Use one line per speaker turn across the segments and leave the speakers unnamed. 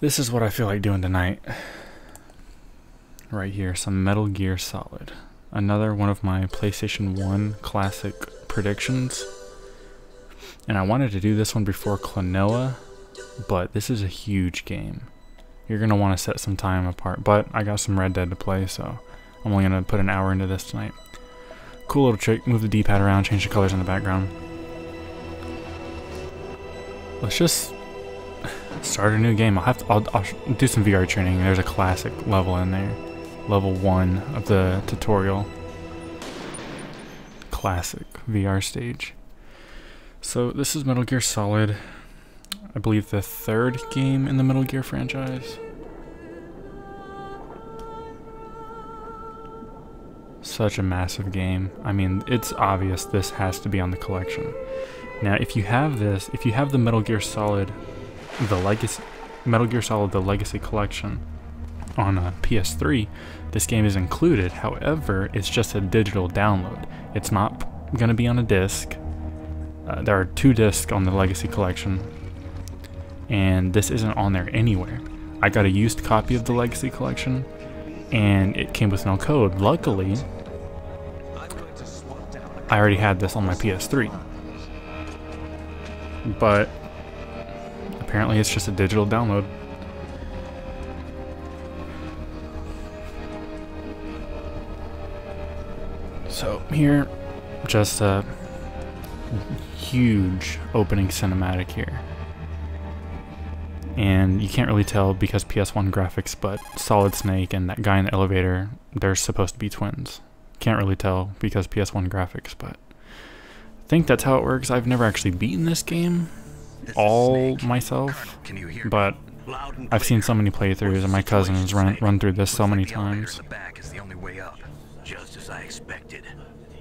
This is what I feel like doing tonight. Right here, some Metal Gear Solid. Another one of my PlayStation 1 classic predictions. And I wanted to do this one before Klonoa, but this is a huge game. You're going to want to set some time apart, but I got some Red Dead to play, so I'm only going to put an hour into this tonight. Cool little trick, move the D-pad around, change the colors in the background. Let's just start a new game. I'll do some VR training. There's a classic level in there. Level 1 of the tutorial. Classic VR stage. So this is Metal Gear Solid. I believe the 3rd game in the Metal Gear franchise. Such a massive game. I mean, it's obvious this has to be on the collection. Now, if you have this, if you have the Metal Gear Solid, the Legacy Collection on a PS3, this game is included. However, it's just a digital download. It's not going to be on a disc. There are 2 discs on the Legacy Collection, and this isn't on there anywhere. I got a used copy of the Legacy Collection, and it came with no code. Luckily, I already had this on my PS3. But apparently it's just a digital download. So here, just a huge opening cinematic here. And you can't really tell because PS1 graphics, but Solid Snake and that guy in the elevator, they're supposed to be twins. Can't really tell because PS1 graphics, but I think that's how it works. I've never actually beaten this game all myself, but I've seen so many playthroughs, and my cousin has run through this so many times.
Just as I expected.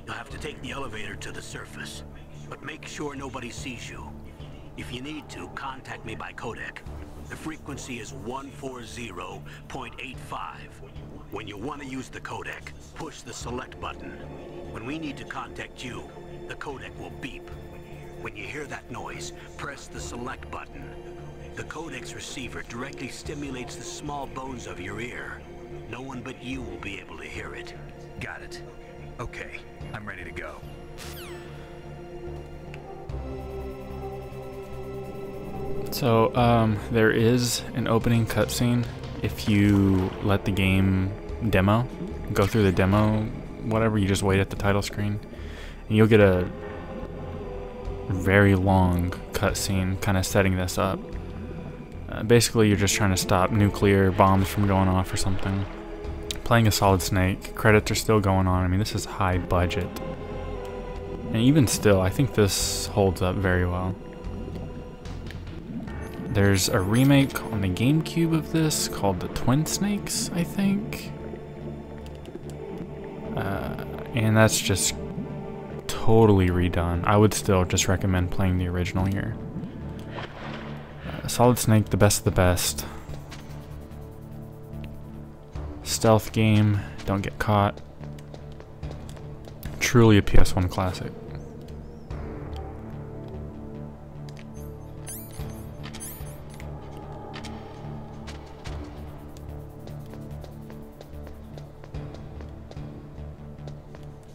You'll have to take the elevator to the surface, but make sure nobody sees you. If you need to, contact me by codec. The frequency is 140.85. When you want to use the codec, push the select button. When we need to contact you, the codec will beep. When you hear that noise, press the select button. The codec's receiver directly stimulates the small bones of your ear. No one but you will be able to hear it.
Got it. Okay, I'm ready to go.
So, there is an opening cutscene if you let the game demo, go through the demo, whatever, you just wait at the title screen, and you'll get a very long cutscene kind of setting this up. Basically, you're just trying to stop nuclear bombs from going off or something. Playing a Solid Snake, credits are still going on. I mean, this is high budget. And even still, I think this holds up very well. There's a remake on the GameCube of this called the Twin Snakes, I think. And that's just totally redone. I would still just recommend playing the original here. Solid Snake, the best of the best. Stealth game, don't get caught. Truly a PS1 classic.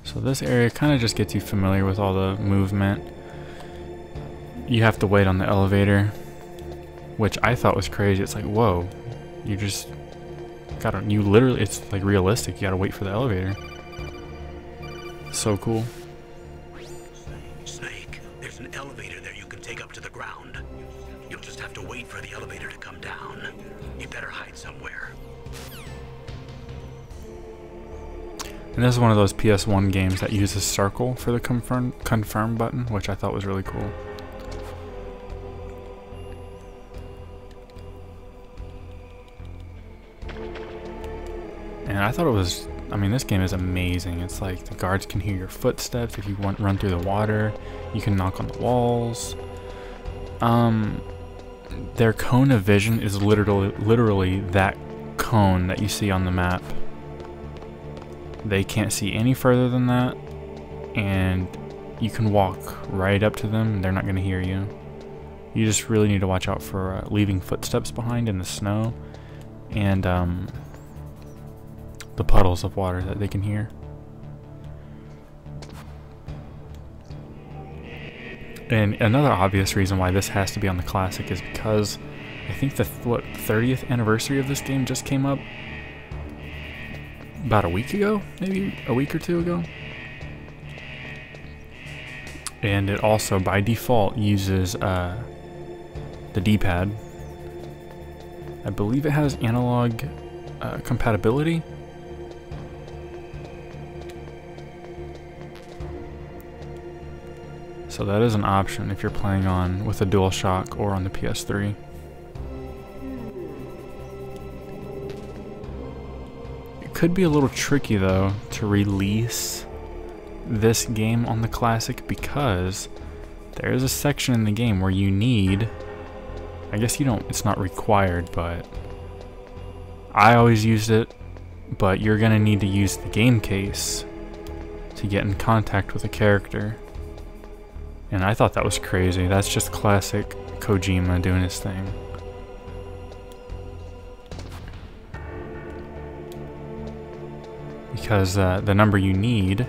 So this area kind of just gets you familiar with all the movement. You have to wait on the elevator, which I thought was crazy. It's like, whoa, you just gotta, you literally, it's like realistic. You gotta wait for the elevator. So cool.
Snake, there's an elevator there you can take up to the ground. You'll just have to wait for the elevator to come down. You better hide somewhere.
And this is one of those PS1 games that uses circle for the confirm button, which I thought was really cool. And I thought it was, I mean, this game is amazing. It's like the guards can hear your footsteps if you run through the water. You can knock on the walls. Their cone of vision is literally that cone that you see on the map. They can't see any further than that, and you can walk right up to them and they're not going to hear you. You just really need to watch out for leaving footsteps behind in the snow and the puddles of water that they can hear. And another obvious reason why this has to be on the classic is because I think the 30th anniversary of this game just came up about a week ago, maybe a week or two ago. And it also by default uses the D-pad. I believe it has analog compatibility. So that is an option if you're playing on with a DualShock or on the PS3. It could be a little tricky though to release this game on the classic because there is a section in the game where you need, I guess you don't, it's not required, but I always used it, but you're gonna need to use the game case to get in contact with a character. And I thought that was crazy. That's just classic Kojima doing his thing. Because the number you need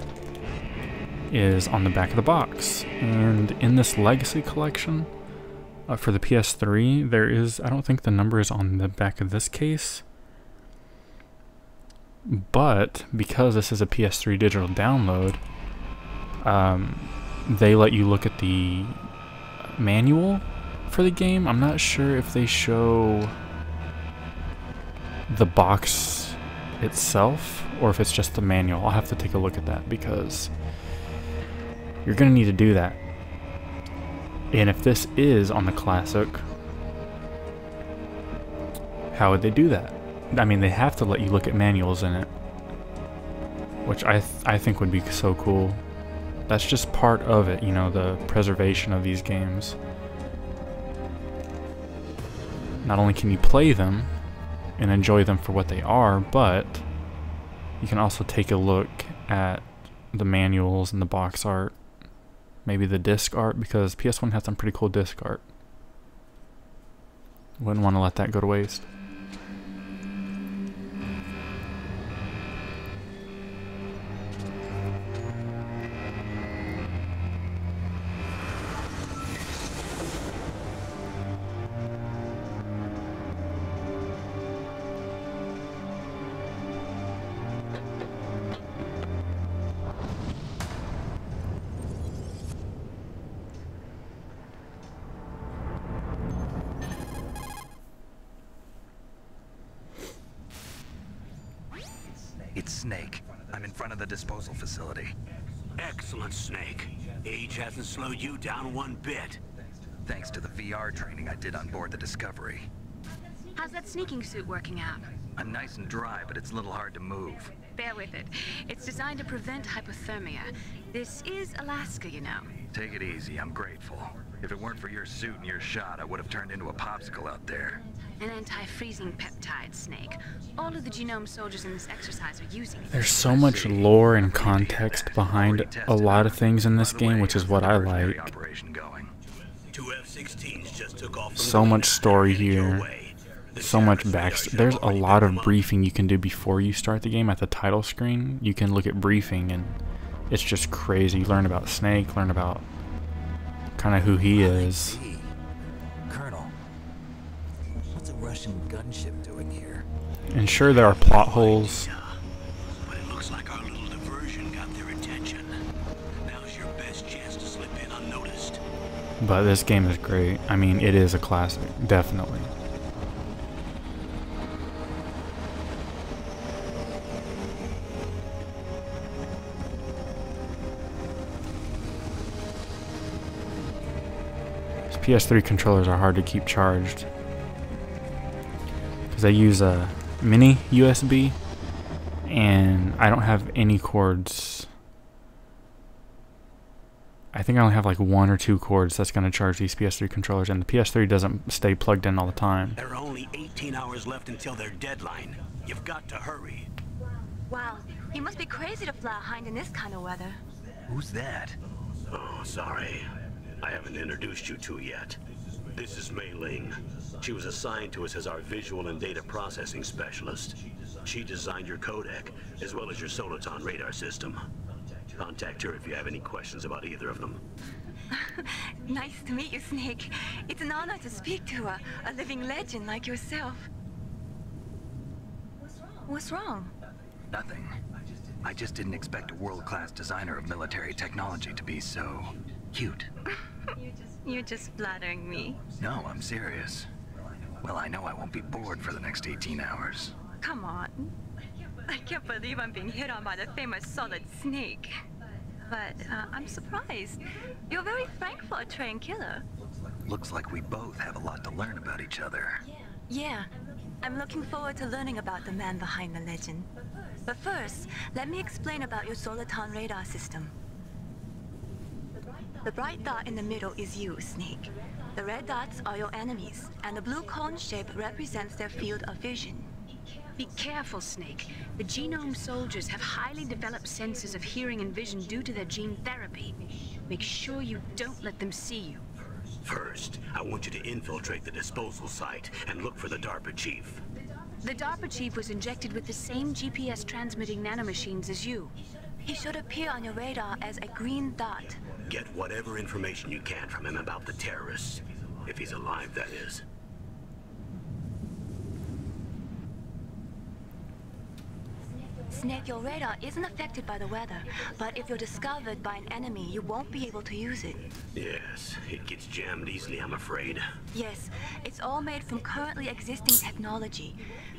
is on the back of the box. And in this Legacy Collection, for the PS3, there is, I don't think the number is on the back of this case. But because this is a PS3 digital download, they let you look at the manual for the game. I'm not sure if they show the box itself or if it's just the manual. I'll have to take a look at that because you're going to need to do that. And if this is on the classic, how would they do that? I mean, they have to let you look at manuals in it, which I think would be so cool. That's just part of it, you know, the preservation of these games. Not only can you play them and enjoy them for what they are, but you can also take a look at the manuals and the box art, maybe the disc art, because PSOne has some pretty cool disc art. Wouldn't want to let that go to waste.
It's Snake. I'm in front of the disposal facility.
Excellent, Snake. Age hasn't slowed you down one bit.
Thanks to the VR training I did on board the Discovery.
How's that sneaking suit working out?
I'm nice and dry, but it's a little hard to move.
Bear with it. It's designed to prevent hypothermia. This is Alaska, you know.
Take it easy, I'm grateful. If it weren't for your suit and your shot, I would have turned into a popsicle out there.
An anti-freezing peptide, Snake. All of the genome soldiers in this exercise are using it.
There's so much lore and context behind a lot of things in this game, which is what I like.
Two F-16s just took off.
So much story here. So much backstory. There's a lot of briefing you can do before you start the game. At the title screen, you can look at briefing, and it's just crazy. You learn about Snake, learn about kind of who he is.
Colonel, what's a Russian gunship doing here?
And sure, there are plot holes.
But it looks like our little diversion got their attention. Now's your best chance to slip in unnoticed.
But this game is great. I mean, it is a classic, definitely. PS3 controllers are hard to keep charged because they use a mini USB, and I don't have any cords. I think I only have like 1 or 2 cords that's going to charge these PS3 controllers, and the PS3 doesn't stay plugged in all the time.
There are only 18 hours left until their deadline. You've got to hurry.
Wow, you must be crazy to fly a hind in this kind of weather.
Who's that?
Oh, sorry. I haven't introduced you to yet. This is Mei Ling. She was assigned to us as our visual and data processing specialist. She designed your codec, as well as your Soliton radar system. Contact her if you have any questions about either of them.
Nice to meet you, Snake. It's an honor to speak to a living legend like yourself. What's wrong?
Nothing. I just didn't expect a world-class designer of military technology to be so cute.
You're just flattering me.
No, I'm serious. Well, I know I won't be bored for the next 18 hours.
Come on. I can't believe I'm being hit on by the famous Solid Snake. But I'm surprised. You're very frank for a trained killer.
Looks like we both have a lot to learn about each other.
Yeah. I'm looking forward to learning about the man behind the legend. But first, let me explain about your Soliton radar system. The bright dot in the middle is you, Snake. The red dots are your enemies, and the blue cone shape represents their field of vision.
Be careful, Snake. The genome soldiers have highly developed senses of hearing and vision due to their gene therapy. Make sure you don't let them see you.
First, I want you to infiltrate the disposal site and look for the DARPA chief.
The DARPA chief was injected with the same GPS transmitting nanomachines as you.
He should appear on your radar as a green dot.
Get whatever information you can from him about the terrorists. If he's alive, that is.
Snake, your radar isn't affected by the weather, but if you're discovered by an enemy, you won't be able to use it.
Yes, it gets jammed easily, I'm afraid.
Yes, it's all made from currently existing technology.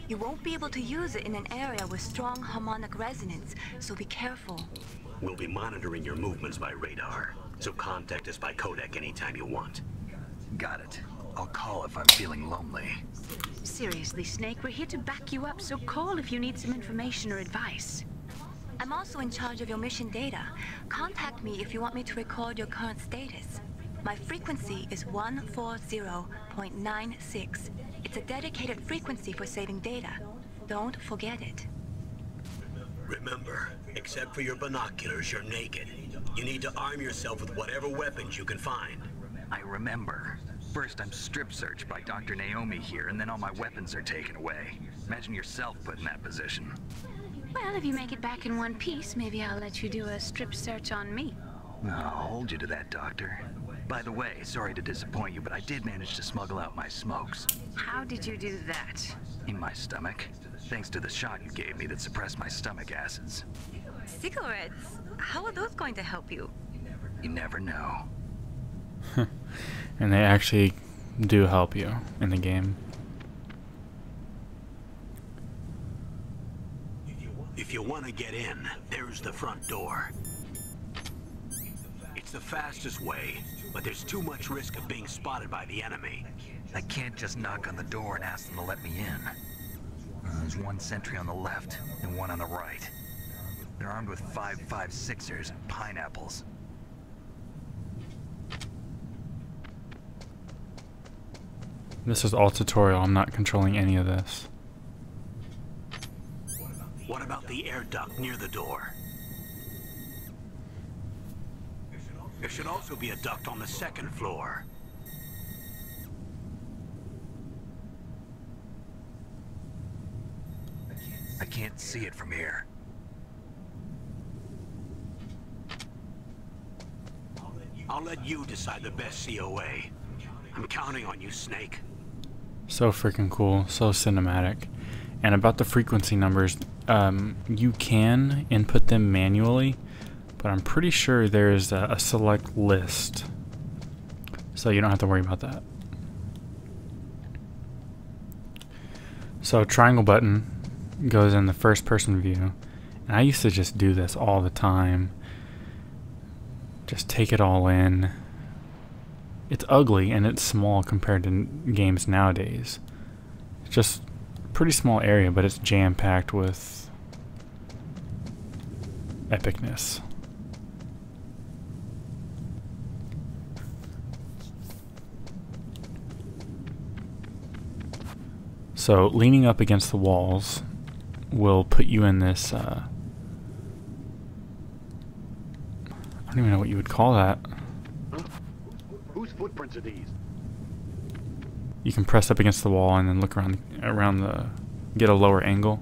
You won't be able to use it in an area with strong harmonic resonance, so be careful.
We'll be monitoring your movements by radar, so contact us by codec anytime you want.
Got it. I'll call if I'm feeling lonely.
Seriously, Snake, we're here to back you up, so call if you need some information or advice.
I'm also in charge of your mission data. Contact me if you want me to record your current status. My frequency is 140.96. It's a dedicated frequency for saving data. Don't forget it.
Remember, except for your binoculars, you're naked. You need to arm yourself with whatever weapons you can find.
I remember. First, I'm strip searched by Dr. Naomi here, and then all my weapons are taken away. Imagine yourself put in that position.
Well, if you make it back in one piece, maybe I'll let you do a strip search on me.
I'll hold you to that, Doctor. By the way, sorry to disappoint you, but I did manage to smuggle out my smokes.
How did you do that?
In my stomach. Thanks to the shot you gave me that suppressed my stomach acids.
Cigarettes? How are those going to help you?
You never know.
And they actually do help you in the game.
If you want to get in, there's the front door. It's the fastest way, but there's too much risk of being spotted by the enemy.
I can't just knock on the door and ask them to let me in. There's one sentry on the left and one on the right. They're armed with 5.56ers and pineapples.
This is all tutorial. I'm not controlling any of this.
What about the air duct near the door? There should also be a duct on the second floor.
I can't see it from here.
I'll let you decide the best COA. I'm counting on you, Snake.
So freaking cool. So cinematic. And about the frequency numbers, you can input them manually, but I'm pretty sure there's a select list. So you don't have to worry about that. So triangle button goes in the first person view. And I used to just do this all the time. Just take it all in. It's ugly and it's small compared to games nowadays. It's just a pretty small area, but it's jam-packed with epicness. So leaning up against the walls will put you in this, I don't even know what you would call that.
Whose footprints are these?
You can press up against the wall and then look around the get a lower angle.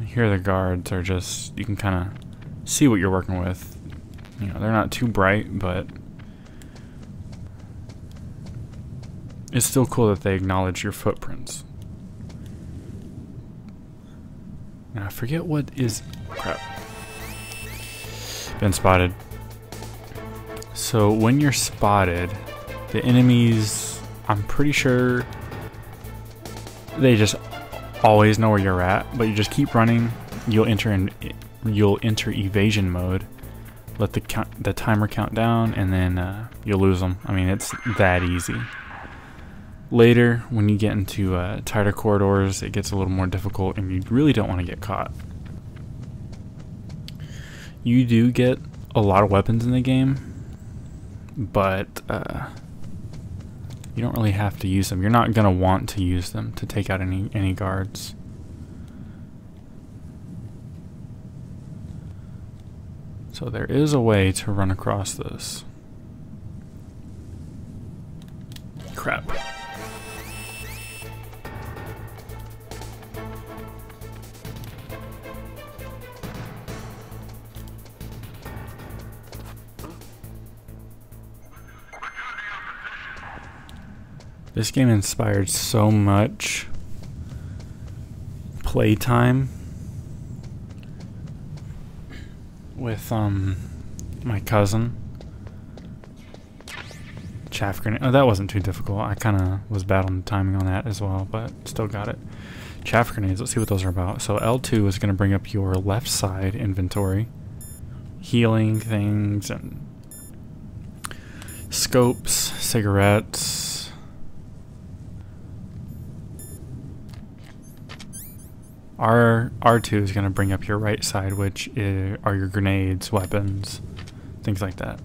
Here the guards are just, you can kind of see what you're working with. You know, they're not too bright, but it's still cool that they acknowledge your footprints. Now I forget what is, crap. Been spotted. So when you're spotted, the enemies, I'm pretty sure they just always know where you're at, but you just keep running. You'll enter evasion mode, let the timer count down, and then you'll lose them. I mean, it's that easy. Later, when you get into tighter corridors, it gets a little more difficult, and you really don't want to get caught. You do get a lot of weapons in the game, but you don't really have to use them. You're not going to want to use them to take out any guards. So there is a way to run across this. Crap. This game inspired so much playtime with my cousin. Chaff grenade. Oh, that wasn't too difficult. I kind of was battling the timing on that as well, but still got it. Chaff grenades. Let's see what those are about. So L2 is going to bring up your left side inventory, healing things and scopes, cigarettes. R2 is going to bring up your right side, which are your grenades, weapons, things like that.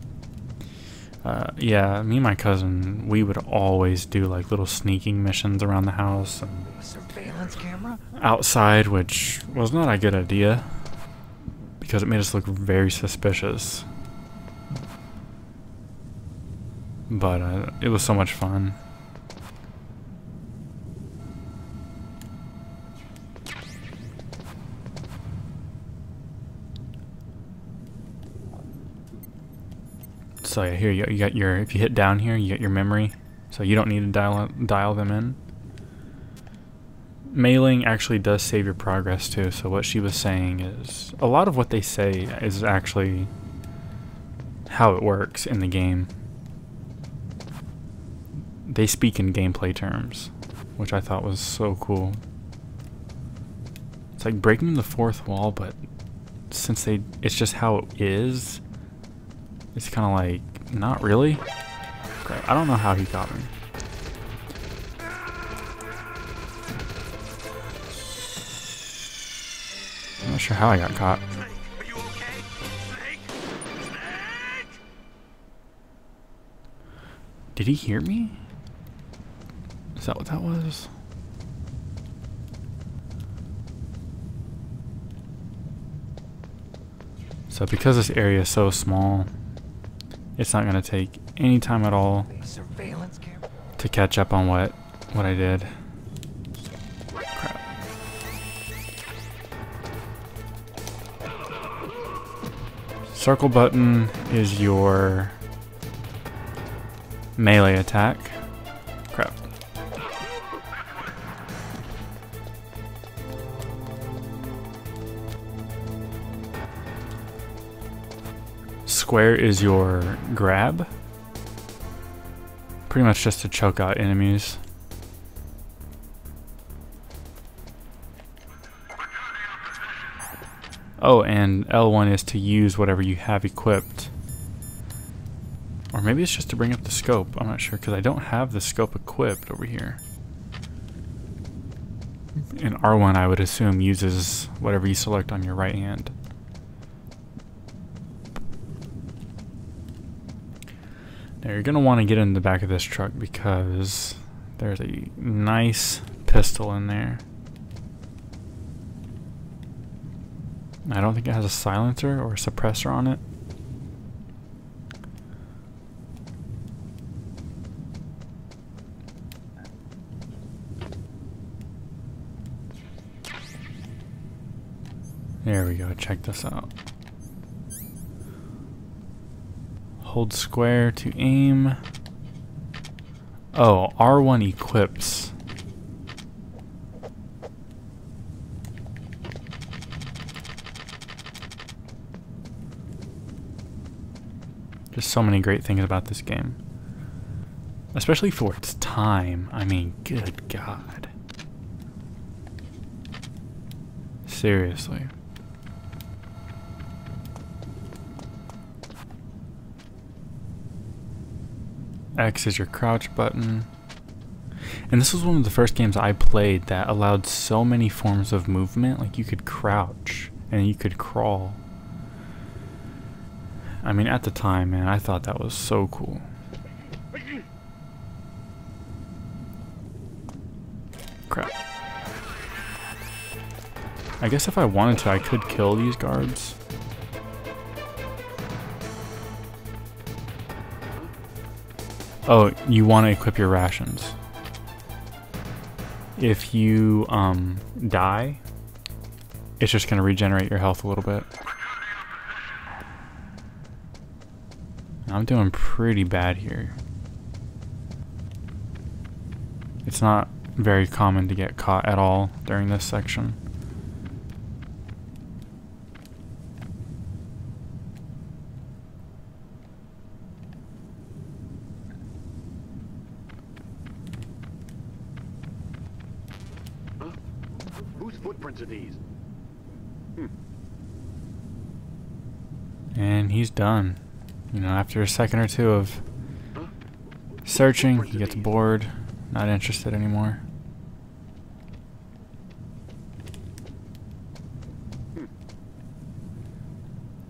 Yeah, me and my cousin, we would always do like little sneaking missions around the house and
Surveillance camera?
outside, which was not a good idea because it made us look very suspicious. But it was so much fun. So yeah, here you got your, if you hit down here, you get your memory, so you don't need to dial them in. Mailing actually does save your progress too, so what she was saying is, a lot of what they say is actually how it works in the game. They speak in gameplay terms, which I thought was so cool. It's like breaking the fourth wall, but since it's just how it is, it's kind of like, not really. Crap, I don't know how he got me. I'm not sure how I got caught.
Snake, are you okay? Snake? Snake?
Did he hear me? Is that what that was? So because this area is so small, it's not going to take any time at all
Surveillance camera?
to catch up on what I did. Crap. Circle button is your melee attack. Crap. Square is your grab. Pretty much just to choke out enemies. Oh, and L1 is to use whatever you have equipped. Or maybe it's just to bring up the scope. I'm not sure because I don't have the scope equipped over here. And R1 I would assume uses whatever you select on your right hand. Now you're going to want to get in the back of this truck because there's a nice pistol in there. I don't think it has a silencer or a suppressor on it. There we go, check this out. Hold square to aim. Oh, R1 equips. Just so many great things about this game. Especially for its time. I mean, good God. Seriously. X is your crouch button. And this was one of the first games I played that allowed so many forms of movement. Like you could crouch and you could crawl. I mean, at the time, man, I thought that was so cool. Crap. I guess if I wanted to, I could kill these guards. Oh, you want to equip your rations. If you die, it's just going to regenerate your health a little bit. I'm doing pretty bad here. It's not very common to get caught at all during this section.
Whose footprints are these?
And he's done. You know, after a second or two of searching, he gets bored, not interested anymore.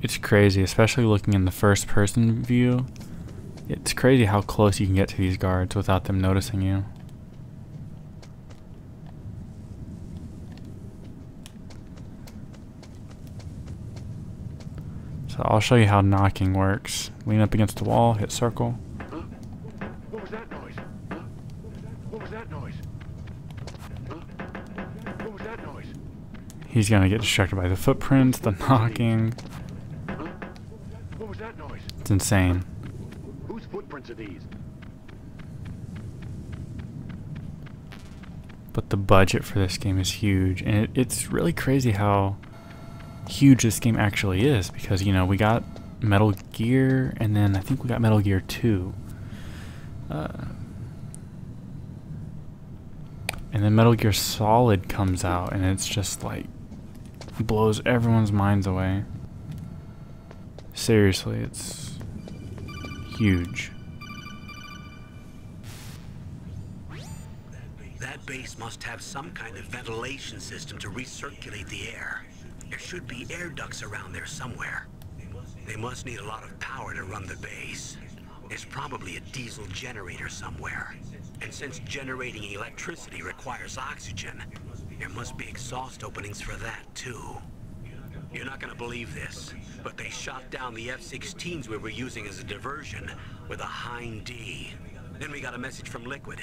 It's crazy, especially looking in the first person view. It's crazy how close you can get to these guards without them noticing you. So I'll show you how knocking works. Lean up against the wall, hit circle.
What was that noise? What was that noise? What was that noise?
He's gonna get distracted by the footprints, the knocking.
What was that noise?
It's insane.
Whose footprints are these?
But the budget for this game is huge, and it's really crazy how huge this game actually is, because, you know, we got Metal Gear, and then I think we got Metal Gear 2. And then Metal Gear Solid comes out, and it's just like blows everyone's minds away. Seriously, it's huge.
That base must have some kind of ventilation system to recirculate the air. There should be air ducts around there somewhere. They must need a lot of power to run the base. There's probably a diesel generator somewhere. And since generating electricity requires oxygen, there must be exhaust openings for that too. You're not gonna believe this, but they shot down the F-16s we were using as a diversion with a Hind D. Then we got a message from Liquid.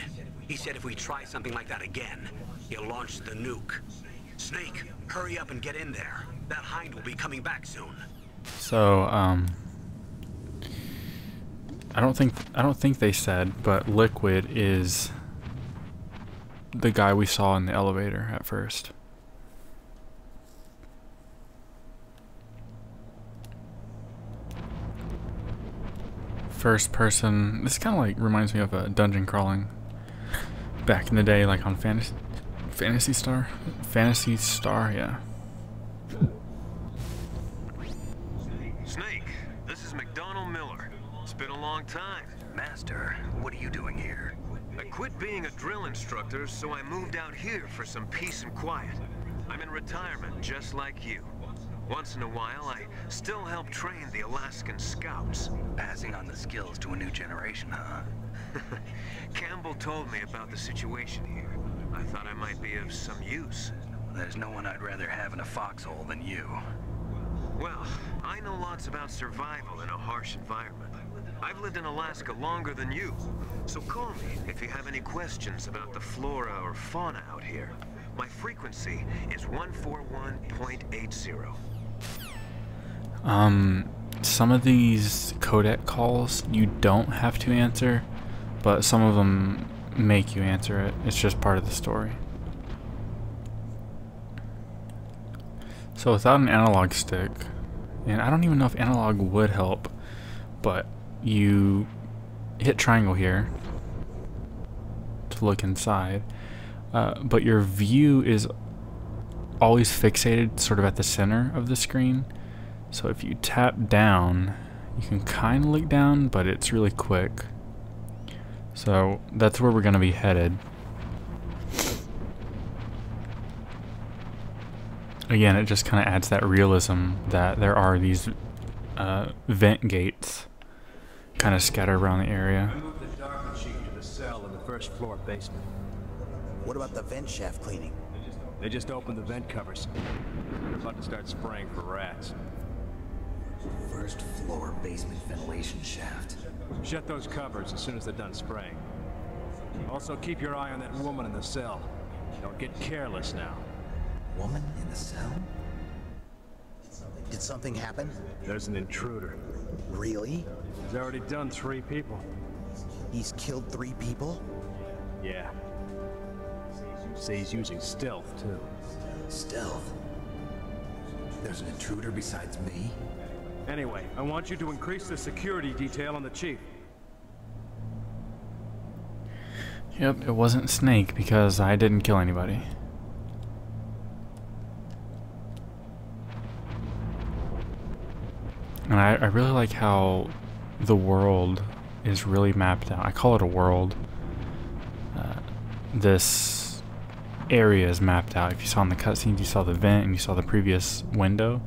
He said if we try something like that again, he'll launch the nuke. Snake, hurry up and get in there. That Hind will be coming back soon.
So, I don't think they said, but Liquid is the guy we saw in the elevator at first. First person. This kind of like reminds me of a dungeon crawling back in the day, like on Phantasy Star, yeah.
Snake, this is McDonald Miller. It's been a long time.
Master, what are you doing here?
I quit being a drill instructor, so I moved out here for some peace and quiet. I'm in retirement, just like you. Once in a while, I still help train the Alaskan Scouts.
Passing on the skills to a new generation, huh?
Campbell told me about the situation here. I thought I might be of some use.
There's no one I'd rather have in a foxhole than you.
Well, I know lots about survival in a harsh environment. I've lived in Alaska longer than you, so call me if you have any questions about the flora or fauna out here. My frequency is 141.80.
Some of these codec calls you don't have to answer, but some of them make you answer it. It's just part of the story. So without an analog stick, and I don't even know if analog would help, but you hit triangle here to look inside, but your view is always fixated sort of at the center of the screen. So if you tap down, you can kind of look down, but it's really quick. So that's where we're going to be headed. Again, it just kind of adds that realism that there are these vent gates kind of scattered around the area.
I moved the dark sheet to the cell in the first floor basement.
What about the vent shaft cleaning?
They just opened the vent covers. They're about to start spraying for rats.
First floor basement ventilation shaft.
Shut those covers as soon as they're done spraying. Also keep your eye on that woman in the cell. Don't get careless now.
Woman in the cell? Did something happen?
There's an intruder.
Really?
He's already done 3 people.
He's killed 3 people?
Yeah. Say he's using stealth, too.
Stealth? There's an intruder besides me?
Anyway, I want you to increase the security detail on the chief.
Yep, it wasn't Snake because I didn't kill anybody. And I really like how the world is really mapped out. I call it a world. This area is mapped out. If you saw in the cutscenes, you saw the vent and you saw the previous window.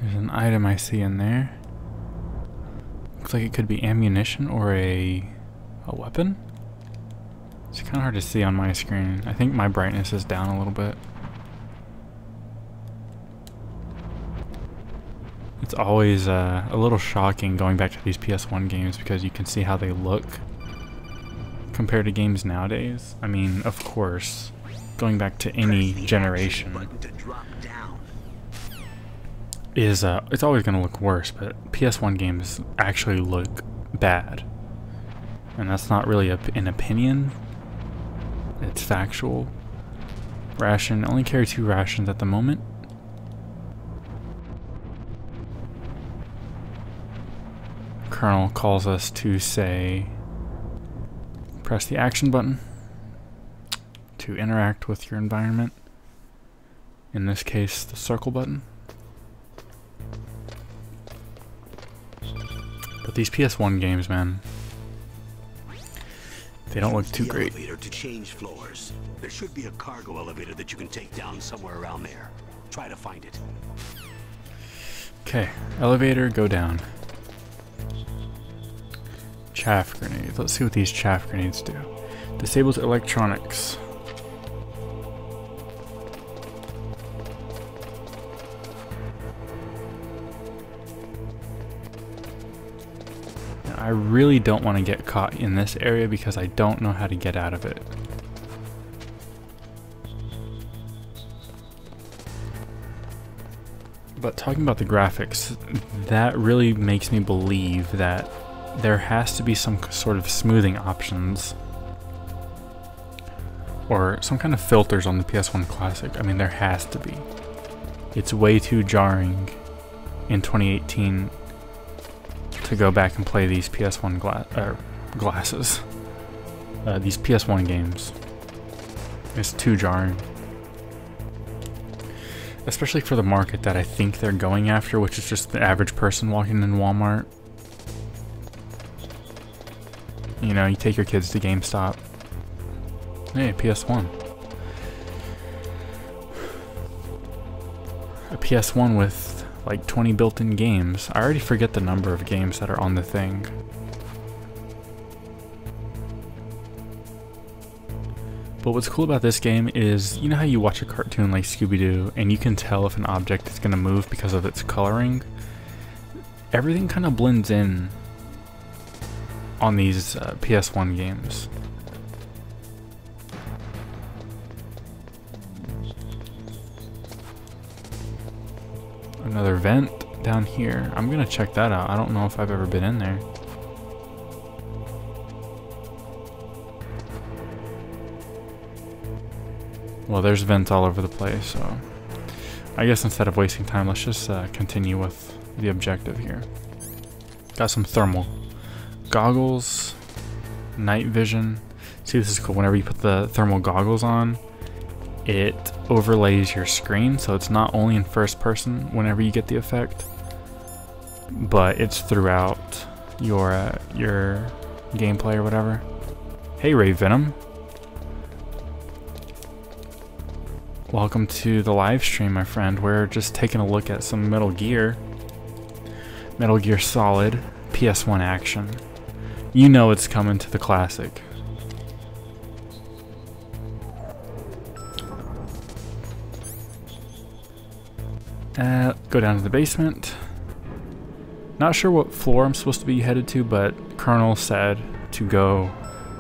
There's an item I see in there. Looks like it could be ammunition or a weapon. It's kind of hard to see on my screen. I think my brightness is down a little bit. It's always a little shocking going back to these PS1 games because you can see how they look compared to games nowadays. I mean, of course, going back to any generation is it's always going to look worse, but PS1 games actually look bad. And that's not really an opinion. It's factual. Ration, only carry 2 rations at the moment. Colonel calls us to say, press the action button to interact with your environment. In this case, the circle button. But these PS1 games, man, they don't look too great.
Elevator to change floors. There should be a cargo elevator that you can take down somewhere around there. Try to find it.
Okay, elevator, go down. Chaff grenades. Let's see what these chaff grenades do. Disables electronics. I really don't want to get caught in this area because I don't know how to get out of it. But talking about the graphics, that really makes me believe that there has to be some sort of smoothing options or some kind of filters on the PS1 Classic. I mean, there has to be. It's way too jarring in 2018 to go back and play these PS1 glasses. These PS1 games. It's too jarring. Especially for the market that I think they're going after, which is just the average person walking in Walmart. You know, you take your kids to GameStop. Hey, PS1. A PS1 with like 20 built-in games. I already forget the number of games that are on the thing. But what's cool about this game is, you know how you watch a cartoon like Scooby-Doo and you can tell if an object is going to move because of its coloring? Everything kind of blends in on these PS1 games. Another vent down here. I'm going to check that out. I don't know if I've ever been in there. Well, there's vents all over the place, so I guess instead of wasting time, let's just continue with the objective here. Got some thermal goggles, night vision. See, this is cool. Whenever you put the thermal goggles on, it overlays your screen, so it's not only in first person whenever you get the effect, but it's throughout your gameplay or whatever. Hey, Ray Venom. Welcome to the live stream, my friend. We're just taking a look at some Metal Gear Solid PS1 action. You know it's coming to the classic. Go down to the basement. Not sure what floor I'm supposed to be headed to, but Colonel said to go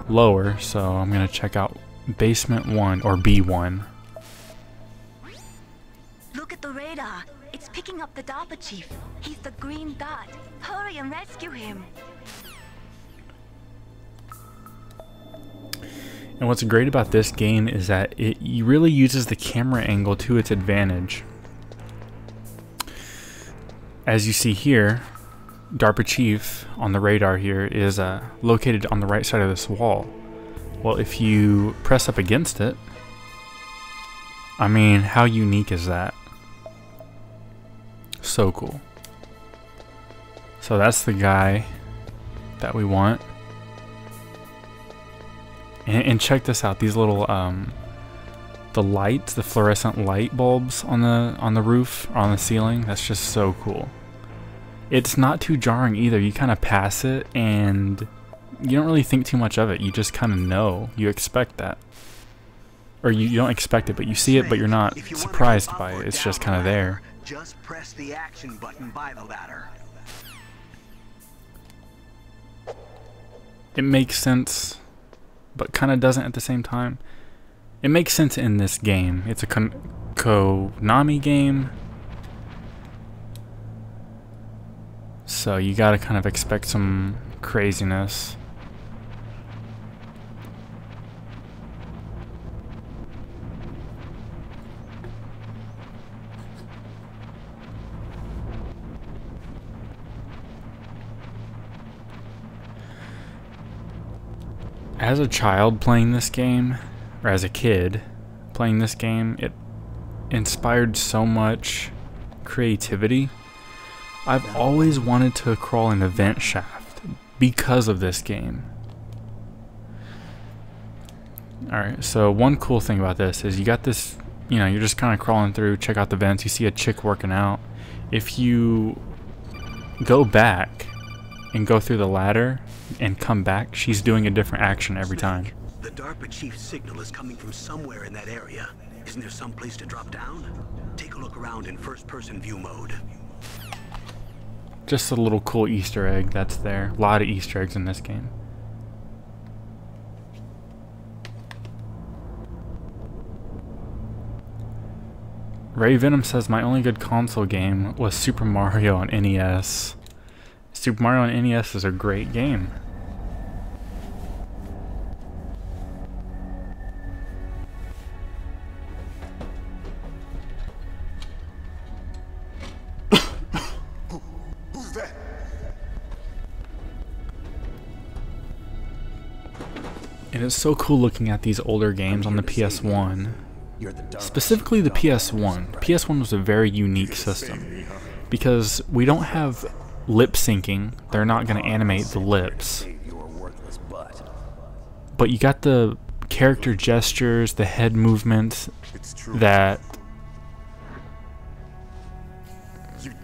lower, so I'm gonna check out basement 1 or B1.
Look at the radar. It's picking up the DARPA chief. He's the green dot. Hurry and rescue him.
And what's great about this game is that it really uses the camera angle to its advantage. As you see here, DARPA chief on the radar here is located on the right side of this wall. Well, if you press up against it, I mean, how unique is that? So cool. So that's the guy that we want. And check this out, these little the lights, the fluorescent light bulbs on the roof or on the ceiling, that's just so cool. It's not too jarring either. You kind of pass it and you don't really think too much of it. You just kind of know. You expect that. Or you don't expect it, but you see it, but you're not surprised by it. It's just kind of there.
Just press the action button by the ladder.
It makes sense, but kind of doesn't at the same time. It makes sense in this game. It's a Konami game, so you gotta kind of expect some craziness. As a child playing this game, or as a kid playing this game, it inspired so much creativity. I've always wanted to crawl in a vent shaft because of this game. Alright, so one cool thing about this is you got this, you know, you're just kind of crawling through, check out the vents, you see a chick working out. If you go back and go through the ladder and come back, she's doing a different action every time.
The DARPA chief's signal is coming from somewhere in that area. Isn't there some place to drop down? Take a look around in first-person view mode.
Just a little cool Easter egg that's there. A lot of Easter eggs in this game. Ray Venom says my only good console game was Super Mario on NES. Super Mario on NES is a great game.
Who's that?
And it's so cool looking at these older games on the PS1. Specifically the PS1. The PS1 was a very unique system because we don't have lip syncing. They're not going to animate the lips. But you got the character gestures, the head movements that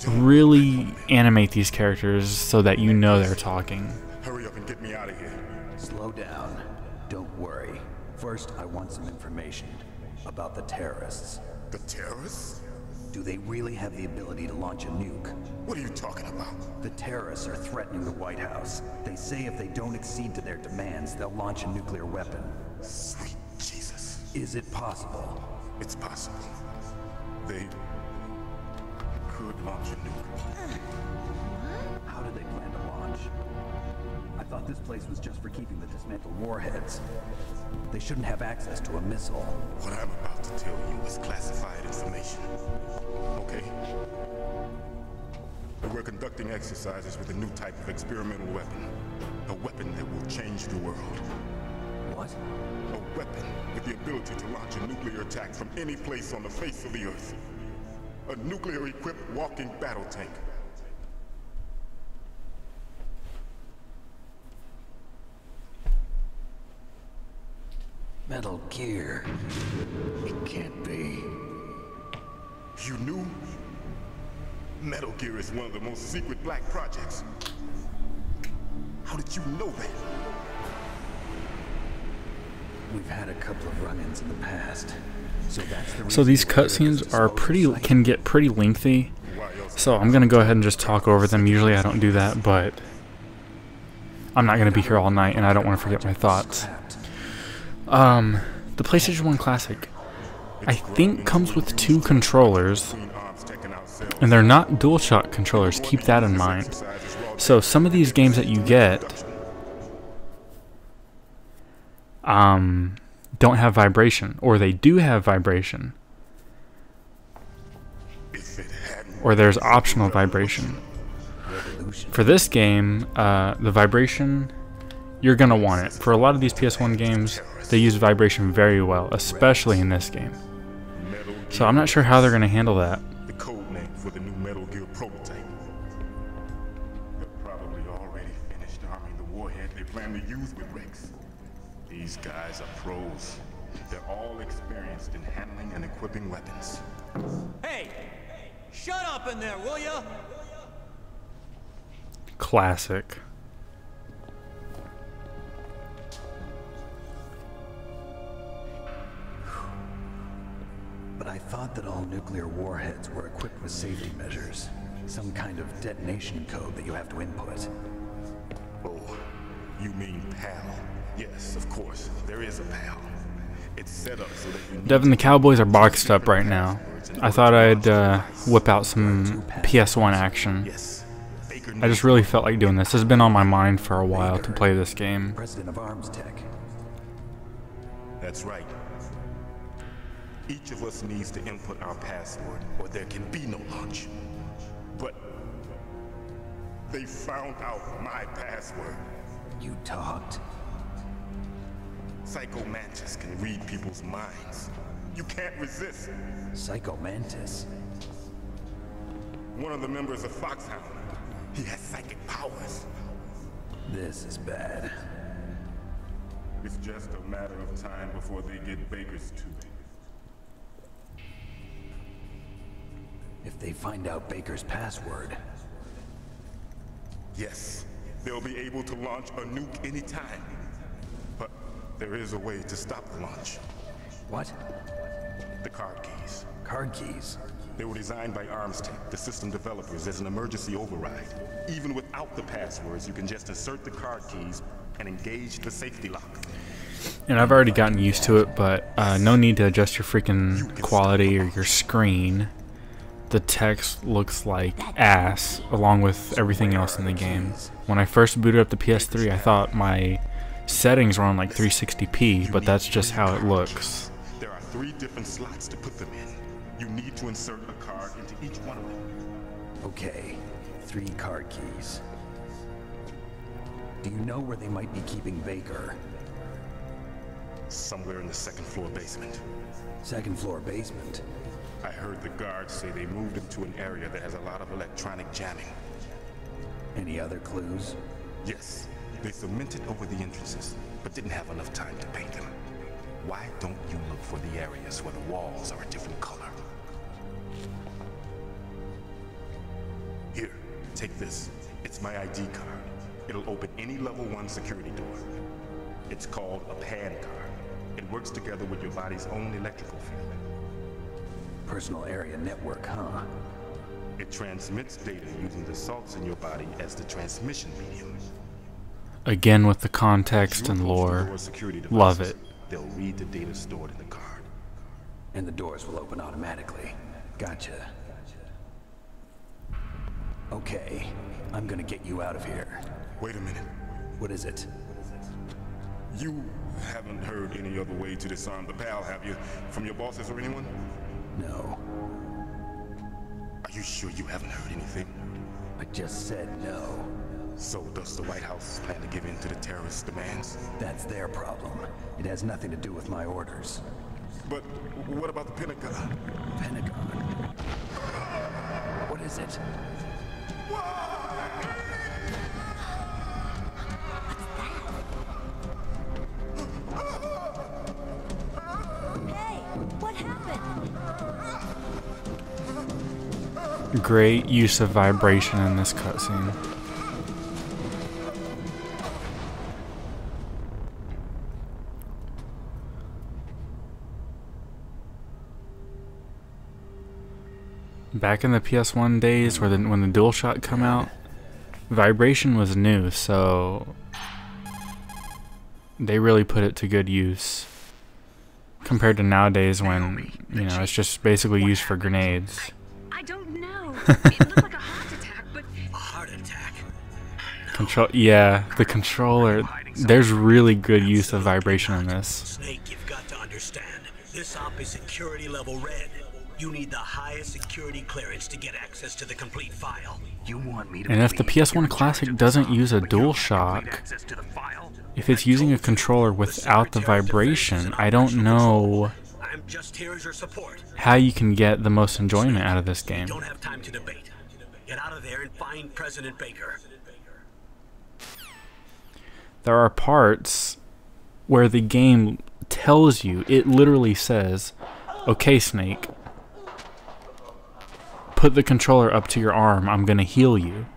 really animate these characters so that you know they're talking.
Hurry up and get me out of here.
Slow down. Don't worry.
First, I want some information about the terrorists.
The terrorists?
Do they really have the ability to launch a nuke?
What are you talking about?
The terrorists are threatening the White House. They say if they don't accede to their demands, they'll launch a nuclear weapon.
Sweet Jesus.
Is it possible?
It's possible. They could launch a nuke.
How do they plan to launch? I thought this place was just for keeping the dismantled warheads. They shouldn't have access to a missile.
What I'm about to tell you is classified information. Okay? We're conducting exercises with a new type of experimental weapon. A weapon that will change the world.
What?
A weapon with the ability to launch a nuclear attack from any place on the face of the Earth. A nuclear-equipped walking battle tank.
Metal Gear. It can't be.
You knew? Metal Gear is one of the most secret black projects. How did you know that?
We've had a couple of run-ins in the past. So that's the
So these cutscenes are can get pretty lengthy. So I'm gonna go ahead and just talk over them. Usually I don't do that, but I'm not gonna be here all night and I don't want to forget my thoughts. The PlayStation 1 Classic, I think, comes with 2 controllers, and they're not DualShock controllers, keep that in mind. So some of these games that you get don't have vibration, or they do have vibration, or there's optional vibration. For this game, the vibration, you're going to want it. For a lot of these PS1 games, they use vibration very well, especially in this game. So I'm not sure how they're going to handle that.
The code name for the new Metal Gear prototype. They're probably already finished arming the warhead they plan to use with Rex. These guys are pros. They're all experienced in handling and equipping weapons.
Hey! Shut up in there, will ya?
Classic.
But I thought that all nuclear warheads were equipped with safety measures. Some kind of detonation code that you have to input.
Oh, you mean PAL? Yes, of course. There is a PAL. It's set up so that you
Devin, the Cowboys are boxed up right now. I thought I'd whip out some PS1 action. I just really felt like doing this. This has been on my mind for a while to play this game.
President of Arms Tech.
That's right. Each of us needs to input our password, or there can be no launch. But they found out my password.
You talked.
Psycho Mantis can read people's minds. You can't resist.
Psycho Mantis?
One of the members of Foxhound. He has psychic powers.
This is bad.
It's just a matter of time before they get Baker's tooth.
If they find out Baker's password.
Yes, they'll be able to launch a nuke anytime. But there is a way to stop the launch.
What?
The card keys.
Card keys?
They were designed by Arms Tech, the system developers, as an emergency override. Even without the passwords, you can just insert the card keys and engage the safety lock.
And I've already gotten used to it, but no need to adjust your freaking quality or your screen. The text looks like ass, along with everything else in the game. When I first booted up the PS3, I thought my settings were on like 360p, but that's just how it looks.
There are 3 different slots to put them in. You need to insert a card into each one of them.
Okay, 3 card keys. Do you know where they might be keeping Baker?
Somewhere in the 2nd floor basement.
2nd floor basement?
I heard the guards say they moved him to an area that has a lot of electronic jamming.
Any other clues?
Yes. They cemented over the entrances, but didn't have enough time to paint them. Why don't you look for the areas where the walls are a different color? Here, take this. It's my ID card. It'll open any level 1 security door. It's called a PAN card. It and works together with your body's own electrical field.
Personal area network, huh?
It transmits data using the salts in your body as the transmission medium.
Again with the context and lore. Love it.
They'll read the data stored in the card.
And the doors will open automatically. Gotcha. Okay, I'm gonna get you out of here.
Wait a minute.
What is it?
You haven't heard any other way to disarm the PAL, have you? From your bosses or anyone?
No.
Are you sure you haven't heard anything?
I just said no.
So does the White House plan to give in to the terrorists' demands?
That's their problem. It has nothing to do with my orders.
But what about the Pentagon?
Pentagon? What is it?
Hey, what happened?
Great use of vibration in this cutscene. Back in the PS1 days, when the DualShock come out, vibration was new, so they really put it to good use. Compared to nowadays, when it's just basically used for grenades.
I don't know. It looked like a heart attack, but
a heart attack.
Yeah, the controller. There's really good use of vibration in this.
Snake, you've got to understand. This op is security level red. You need the highest security clearance to get access to the complete file.
You want me to
And if the PS1 Classic doesn't use a DualShock, if it's using a controller without the vibration, I don't know
I'm just here as your support.
how you can get the most enjoyment out of this game.
Don't have time to debate. Get out of there and find President Baker.
There are parts where the game tells you, it literally says, okay, Snake, put the controller up to your arm, I'm gonna heal you.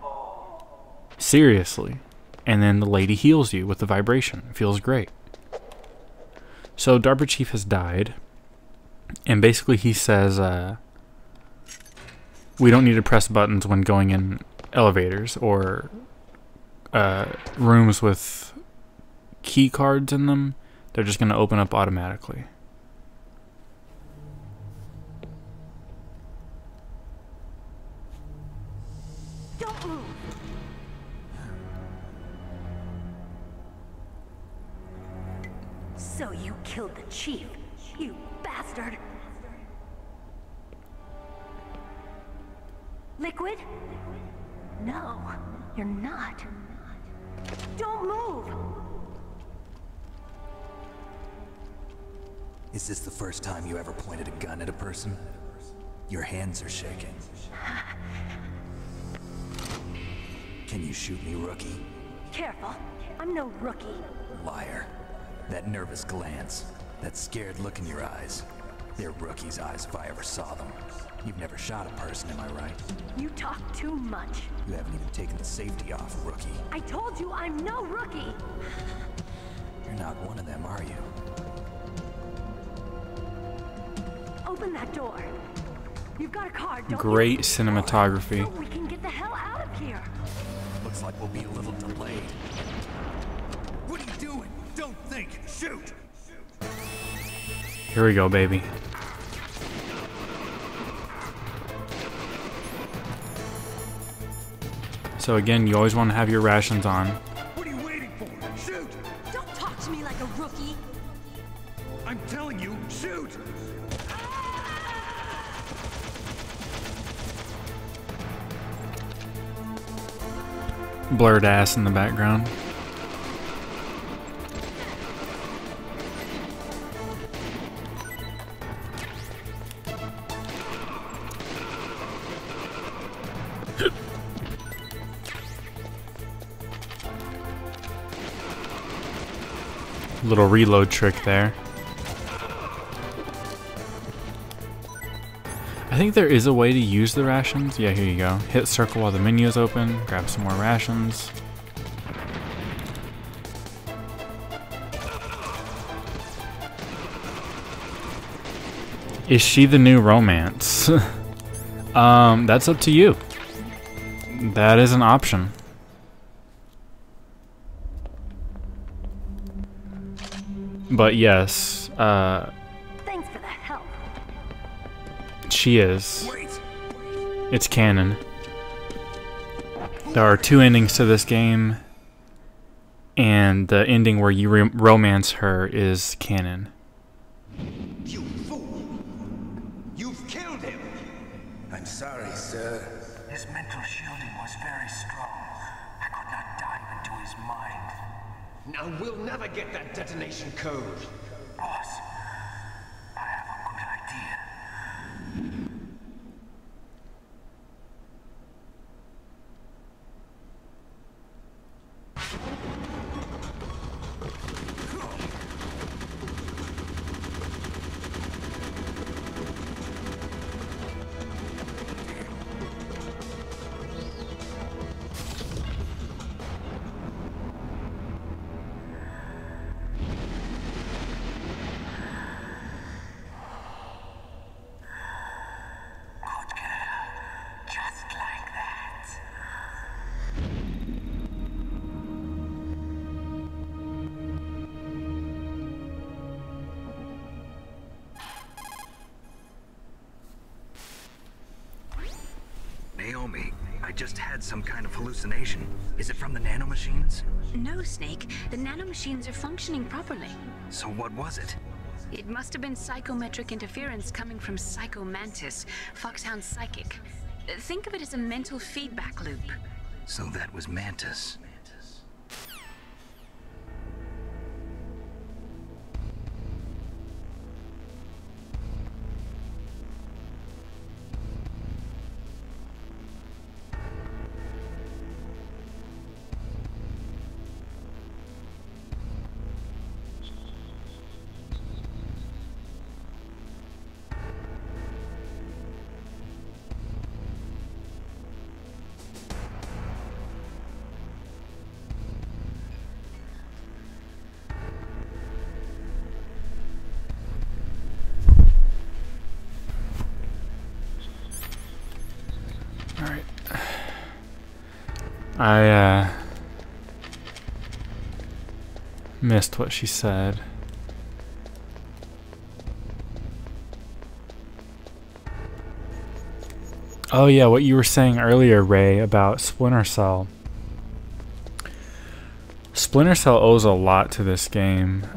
Seriously. And then the lady heals you with the vibration. It feels great. So DARPA Chief has died, and basically he says, we don't need to press buttons when going in elevators or rooms with key cards in them. They're just gonna open up automatically.
Don't move. So you killed the chief, you bastard. Liquid? No, you're not. Don't move.
Is this the first time you ever pointed a gun at a person? Your hands are shaking. Can you shoot me, rookie?
Careful, I'm no rookie.
Liar. That nervous glance, that scared look in your eyes. They're rookie's eyes if I ever saw them. You've never shot a person, am I right?
You talk too much.
You haven't even taken the safety off, rookie.
I told you I'm no rookie.
You're not one of them, are you?
Open that door. You've got a card, don't
Great
you?
cinematography.
So we can get the hell out of here.
Looks like we'll be a little delayed.
What are you doing? Don't think. Shoot!
Here we go, baby. So again, you always want to have your rations on.
What are you waiting for? Shoot!
Don't talk to me like a rookie.
I'm telling you, shoot!
Blurred ass in the background. Little reload trick there. I think there is a way to use the rations. Yeah, here you go. Hit circle while the menu is open. Grab some more rations. Is she the new romance? That's up to you. That is an option. But yes,
Thanks for the help.
she is. It's canon. There are 2 endings to this game, and the ending where you romance her is canon.
You fool! You've killed him!
I'm sorry, sir.
His mental shielding was very strong. I could not dive into his mind.
Now we'll never get that detonation code.
Boss, I have a good idea.
Naomi, I just had some kind of hallucination. Is it from the nanomachines?
No, Snake. The nanomachines are functioning properly.
So what was it?
It must have been psychometric interference coming from Psycho Mantis, Foxhound's psychic. Think of it as a mental feedback loop.
So that was Mantis.
Alright. I missed what she said. Oh yeah, what you were saying earlier, Ray, about Splinter Cell. Splinter Cell owes a lot to this game.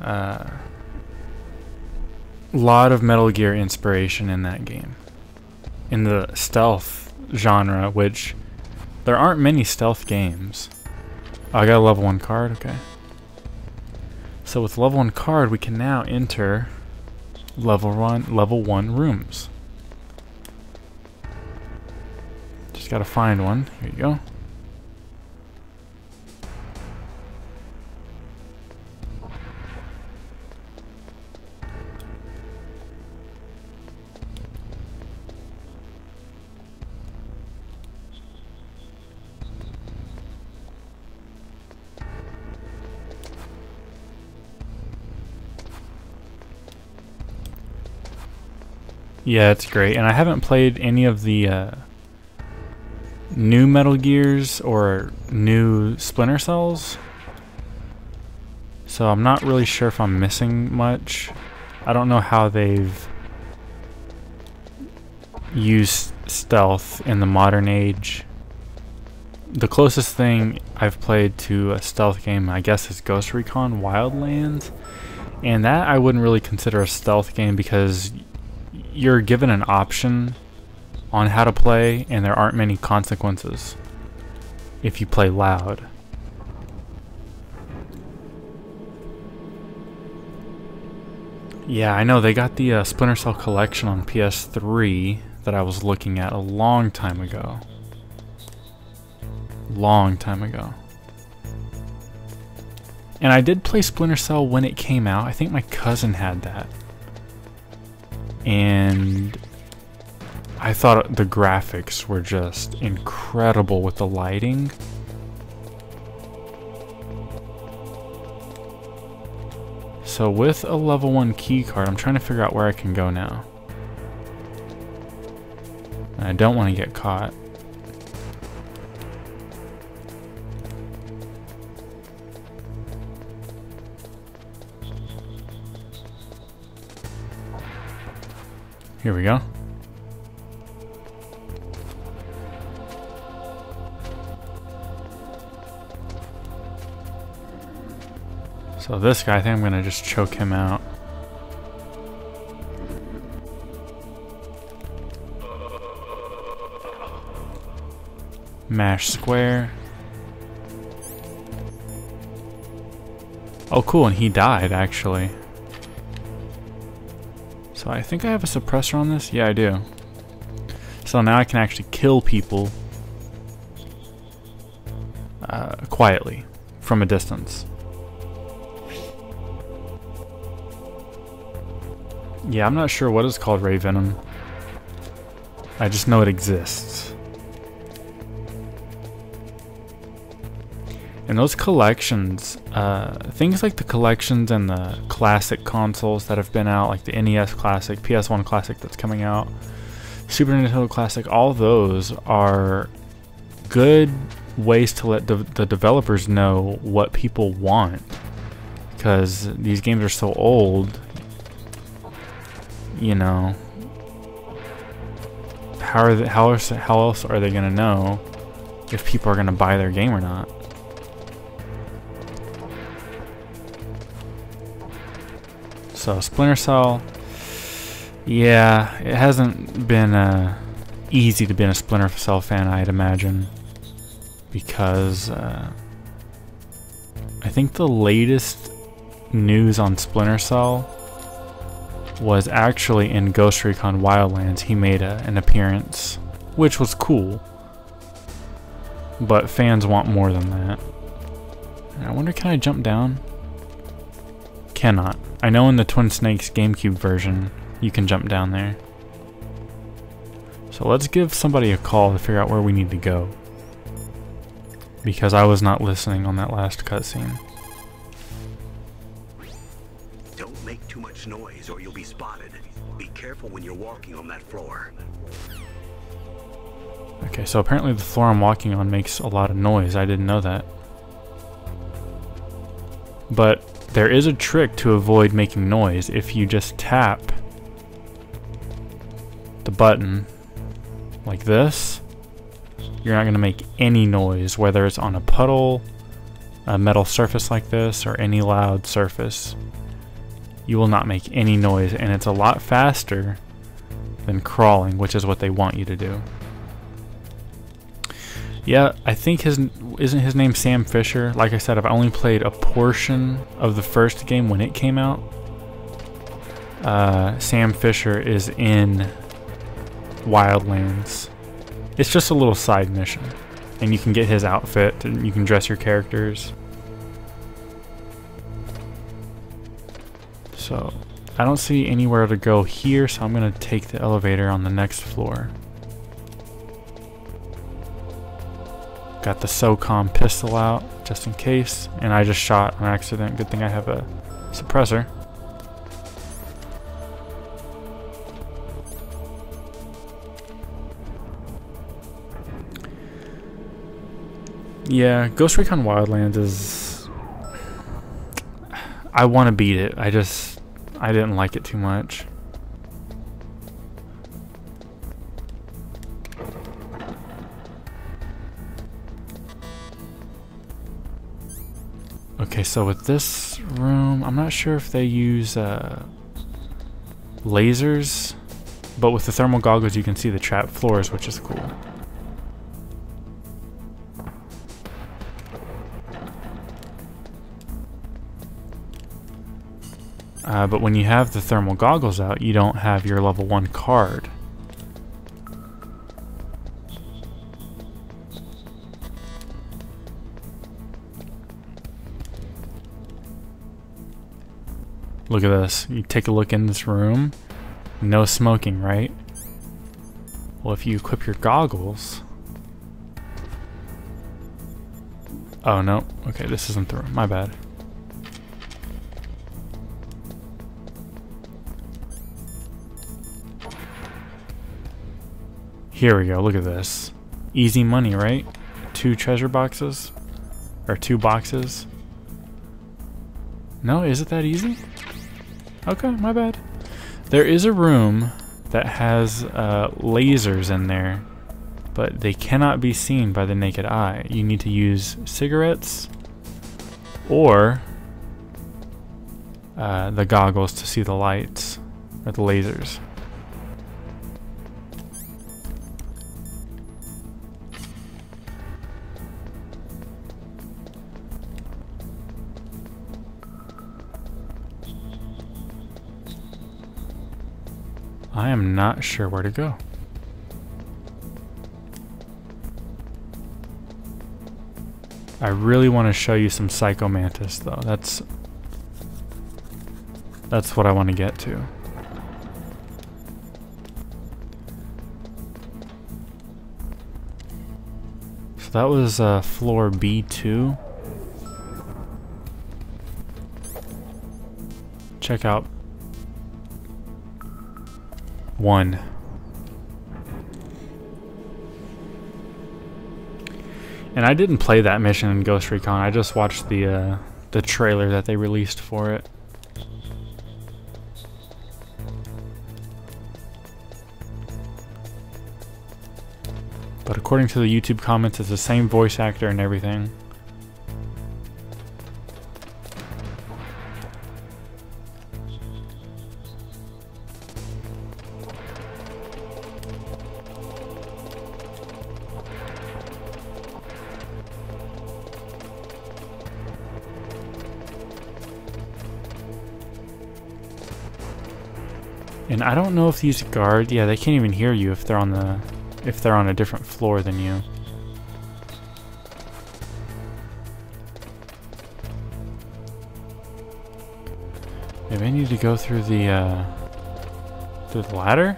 Lot of Metal Gear inspiration in that game. In the stealth genre, which there aren't many stealth games. Oh, I got a level 1 card, okay. So with level 1 card, we can now enter level 1 rooms. Just gotta find one. Here you go. Yeah, it's great, and I haven't played any of the new Metal Gears or new Splinter Cells, so I'm not really sure if I'm missing much. I don't know how they've used stealth in the modern age. The closest thing I've played to a stealth game, I guess, is Ghost Recon Wildlands, and that I wouldn't really consider a stealth game because you're given an option on how to play, and there aren't many consequences if you play loud. Yeah, I know they got the Splinter Cell collection on PS3 that I was looking at a long time ago. Long time ago. And I did play Splinter Cell when it came out. I think my cousin had that. And I thought the graphics were just incredible with the lighting. So with a level 1 key card, I'm trying to figure out where I can go now. And I don't want to get caught. Here we go. So this guy, I think I'm gonna just choke him out. Mash square. Oh cool, and he died actually. So I think I have a suppressor on this? Yeah, I do. So now I can actually kill people quietly from a distance. Yeah, I'm not sure what it's called, Ray Venom. I just know it exists. And those collections, things like the collections and the classic consoles that have been out, like the NES Classic, PSOne Classic that's coming out, Super Nintendo Classic, all those are good ways to let the developers know what people want. Because these games are so old, you know, how else are they going to know if people are going to buy their game or not? So Splinter Cell, yeah, it hasn't been easy to be a Splinter Cell fan, I'd imagine, because I think the latest news on Splinter Cell was actually in Ghost Recon Wildlands. He made an appearance, which was cool, but fans want more than that. I wonder, can I jump down? Cannot. I know in the Twin Snakes GameCube version you can jump down there. So let's give somebody a call to figure out where we need to go, because I was not listening on that last cutscene.
Don't make too much noise or you'll be spotted. Be careful when you're walking on that floor.
Okay, so apparently the floor I'm walking on makes a lot of noise. I didn't know that. But there is a trick to avoid making noise. If you just tap the button like this, you're not going to make any noise, whether it's on a puddle, a metal surface like this, or any loud surface. You will not make any noise, and it's a lot faster than crawling, which is what they want you to do. Yeah, I think isn't his name Sam Fisher? Like I said, I've only played a portion of the first game when it came out. Sam Fisher is in Wildlands. It's just a little side mission, and you can get his outfit, and you can dress your characters. So, I don't see anywhere to go here, so I'm going to take the elevator on the next floor. Got the SOCOM pistol out, just in case, and I just shot on accident. Good thing I have a suppressor. Yeah, Ghost Recon Wildlands is... I want to beat it, I didn't like it too much. Okay, so with this room, I'm not sure if they use lasers, but with the thermal goggles you can see the trap floors, which is cool. But when you have the thermal goggles out, you don't have your level 1 card. Look at this. You take a look in this room. No smoking, right? Well, if you equip your goggles... Oh, no. Okay, this isn't the room. My bad. Here we go, look at this. Easy money, right? 2 treasure boxes? Or 2 boxes? No, is it that easy? Okay, my bad. There is a room that has lasers in there, but they cannot be seen by the naked eye. You need to use cigarettes or the goggles to see the lights, or the lasers. I am not sure where to go. I really want to show you some Psycho Mantis though. That's what I want to get to. So that was floor B2. Check out 1. And I didn't play that mission in Ghost Recon. I just watched the trailer that they released for it. But according to the YouTube comments, it's the same voice actor and everything. And I don't know if these guards, yeah, they can't even hear you if they're on a different floor than you. Maybe I need to go through the ladder?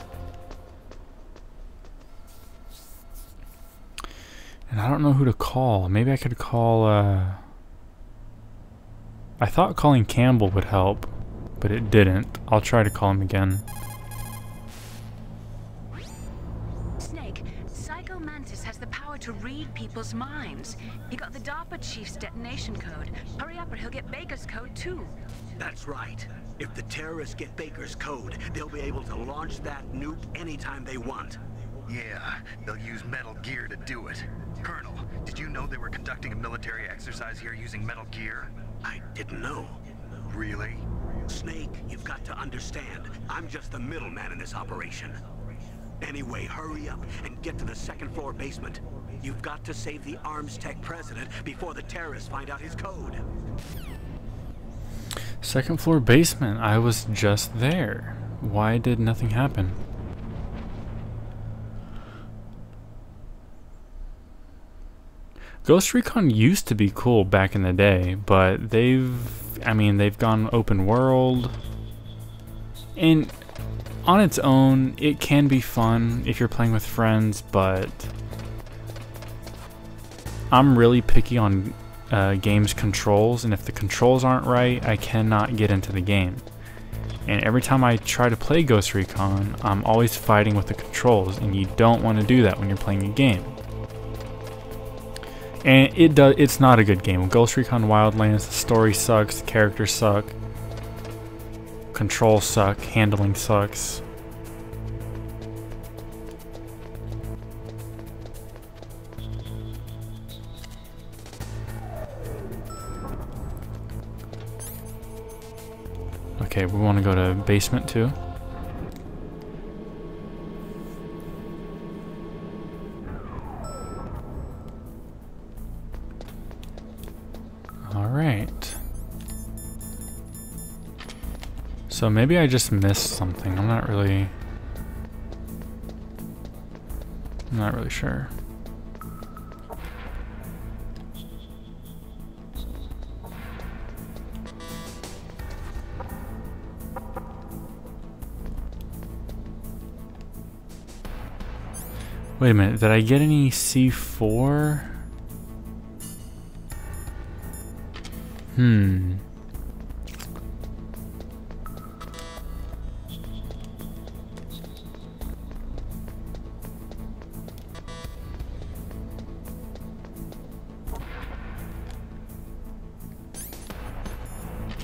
And I don't know who to call. Maybe I could call, I thought calling Campbell would help, but it didn't. I'll try to call him again.
Snake, Psycho Mantis has the power to read people's minds. He got the DARPA chief's detonation code. Hurry up or he'll get Baker's code too.
That's right. If the terrorists get Baker's code, they'll be able to launch that nuke anytime they want.
Yeah, they'll use Metal Gear to do it. Colonel, did you know they were conducting a military exercise here using Metal Gear?
I didn't know.
Really?
Snake, you've got to understand. I'm just the middleman in this operation. Anyway, hurry up and get to the second floor basement. You've got to save the Arms Tech president before the terrorists find out his code.
Second floor basement. I was just there. Why did nothing happen? Ghost Recon used to be cool back in the day, but they've gone open world. And on its own, it can be fun if you're playing with friends, but I'm really picky on games controls, and if the controls aren't right, I cannot get into the game. And every time I try to play Ghost Recon, I'm always fighting with the controls, and you don't want to do that when you're playing a game. And it's not a good game. Ghost Recon Wildlands, the story sucks, the characters suck, controls suck, handling sucks. Okay, we want to go to basement 2. Alright. So maybe I just missed something. I'm not really sure. Wait a minute, did I get any C4?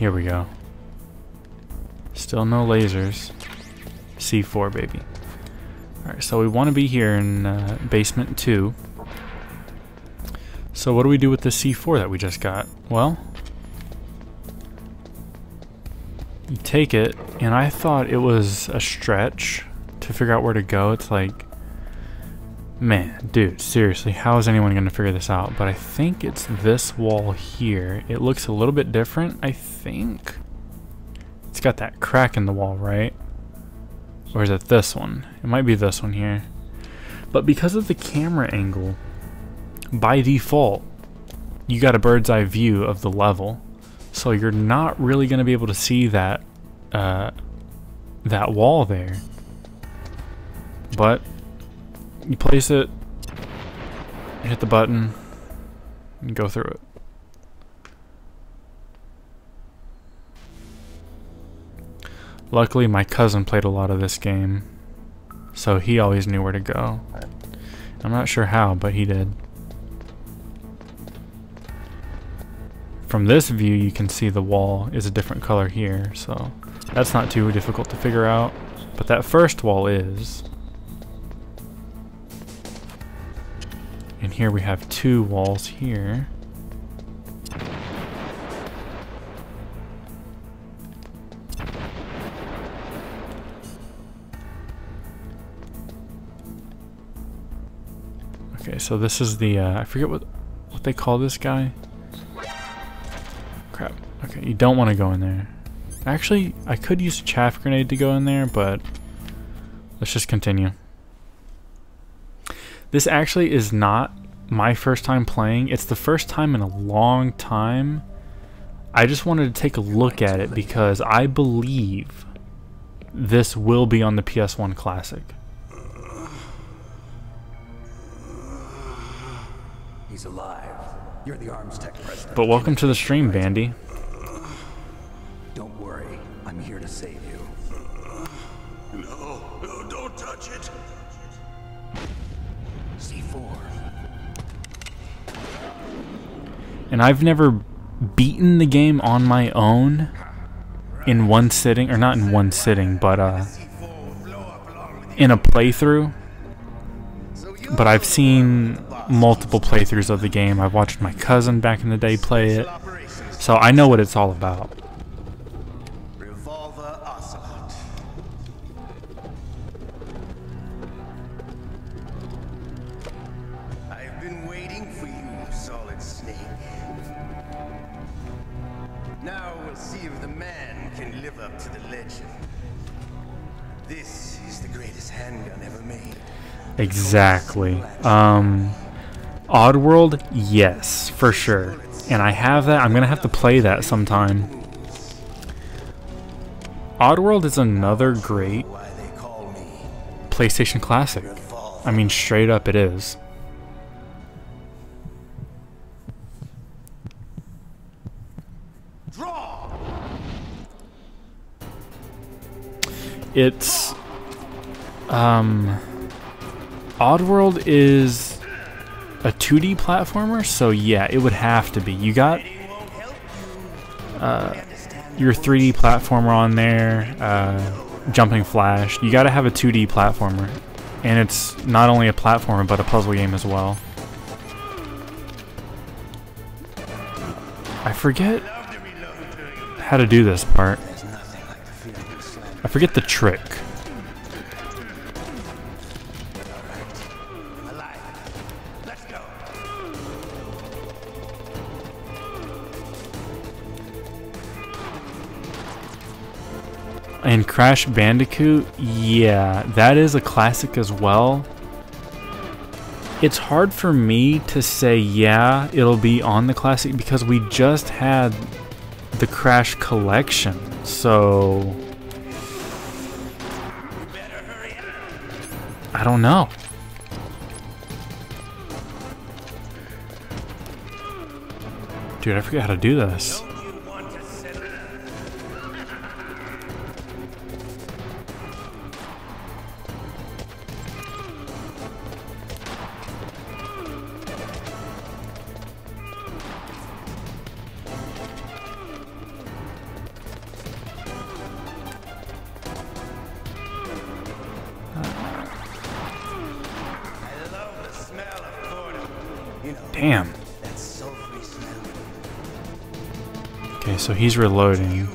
Here we go. Still no lasers. C4, baby. Alright, so we want to be here in basement 2. So what do we do with the C4 that we just got? Well, you take it, and I thought it was a stretch to figure out where to go. It's like, man, dude, seriously, how is anyone going to figure this out? But I think it's this wall here. It looks a little bit different, I think. It's got that crack in the wall, right? Or is it this one? It might be this one here. But because of the camera angle, by default, you got a bird's eye view of the level. So you're not really going to be able to see that that wall there. But you place it, hit the button, and go through it. Luckily, my cousin played a lot of this game, so he always knew where to go. I'm not sure how, but he did. From this view, you can see the wall is a different color here, so that's not too difficult to figure out. But that first wall is. And here we have 2 walls here. Okay, so this is the, I forget what they call this guy. Crap. Okay, you don't want to go in there. Actually, I could use a chaff grenade to go in there, but let's just continue. This actually is not my first time playing. It's the first time in a long time. I just wanted to take a look at it because I believe this will be on the PS1 Classic.
He's alive. You're the Arms Tech president.
But welcome to the stream, Bandy.
Don't worry. I'm here to save you.
No, don't touch it.
C4.
And I've never beaten the game on my own in one sitting, or not in one sitting, but in a playthrough. But I've seen multiple playthroughs of the game. I've watched my cousin back in the day play it, so I know what it's all about.
I've been waiting for you, Solid Snake. Now we'll see if the man can live up to the legend. This is the greatest handgun ever made.
Exactly. Oddworld, yes, for sure. And I have that. I'm gonna have to play that sometime. Oddworld is another great PlayStation Classic. I mean, straight up it is. It's Oddworld is a 2D platformer, so yeah, it would have to be. You got your 3D platformer on there, Jumping Flash. You gotta have a 2D platformer. And it's not only a platformer, but a puzzle game as well. I forget how to do this part. I forget the trick. And Crash Bandicoot, yeah, that is a classic as well. It's hard for me to say, yeah, it'll be on the classic because we just had the Crash collection, so I don't know. Dude, I forget how to do this. Damn. Okay, so he's reloading.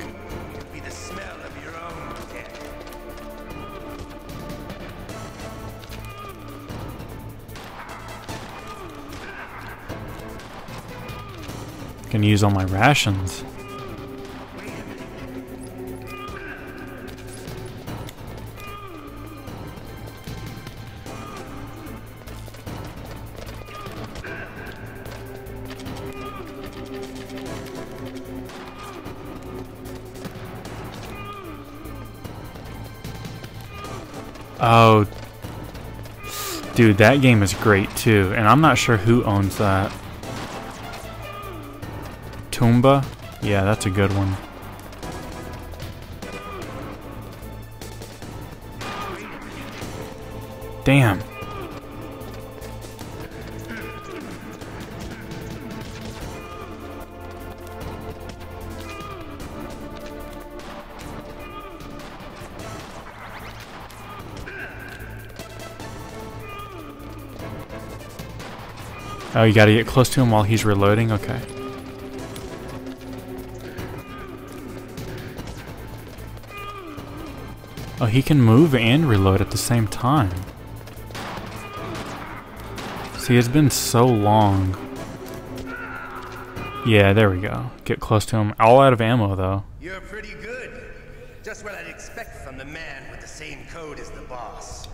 Gonna use all my rations. Oh, dude, that game is great too, and I'm not sure who owns that. Toomba? Yeah, that's a good one. Damn. Oh, you gotta get close to him while he's reloading? Okay. Oh, he can move and reload at the same time. See, it's been so long. Yeah, there we go. Get close to him. All out of ammo, though.
You're pretty good. Just what I'd expect from the man with the same code as the boss.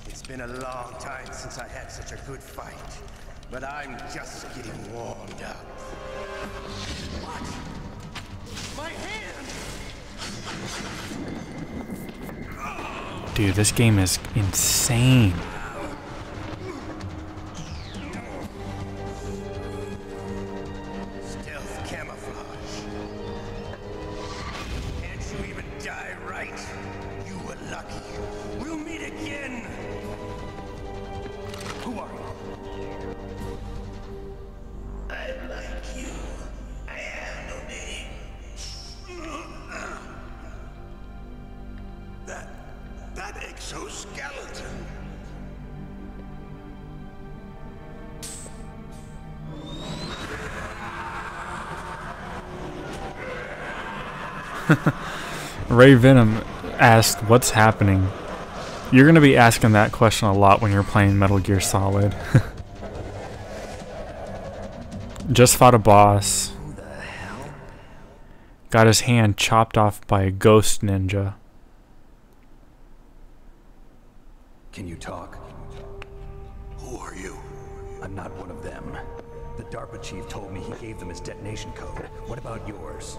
It's been a long time since I had such a good fight. But I'm just getting warmed up. What? My hand!
Dude, this game is insane.
Stealth camouflage. Can't you even die right? You were lucky. We'll meet again. Who are you? I'm like you. I have no name. That exoskeleton.
Ray Venom asked, "What's happening?" You're gonna be asking that question a lot when you're playing Metal Gear Solid. Just fought a boss.
Who the hell?
Got his hand chopped off by a ghost ninja.
Can you talk?
Who are you?
I'm not one of them. The DARPA chief told me he gave them his detonation code. What about yours?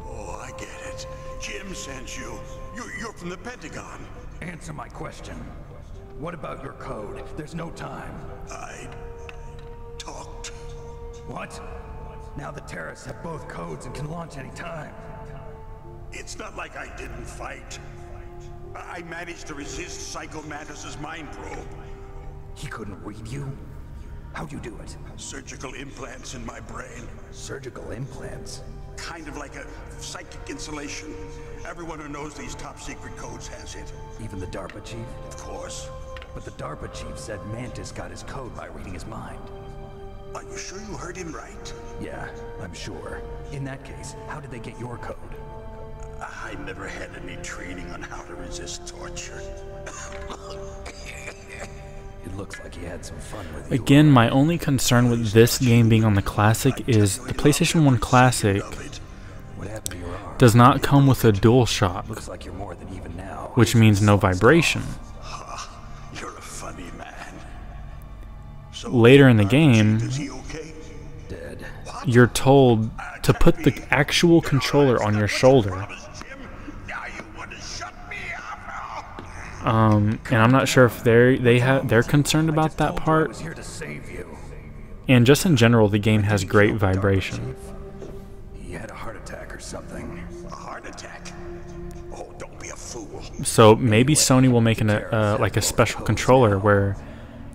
Oh, I get it. Jim sent you. You're from the Pentagon.
Answer my question. What about your code? There's no time.
I talked.
What? Now the terrorists have both codes and can launch any time.
It's not like I didn't fight. I managed to resist Psycho Mantis's mind probe.
He couldn't read you? How'd you do it?
Surgical implants in my brain.
Surgical implants?
Kind of like a psychic insulation. Everyone who knows these top secret codes has it.
Even the DARPA chief?
Of course.
But the DARPA chief said Mantis got his code by reading his mind.
Are you sure you heard him right?
Yeah, I'm sure. In that case, how did they get your code?
I never had any training on how to resist torture.
It looks like he had some fun with you.
Again, my only concern with this game being on the Classic is the PlayStation 1 Classic does not come with a DualShock,
Looks like you're more than even now.
which means no vibration.
You're a funny man. So,
Later in the game,
is he okay?
Dead.
you're told to put the actual controller on your shoulder. And I'm not sure if they're concerned about that part. And just in general, the game has great vibration.
He had a heart attack or something.
A heart attack? Oh, don't be a fool.
So maybe Sony will make like a special controller where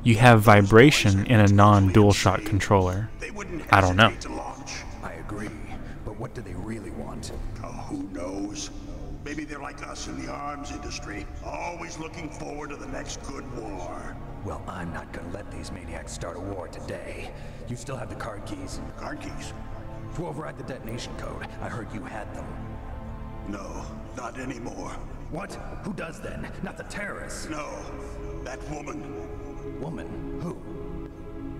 you have vibration in a non-DualShock controller. I don't know.
I agree, but what do they really want?
Oh, who knows? Maybe they're like us in the arms industry, always looking forward to the next good war.
Well, I'm not gonna let these maniacs start a war today. You still have the card keys?
Card keys?
To override the detonation code. I heard you had them.
No, not anymore.
What? Who does then? Not the terrorists.
No, that woman.
Woman? Who?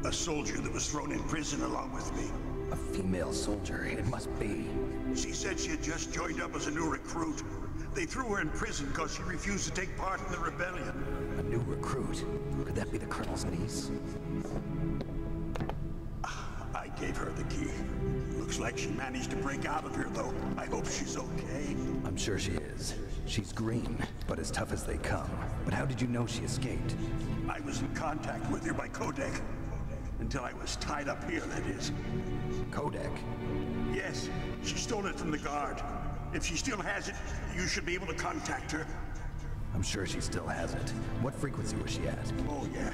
A soldier that was thrown in prison along with me.
A female soldier, it must be.
She said she had just joined up as a new recruit. They threw her in prison because she refused to take part in the rebellion.
A new recruit? Could that be the Colonel's niece?
I gave her the key. Looks like she managed to break out of here, though. I hope she's okay.
I'm sure she is. She's green, but as tough as they come. But how did you know she escaped?
I was in contact with her by codec. Until I was tied up here, that is.
Codec?
Yes, she stole it from the guard. If she still has it, you should be able to contact her.
I'm sure she still has it. What frequency was she at?
Oh, yeah.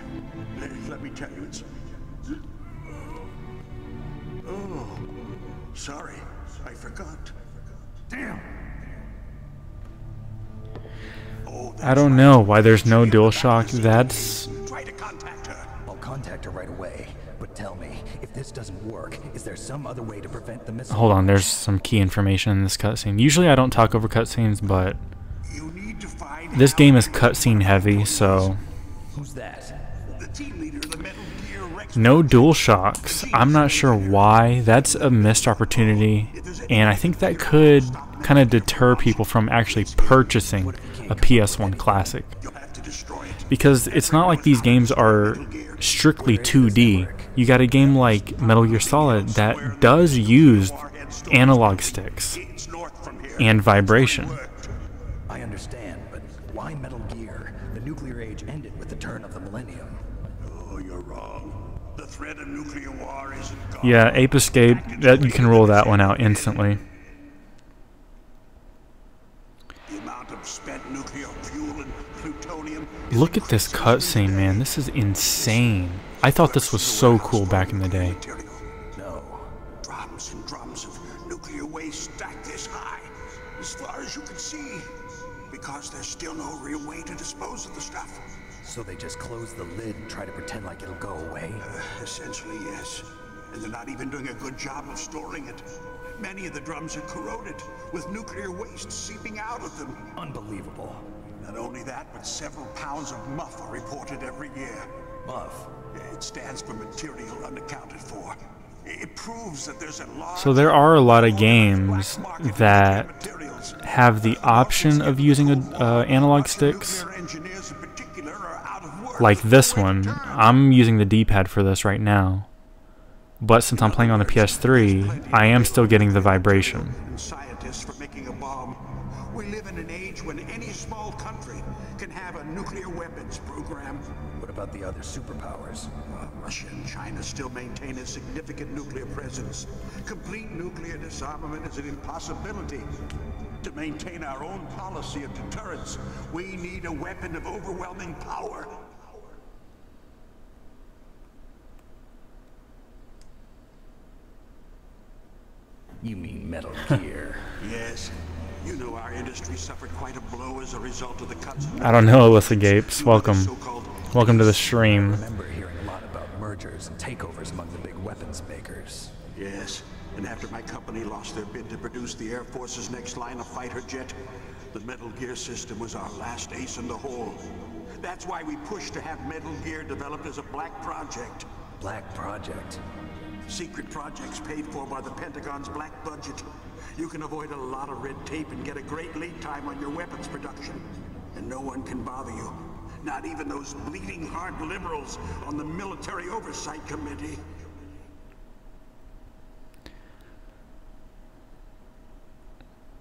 Let me tell you, it's... Oh, sorry. I forgot. Damn. Oh,
I don't know why there's no DualShock. That's...
Try to contact her.
I'll contact her right away. But tell me, if this doesn't work, is there some other way to prevent the missile?
Hold on, there's some key information in this cutscene. Usually I don't talk over cutscenes, but this game is cutscene heavy, so...
Who's that?
The team leader of the Metal Gear Rex.
No DualShocks. I'm not sure why. That's a missed opportunity, and I think that could kind of deter people from actually purchasing a PS1 classic. Because it's not like these games are strictly 2D. You got a game like Metal Gear Solid that does use analog sticks and vibration.
I understand, but why Metal Gear? The nuclear age ended with the turn of the millennium.
Oh, you're wrong. The threat of nuclear war isn't gone.
Yeah, Ape Escape, that you can roll that one out instantly.
The amount of spent nuclear fuel and plutonium.
Look at this cutscene, man. This is insane. I thought this was so cool back in the day.
No. Drums and drums of nuclear waste stacked this high, as far as you can see, because there's still no real way to dispose of the stuff.
So they just close the lid and try to pretend like it'll go away?
Essentially, yes. And they're not even doing a good job of storing it. Many of the drums are corroded, with nuclear waste seeping out of them.
Unbelievable.
Not only that, but several pounds of MUF are reported every year.
MUF?
It stands for material unaccounted for. It proves that there's a lot.
So there are a lot of games that have the option of using analog sticks. Like this one. I'm using the D-pad for this right now. But since I'm playing on the PS3, I am still getting the vibration.
Scientists for making a bomb. We live in an age when any small country can have a nuclear weapons program.
What about the other superpowers?
Russia and China still maintain a significant nuclear presence. Complete nuclear disarmament is an impossibility. To maintain our own policy of deterrence, we need a weapon of overwhelming power.
You mean Metal Gear?
Yes. You know our industry suffered quite a blow as a result of the cuts.
I don't know, Alyssa Gapes. Welcome. Welcome to the stream.
I remember hearing a lot about mergers and takeovers among the big weapons makers.
Yes. And after my company lost their bid to produce the Air Force's next line of fighter jet, the Metal Gear system was our last ace in the hole. That's why we pushed to have Metal Gear developed as a black project.
Black project?
Secret projects paid for by the Pentagon's black budget. You can avoid a lot of red tape and get a great lead time on your weapons production. And no one can bother you. Not even those bleeding heart liberals on the Military Oversight Committee.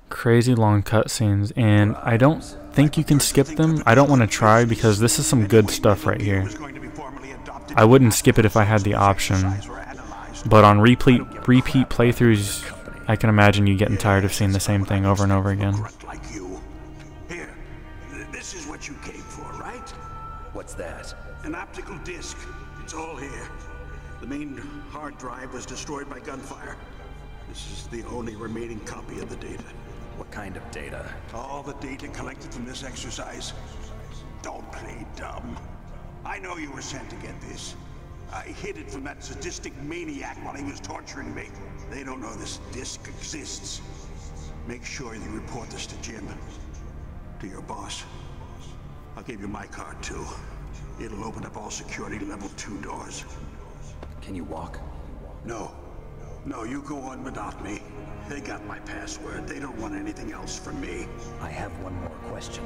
Crazy long cutscenes, and I don't think you can skip them. I don't want to try because this is some good stuff right here. I wouldn't skip it if I had the option. But on repeat playthroughs, I can imagine you getting tired of seeing the same thing over and over again.
Here, this is what you came for, right?
What's that?
An optical disc. It's all here. The main hard drive was destroyed by gunfire. This is the only remaining copy of the data.
What kind of data?
All the data collected from this exercise. Don't play dumb.
I know you were sent to get this. I hid it from that sadistic maniac while he was torturing me. They don't know this disc exists. Make sure you report this to Jim. To your boss. I'll give you my card too. It'll open up all security level 2 doors.
Can you walk?
No. No, you go on without me. They got my password. They don't want anything else from me.
I have one more question.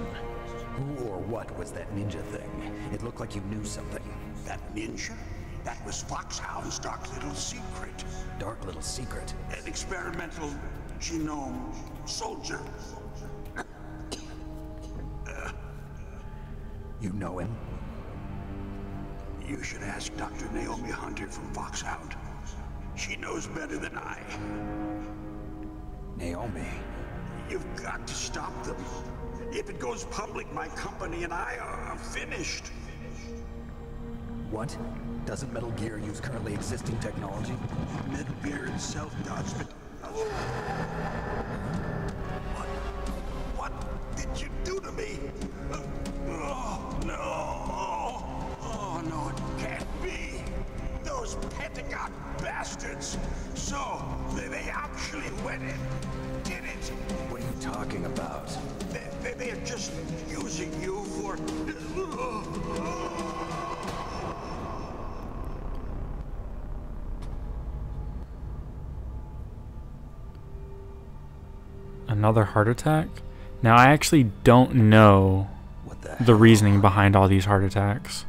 Who or what was that ninja thing? It looked like you knew something.
That ninja? That was Foxhound's dark little secret.
Dark little secret?
An experimental genome soldier.
You know him?
You should ask Dr. Naomi Hunter from Foxhound. She knows better than I.
Naomi?
You've got to stop them. If it goes public, my company and I are finished.
What? Doesn't Metal Gear use currently existing technology?
Metal Gear itself does, but... What did you do to me? Oh, no. Oh, no, it can't be. Those Pentagon bastards. So, they actually went and did it.
What are you talking about?
They're just using you for...
Another heart attack? Now, I actually don't know the reasoning behind all these heart attacks.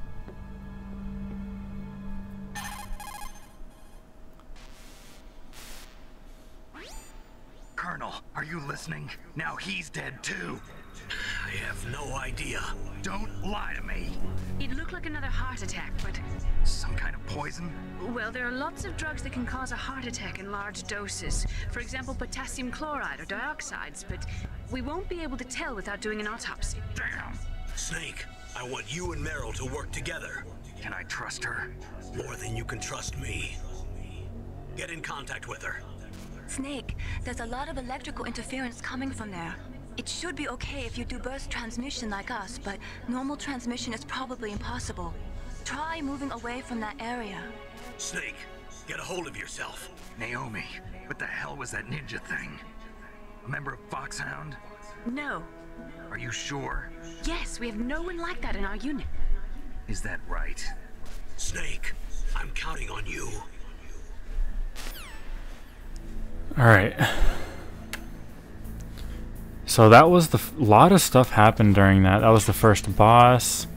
Colonel, are you listening? Now he's dead too.
I have no idea.
Don't lie to me.
It looked like another heart attack, but...
Some kind of poison?
Well, there are lots of drugs that can cause a heart attack in large doses. For example, potassium chloride or dioxides, but we won't be able to tell without doing an autopsy.
Damn!
Snake, I want you and Meryl to work together.
Can I trust her?
More than you can trust me. Get in contact with her.
Snake, there's a lot of electrical interference coming from there. It should be okay if you do burst transmission like us, but normal transmission is probably impossible. Try moving away from that area.
Snake, get a hold of yourself.
Naomi, what the hell was that ninja thing? A member of Foxhound?
No.
Are you sure?
Yes, we have no one like that in our unit.
Is that right?
Snake, I'm counting on you.
Alright. So that was lot of stuff happened during that. That was the first boss.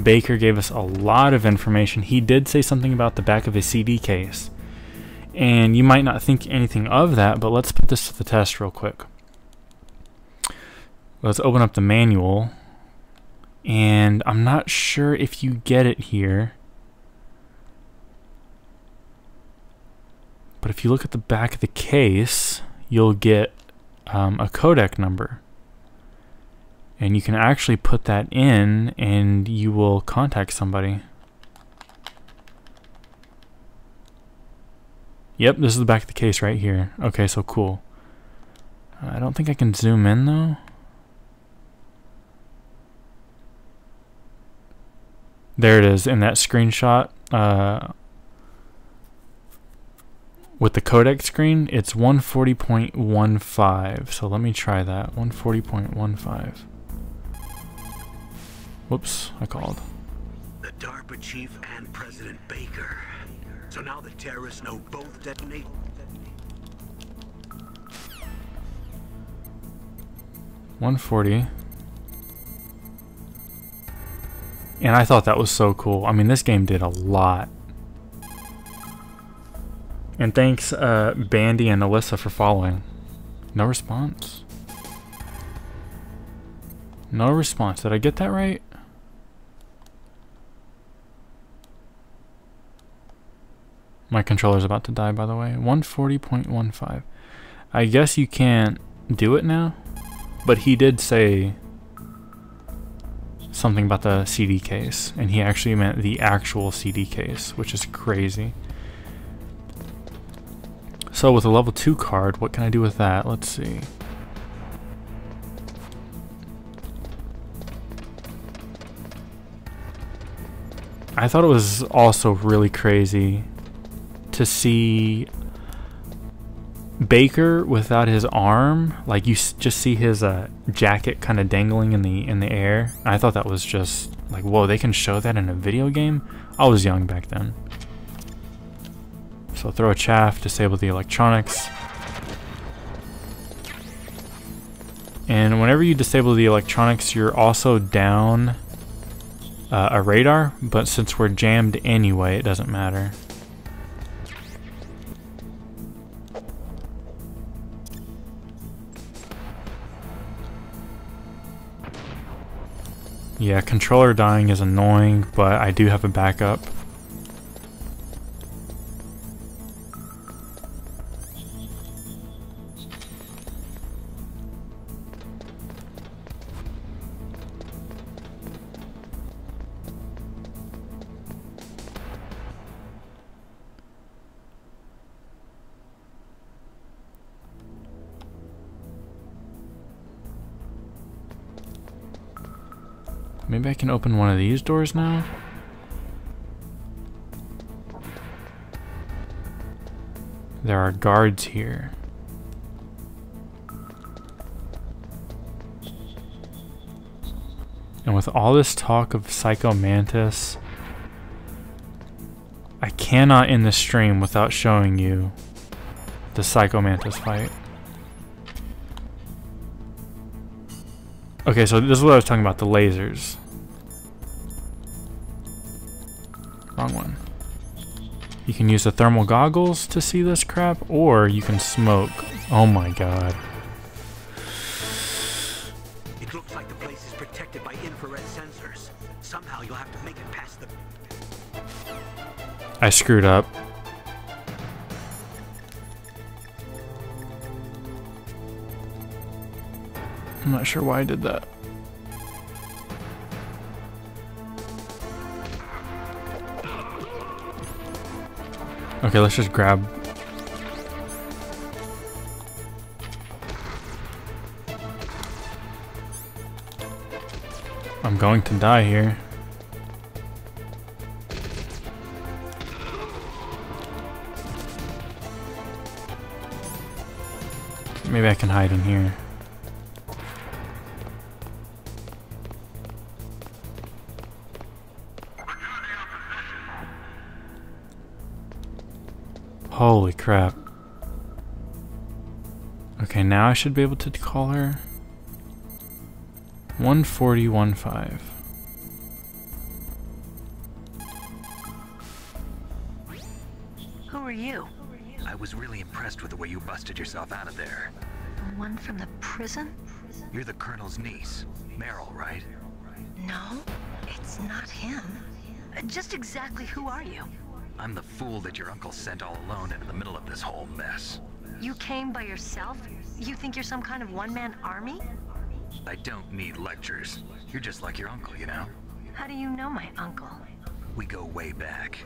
Baker gave us a lot of information. He did say something about the back of his CD case. And you might not think anything of that, but let's put this to the test real quick. Let's open up the manual. And I'm not sure if you get it here. But if you look at the back of the case, you'll get a codec number. And you can actually put that in and you will contact somebody. Yep, this is the back of the case right here. Okay, so cool. I don't think I can zoom in though. There it is in that screenshot. With the codec screen, it's 140.15. So let me try that. 140.15. Whoops, I called.
The DARPA chief and President Baker. So now the terrorists know both detonate.
$140. And I thought that was so cool. I mean, this game did a lot. And thanks, Bandy and Alyssa for following. No response? No response. Did I get that right? My controller's about to die, by the way. 140.15. I guess you can't do it now, but he did say something about the CD case, and he actually meant the actual CD case, which is crazy. So with a level 2 card, what can I do with that? Let's see. I thought it was also really crazy to see Baker without his arm. Like, you just see his jacket kind of dangling in the air. I thought that was just like, whoa, they can show that in a video game? I was young back then. So throw a chaff, disable the electronics. And whenever you disable the electronics, you're also down a radar, but since we're jammed anyway, it doesn't matter. Yeah, controller dying is annoying, but I do have a backup. Maybe I can open one of these doors now? There are guards here. And with all this talk of Psycho Mantis, I cannot end the stream without showing you the Psycho Mantis fight. Okay, so this is what I was talking about, the lasers. Wrong one. You can use the thermal goggles to see this crap, or you can smoke. Oh my god.
It looks like the place is protected by infrared sensors. Somehow you'll have to make it past the...
I screwed up. I'm not sure why I did that. Okay, let's just grab. I'm going to die here. Maybe I can hide in here. Holy crap. Okay, now I should be able to call her. 14015.
Who are you?
I was really impressed with the way you busted yourself out of there.
The one from the prison?
You're the Colonel's niece, Meryl, right?
No, it's not him. Just exactly who are you?
I'm the fool that your uncle sent all alone into the middle of this whole mess.
You came by yourself? You think you're some kind of one-man army?
I don't need lectures. You're just like your uncle, you know?
How do you know my uncle?
We go way back.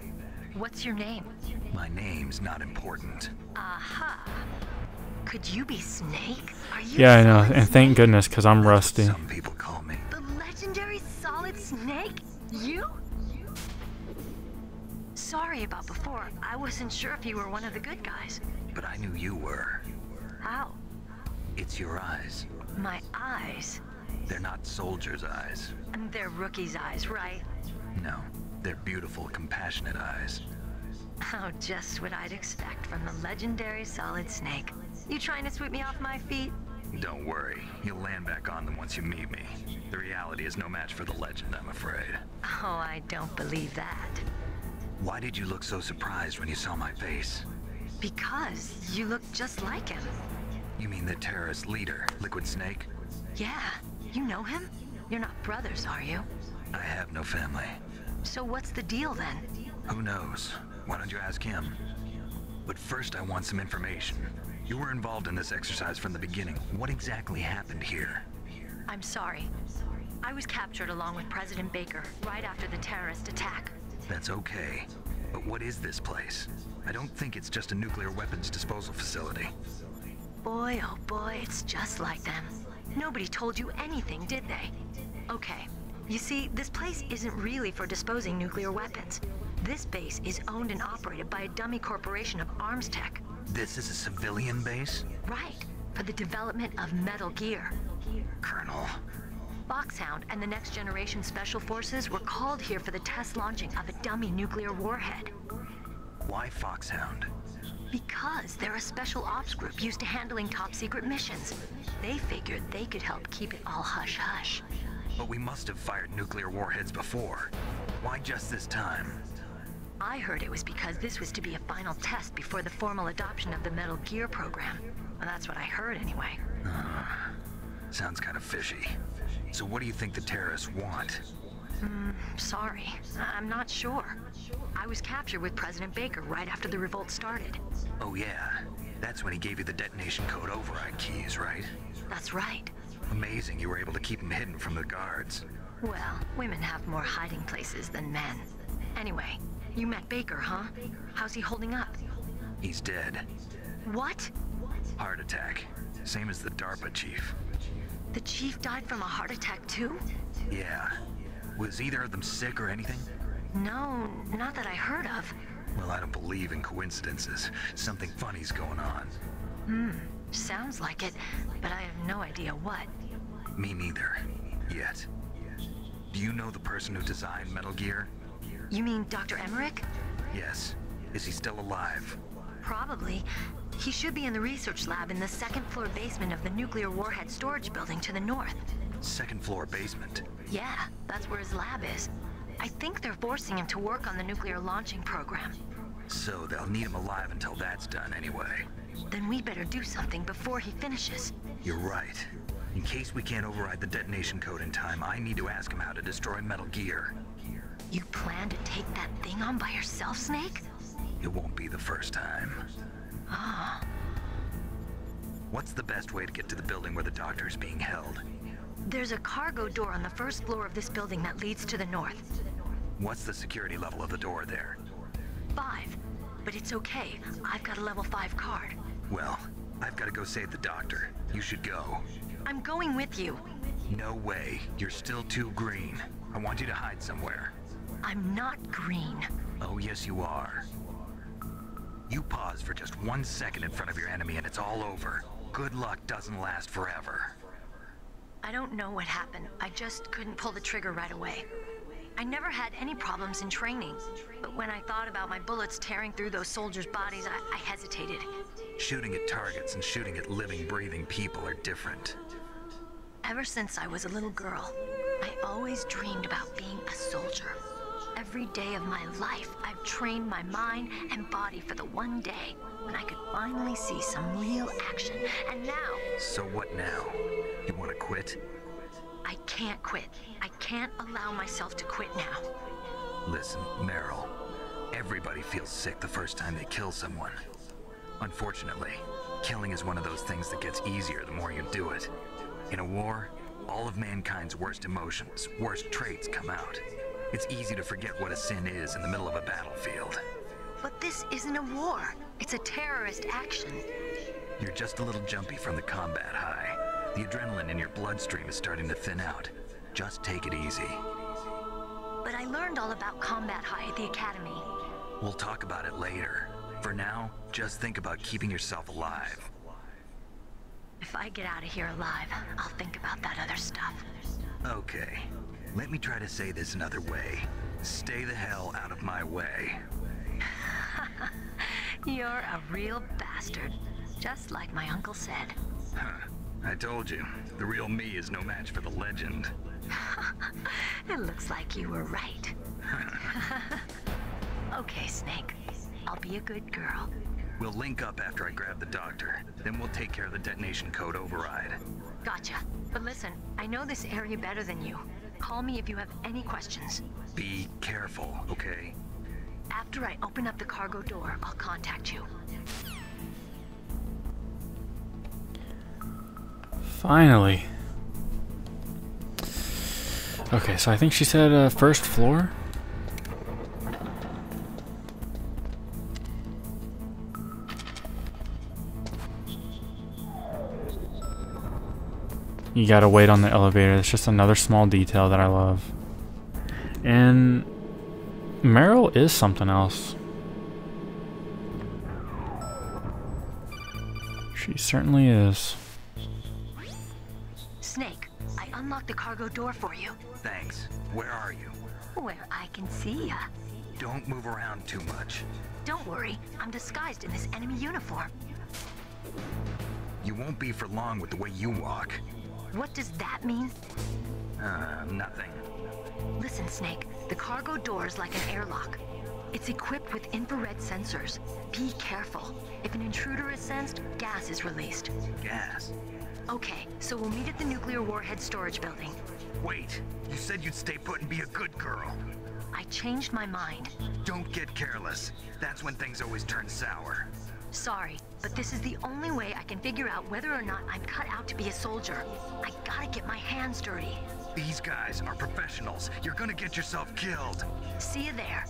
What's your name?
My name's not important.
Aha. Could you be Snake? Are you
Yeah, I know, and thank goodness, because I'm rusty.
Some people call me.
The legendary Solid Snake? You? Sorry about before. I wasn't sure if you were one of the good guys.
But I knew you were.
How?
It's your eyes.
My eyes?
They're not soldiers' eyes.
They're rookies' eyes, right?
No, they're beautiful, compassionate eyes.
Oh, just what I'd expect from the legendary Solid Snake. You trying to sweep me off my feet?
Don't worry, you'll land back on them once you meet me. The reality is no match for the legend, I'm afraid.
Oh, I don't believe that.
Why did you look so surprised when you saw my face?
Because you look just like him.
You mean the terrorist leader, Liquid Snake?
Yeah, you know him? You're not brothers, are you?
I have no family.
So what's the deal then?
Who knows? Why don't you ask him? But first I want some information. You were involved in this exercise from the beginning. What exactly happened here?
I'm sorry. I was captured along with President Baker right after the terrorist attack.
That's okay. But what is this place? I don't think it's just a nuclear weapons disposal facility.
Boy, oh boy, it's just like them. Nobody told you anything, did they? Okay,
You see, this place isn't really for disposing nuclear weapons. This base is owned and operated by a dummy corporation of arms tech.
This is a civilian base?
Right, for the development of Metal Gear.
Colonel.
Foxhound and the Next Generation Special Forces were called here for the test launching of a dummy nuclear warhead.
Why Foxhound?
Because they're a special ops group used to handling top-secret missions. They figured they could help keep it all hush-hush.
But we must have fired nuclear warheads before. Why just this time?
I heard it was because this was to be a final test before the formal adoption of the Metal Gear program. Well, that's what I heard anyway.
Sounds kind of fishy. So what do you think the terrorists want?
Sorry. I'm not sure. I was captured with President Baker right after the revolt started.
Oh yeah, that's when he gave you the detonation code override keys, right?
That's right.
Amazing you were able to keep him hidden from the guards.
Well, women have more hiding places than men. Anyway, you met Baker, huh? How's he holding up?
He's dead.
What?
Heart attack. Same as the DARPA chief.
The chief died from a heart attack too?
Yeah. Was either of them sick or anything?
No, not that I heard of.
Well, I don't believe in coincidences. Something funny's going on.
Sounds like it, but I have no idea what.
Me neither. Yet. Do you know the person who designed Metal Gear?
You mean Dr. Emmerich?
Yes. Is he still alive?
Probably. He should be in the research lab in the second-floor basement of the nuclear warhead storage building to the north.
Second-floor basement?
Yeah, that's where his lab is. I think they're forcing him to work on the nuclear launching program.
So they'll need him alive until that's done anyway.
Then we better do something before he finishes.
You're right. In case we can't override the detonation code in time, I need to ask him how to destroy Metal Gear.
You plan to take that thing on by yourself, Snake?
It won't be the first time.
Ah.
What's the best way to get to the building where the doctor is being held?
There's a cargo door on the first floor of this building that leads to the north.
What's the security level of the door there?
5. But it's okay. I've got a level 5 card.
Well, I've got to go save the doctor. You should go.
I'm going with you.
No way. You're still too green. I want you to hide somewhere.
I'm not green.
Oh, yes, you are. You pause for just 1 second in front of your enemy and it's all over. Good luck doesn't last forever.
I don't know what happened. I just couldn't pull the trigger right away. I never had any problems in training, but when I thought about my bullets tearing through those soldiers' bodies, I hesitated.
Shooting at targets and shooting at living, breathing people are different.
Ever since I was a little girl, I always dreamed about being a soldier. Every day of my life, I've trained my mind and body for the one day when I could finally see some real action, and now...
So what now? You want to quit?
I can't quit. I can't allow myself to quit now.
Listen, Meryl, everybody feels sick the first time they kill someone. Unfortunately, killing is one of those things that gets easier the more you do it. In a war, all of mankind's worst emotions, worst traits come out. It's easy to forget what a sin is in the middle of a battlefield.
But this isn't a war. It's a terrorist action.
You're just a little jumpy from the combat high. The adrenaline in your bloodstream is starting to thin out. Just take it easy.
But I learned all about combat high at the academy.
We'll talk about it later. For now, just think about keeping yourself alive.
If I get out of here alive, I'll think about that other stuff.
Okay. Let me try to say this another way. Stay the hell out of my way.
You're a real bastard. Just like my uncle said.
Huh. I told you, the real me is no match for the legend.
It looks like you were right. Okay, Snake. I'll be a good girl.
We'll link up after I grab the doctor. Then we'll take care of the detonation code override.
Gotcha. But listen, I know this area better than you. Call me if you have any questions.
Be careful, okay?
After I open up the cargo door, I'll contact you.
Finally. Okay, so I think she said first floor? You gotta wait on the elevator. It's just another small detail that I love. And Meryl is something else. She certainly is.
Snake, I unlocked the cargo door for you.
Thanks. Where are you?
Where I can see ya.
Don't move around too much.
Don't worry, I'm disguised in this enemy uniform.
You won't be for long with the way you walk.
What does that mean?
Nothing.
Listen, Snake, the cargo door is like an airlock. It's equipped with infrared sensors. Be careful. If an intruder is sensed, gas is released.
Gas?
Okay, so we'll meet at the nuclear warhead storage building.
Wait, you said you'd stay put and be a good girl.
I changed my mind.
Don't get careless. That's when things always turn sour.
Sorry, but this is the only way I can figure out whether or not I'm cut out to be a soldier. I gotta get my hands dirty.
These guys are professionals. You're gonna get yourself killed.
See you there.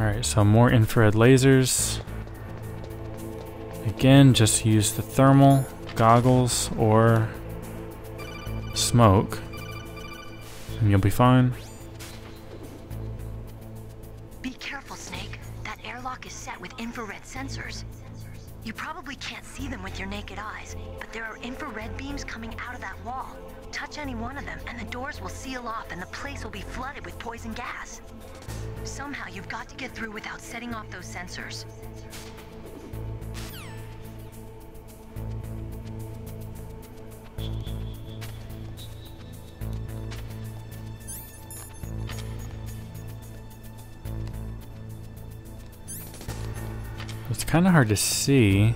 Alright, so more infrared lasers. Again, just use the thermal goggles or smoke, and you'll be fine.
Be careful, Snake. That airlock is set with infrared sensors. You probably can't see them with your naked eyes, but there are infrared beams coming out of that wall. Touch any one of them, and the doors will seal off, and the place will be flooded with poison gas. Somehow you've got to get through without setting off those sensors.
It's kind of hard to see.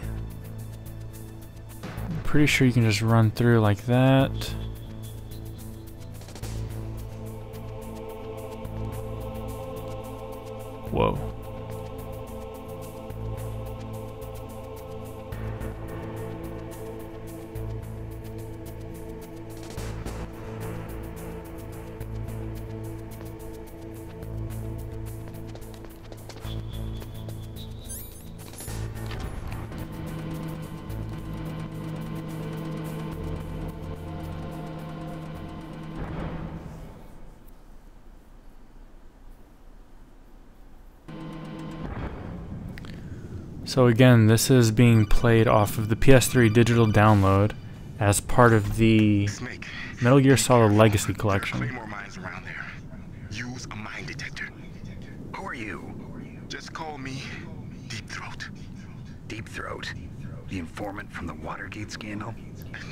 I'm pretty sure you can just run through like that. Whoa. So again, this is being played off of the PS3 digital download as part of the Metal Gear Solid Legacy Collection.
More mines around there. Use a mine detector.
Who are you?
Just call me Deep Throat.
Deep Throat? The informant from the Watergate scandal?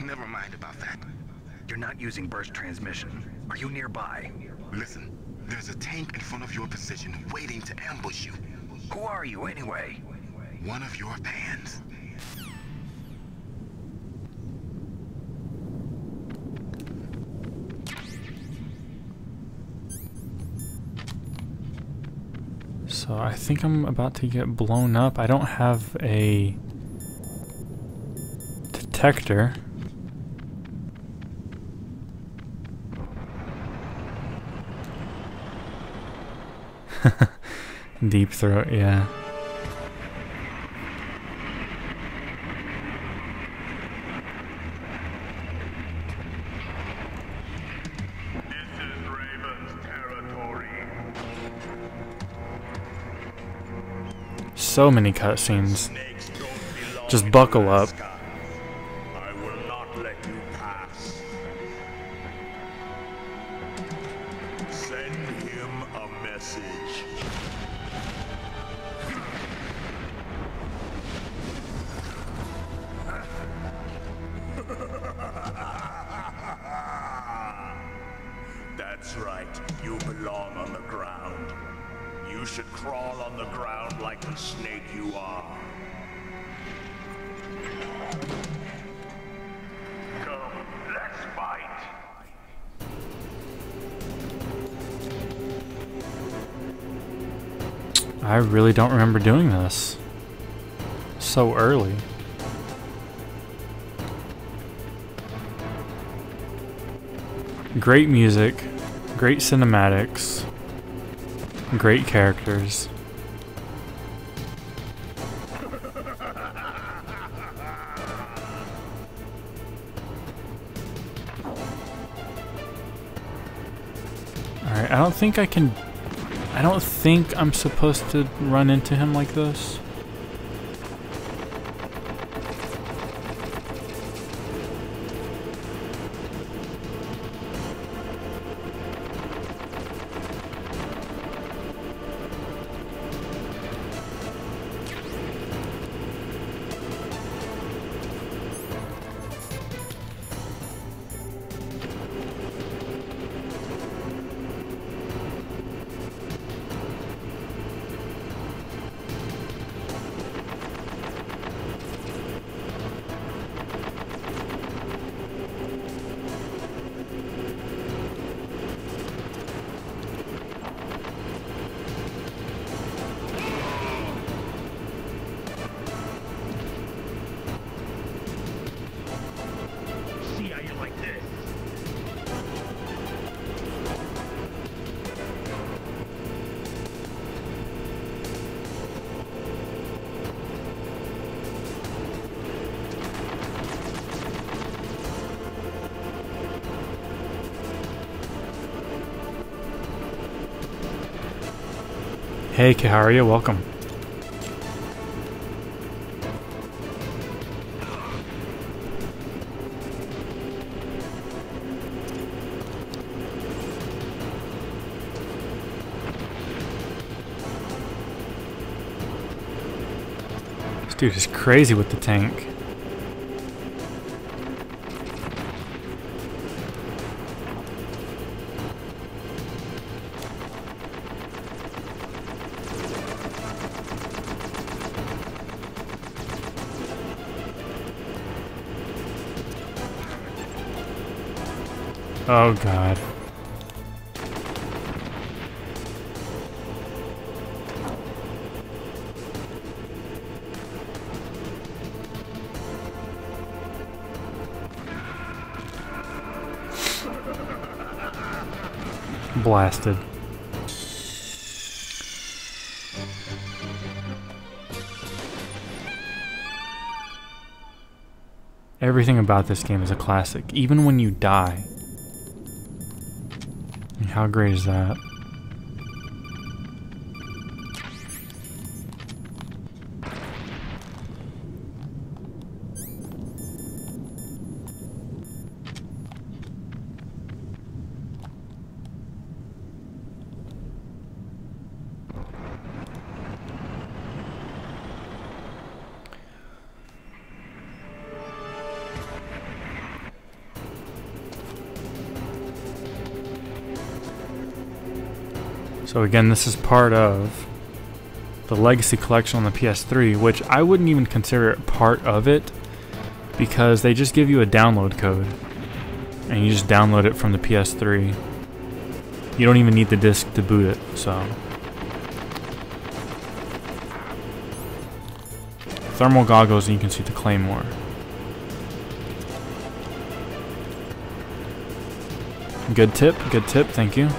Never mind about that.
You're not using burst transmission. Are you nearby?
Listen, there's a tank in front of your position waiting to ambush you.
Who are you anyway?
One of your fans.
So I think I'm about to get blown up. I don't have a detector. Deep Throat, yeah. So many cutscenes. Just buckle up.
I will not let you pass. Send him a message. That's right. You belong on the ground. You should crawl on the ground like the snake you are. Come, let's fight.
I really don't remember doing this so early. Great music, great cinematics. Great characters. Alright, I don't think I can... I don't think I'm supposed to run into him like this. Hey Car.h, welcome. This dude is crazy with the tank. Oh god. Blasted. Everything about this game is a classic, even when you die. How great is that? So again, this is part of the Legacy Collection on the PS3, which I wouldn't even consider it part of it, because they just give you a download code, and you just download it from the PS3. You don't even need the disc to boot it, so. Thermal goggles and you can see the claymore. Good tip, thank you.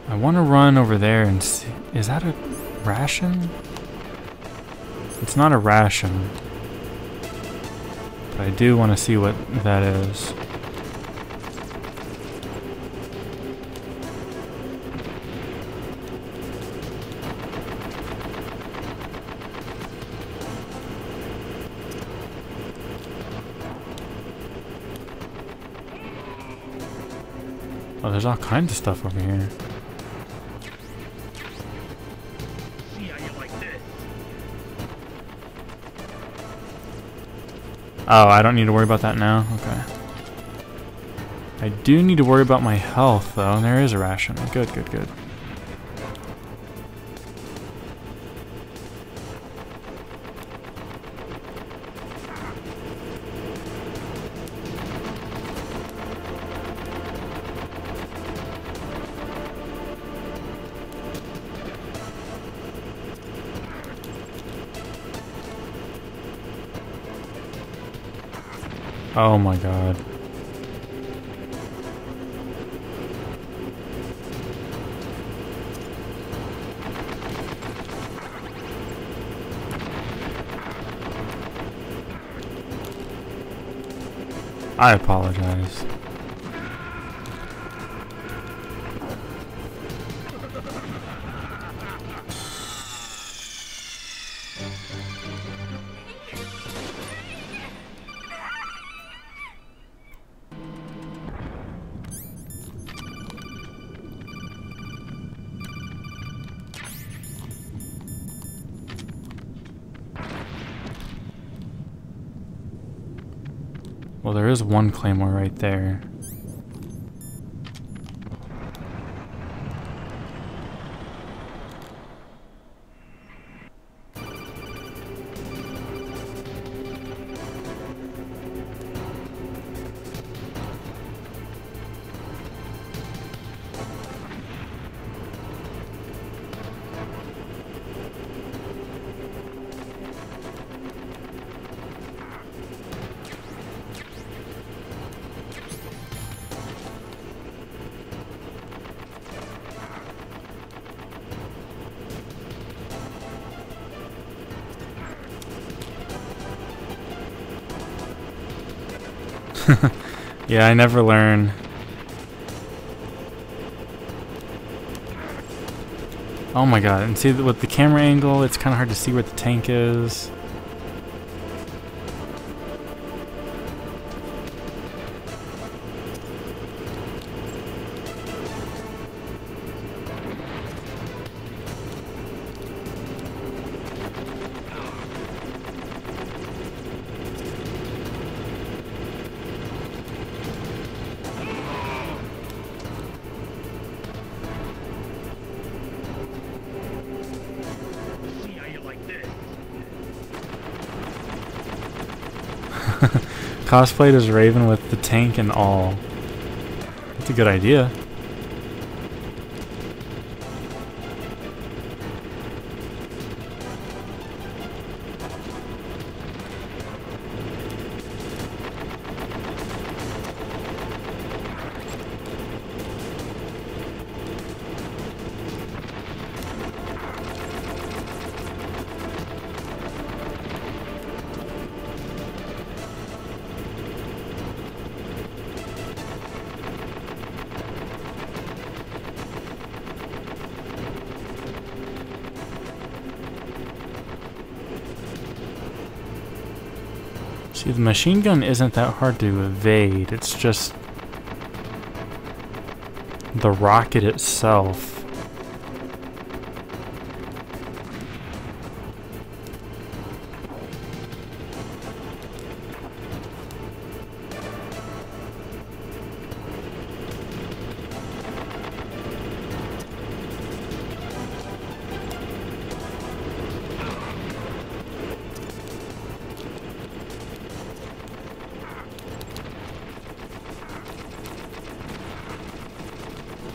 I want to run over there and see. Is that a ration? It's not a ration. But I do want to see what that is. Oh, there's all kinds of stuff over here. Oh, I don't need to worry about that now? Okay. I do need to worry about my health, though, and there is a ration. Good. Oh my god. I apologize. Well, there is one claymore right there. Yeah, I never learn. Oh my god, and see with the camera angle, it's kind of hard to see where the tank is. Cosplayed as Raven with the tank and all. That's a good idea. See, the machine gun isn't that hard to evade, it's just the rocket itself.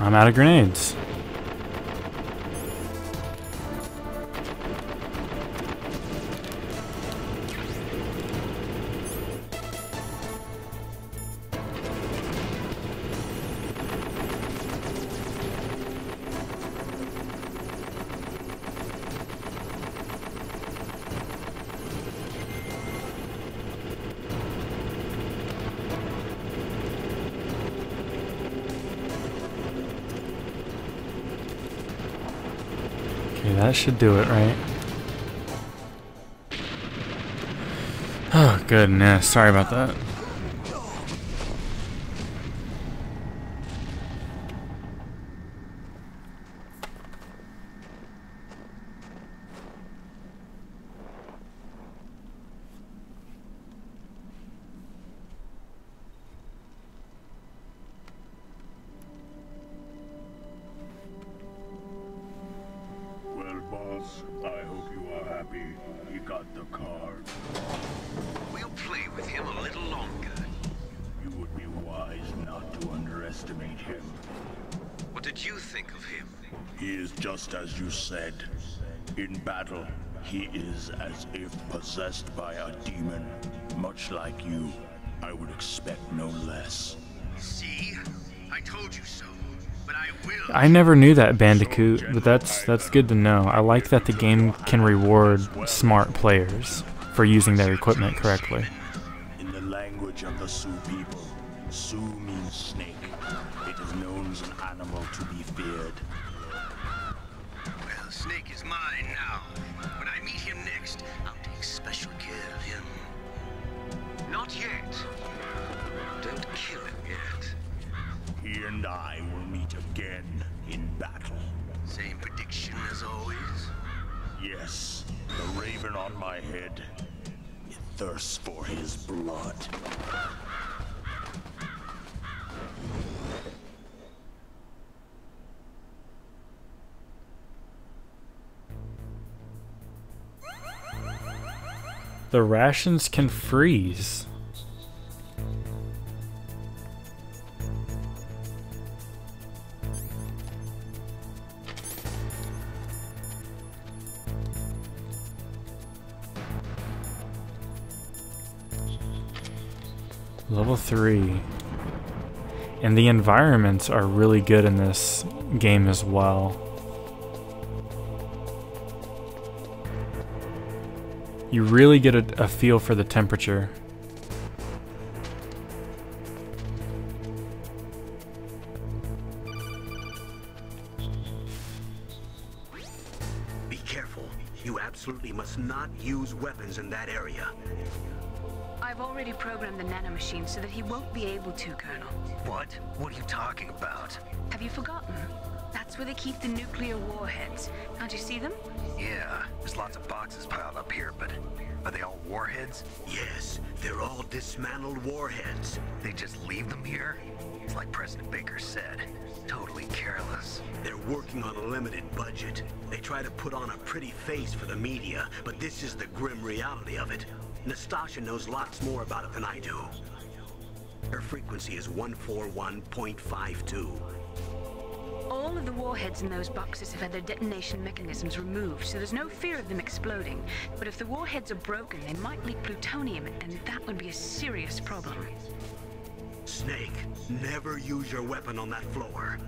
I'm out of grenades. Okay, that should do it, right? Oh, goodness. Sorry about that.
Boss, I hope you are happy. He got the card.
We'll play with him a little longer.
You would be wise not to underestimate him.
What did you think of him?
He is just as you said. In battle, he is as if possessed by a demon. Much like you, I would expect no less.
See? I told you so. But I will.
I never knew that, Bandicoot, but that's good to know. I like that the game can reward smart players for using their equipment correctly.
In the language language of the Sioux people. Sioux means snake. It is known as an animal to be feared.
Well, Snake is mine now. When I meet him next, I'll take special care of him.
Not yet. Don't kill him yet.
He and I will meet again in battle.
Same prediction as always?
Yes, the raven on my head. It thirsts for his blood.
The rations can freeze. Level 3. And the environments are really good in this game as well. You really get a feel for the temperature.
Be careful. You absolutely must not use weapons in that area.
I've already programmed the nanomachine so that he won't be able to, Colonel.
What? What are you talking about?
Have you forgotten? That's where they keep the nuclear warheads. Can't you see them?
Yeah, there's lots of boxes piled up here, but are they all warheads?
Yes, they're all dismantled warheads.
They just leave them here? It's like President Baker said, totally careless.
They're working on a limited budget. They try to put on a pretty face for the media, but this is the grim reality of it. Nastasha knows lots more about it than I do. Her frequency is 141.52.
All of the warheads in those boxes have had their detonation mechanisms removed, so there's no fear of them exploding. But if the warheads are broken, they might leak plutonium, and that would be a serious problem.
Snake, never use your weapon on that floor.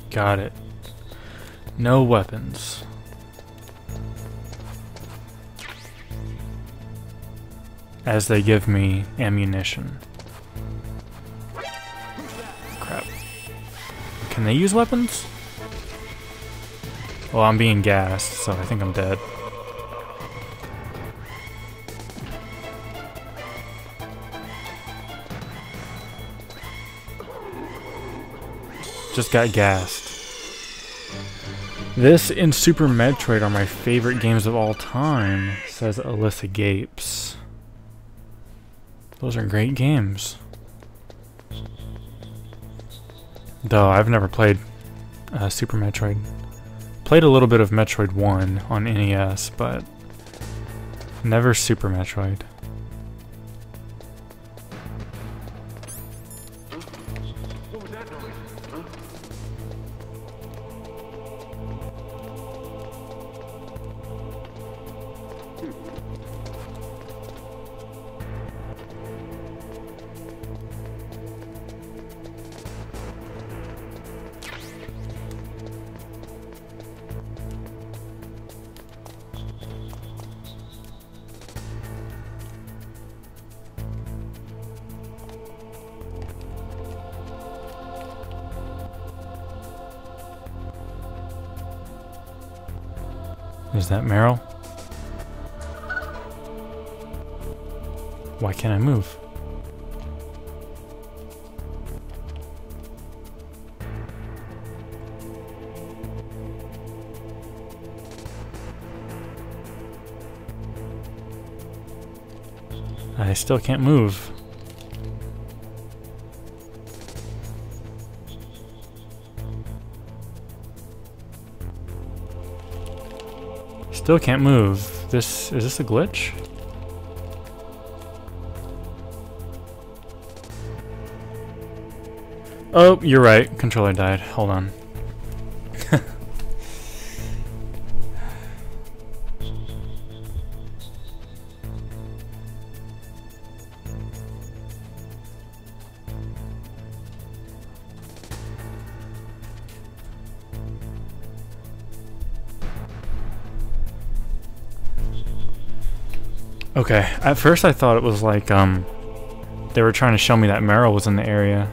Got it. No weapons. As they give me ammunition. Crap. Can they use weapons? Well, I'm being gassed, so I think I'm dead. Just got gassed. This and Super Metroid are my favorite games of all time, says Alyssa Gapes. Those are great games. Though I've never played Super Metroid. Played a little bit of Metroid 1 on NES, but never Super Metroid.
What was that noise? Huh?
Is that Meryl? Why can't I move? I still can't move. Still can't move. Is this a glitch? Oh, you're right. Controller died. Hold on. Okay, at first I thought it was like, they were trying to show me that Meryl was in the area.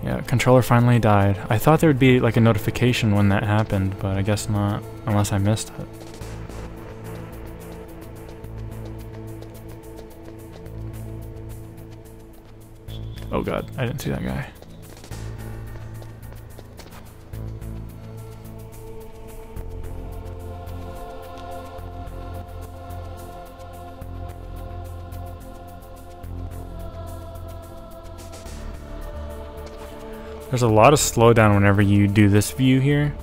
Yeah, controller finally died. I thought there would be like a notification when that happened, but I guess not, unless I missed it. Oh god, I didn't see that guy. There's a lot of slowdown whenever you do this view here.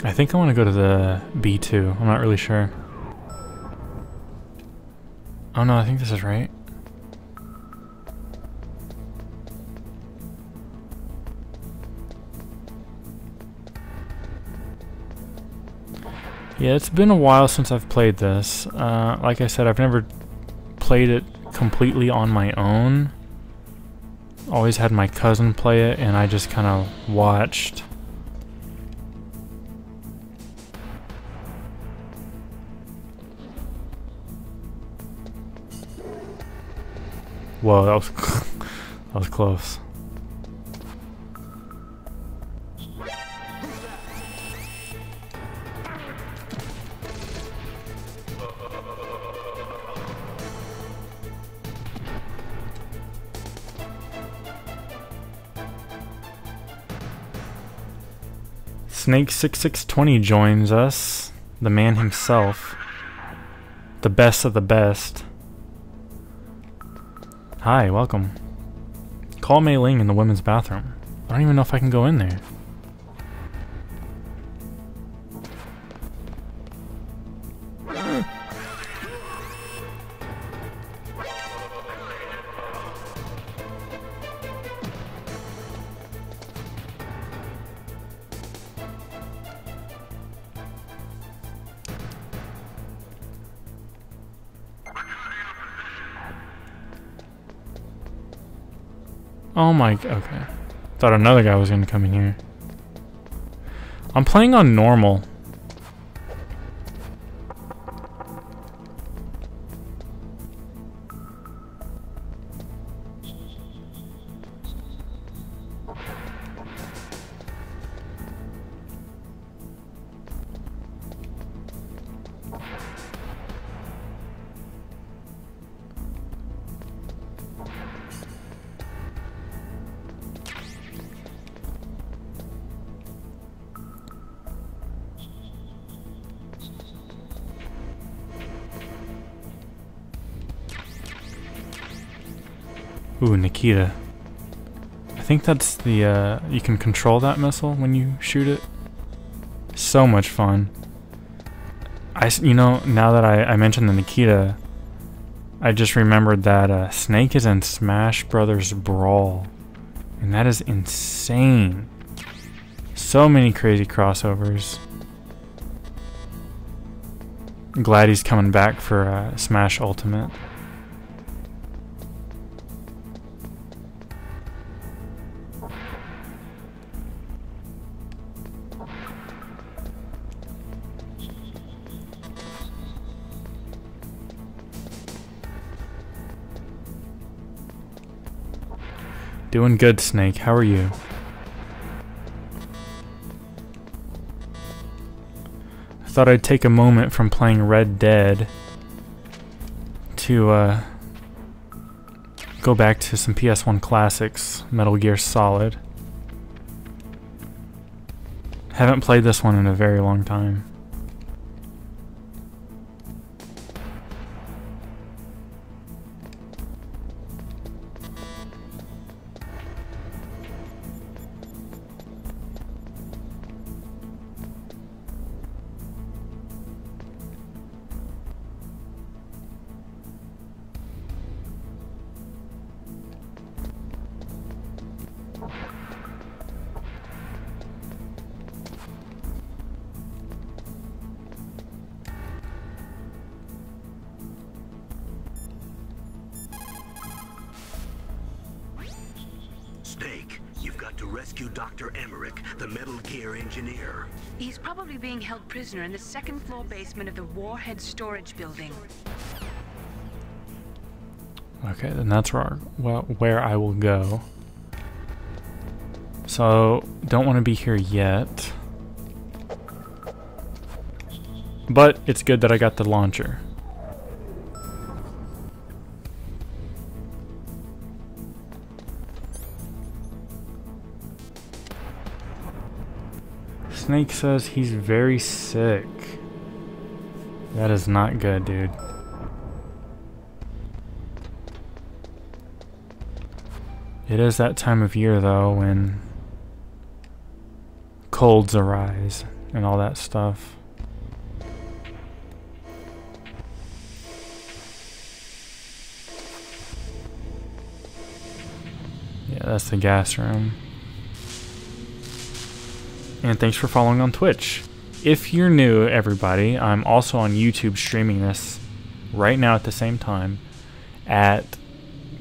I think I want to go to the B2. I'm not really sure. Oh no, I think this is right. Yeah, it's been a while since I've played this. Like I said, I've never played it completely on my own. Always had my cousin play it, and I just kind of watched. Whoa, that was that was close. Snake6620 joins us, the man himself, the best of the best. Hi, welcome. Call Mei Ling in the women's bathroom. I don't even know if I can go in there. Oh my, okay. Thought another guy was gonna come in here. I'm playing on normal. Ooh, Nikita. I think that's the, you can control that missile when you shoot it. So much fun. You know, now that I mentioned the Nikita, I just remembered that Snake is in Smash Brothers Brawl. And that is insane. So many crazy crossovers. I'm glad he's coming back for Smash Ultimate. Doing good, Snake. How are you? I thought I'd take a moment from playing Red Dead to go back to some PS1 classics, Metal Gear Solid. Haven't played this one in a very long time.
rescue Dr. Emmerich, the Metal Gear engineer.
He's probably being held prisoner in the second floor basement of the warhead storage building.
Okay, then that's where I will go. So, don't want to be here yet. But it's good that I got the launcher. Snake says he's very sick. That is not good, dude. It is that time of year, though, when colds arise and all that stuff. Yeah, that's the gas room. And thanks for following on Twitch. If you're new, everybody, I'm also on YouTube streaming this right now at the same time at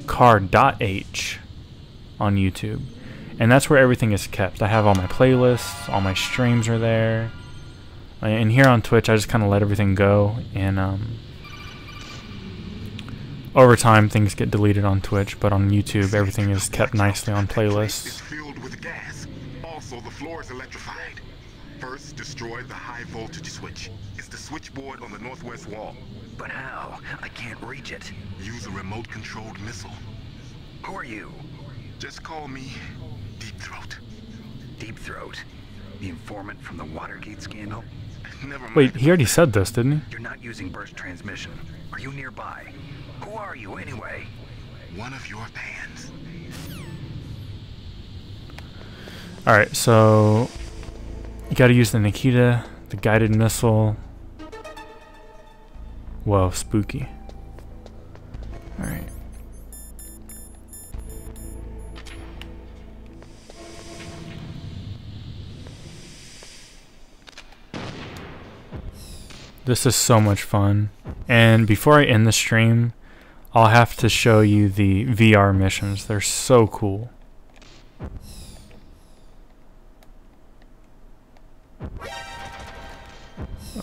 Car.h on YouTube. And that's where everything is kept. I have all my playlists, all my streams are there. And here on Twitch, I just kind of let everything go. And over time, things get deleted on Twitch, but on YouTube, everything is kept nicely on playlists.
It's filled with gas. Also, the floor is electrified. First, destroy the high voltage switch. It's the switchboard on the northwest wall.
But how? I can't reach it.
Use a remote-controlled missile.
Who are you?
Just call me Deep Throat.
Deep Throat? The informant from the Watergate scandal?
Never mind.
Wait, he already said this, didn't he?
You're not using burst transmission. Are you nearby? Who are you, anyway?
One of your fans.
Alright, so you gotta use the Nikita, the guided missile. Whoa, spooky. Alright. This is so much fun. And before I end the stream, I'll have to show you the VR missions. They're so cool.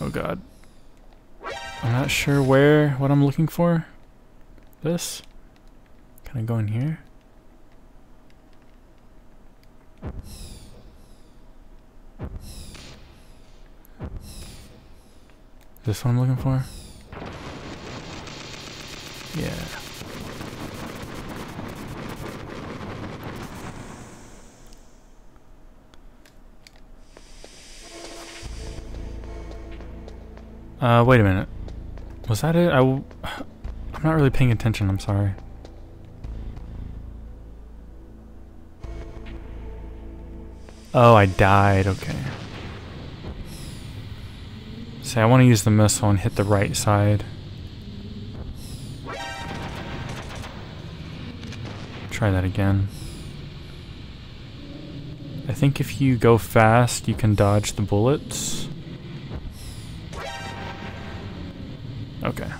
Oh god. I'm not sure what I'm looking for. This? Can I go in here? This what I'm looking for? Yeah. Wait a minute. Was that it? I'm not really paying attention, I'm sorry. Oh, I died, okay. See, I want to use the missile and hit the right side. Try that again. I think if you go fast, you can dodge the bullets. Okay.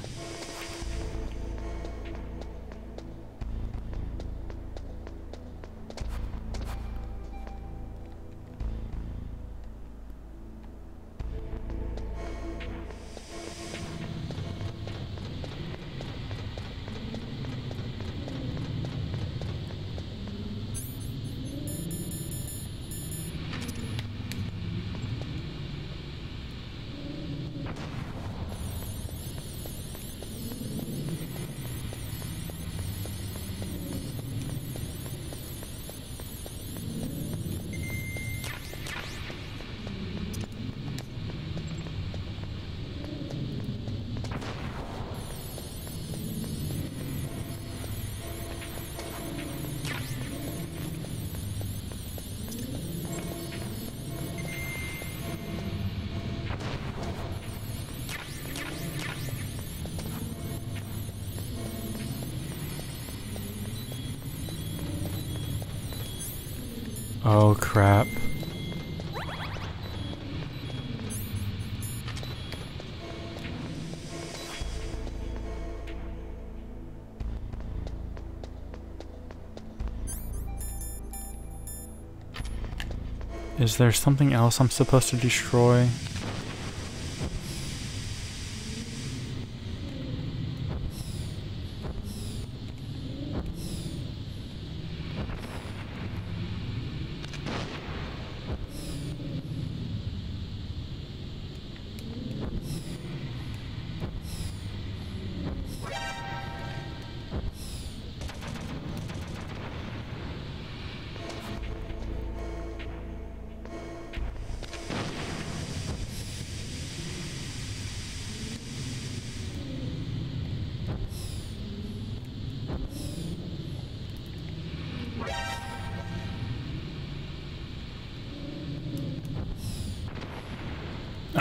Oh crap. Is there something else I'm supposed to destroy?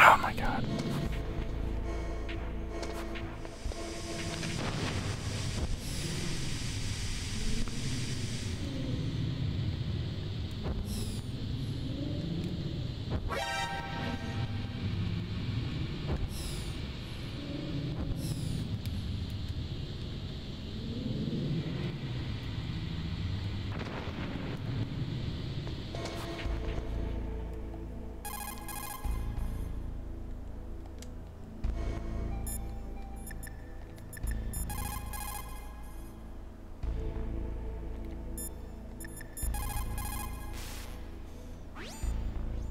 Oh my god.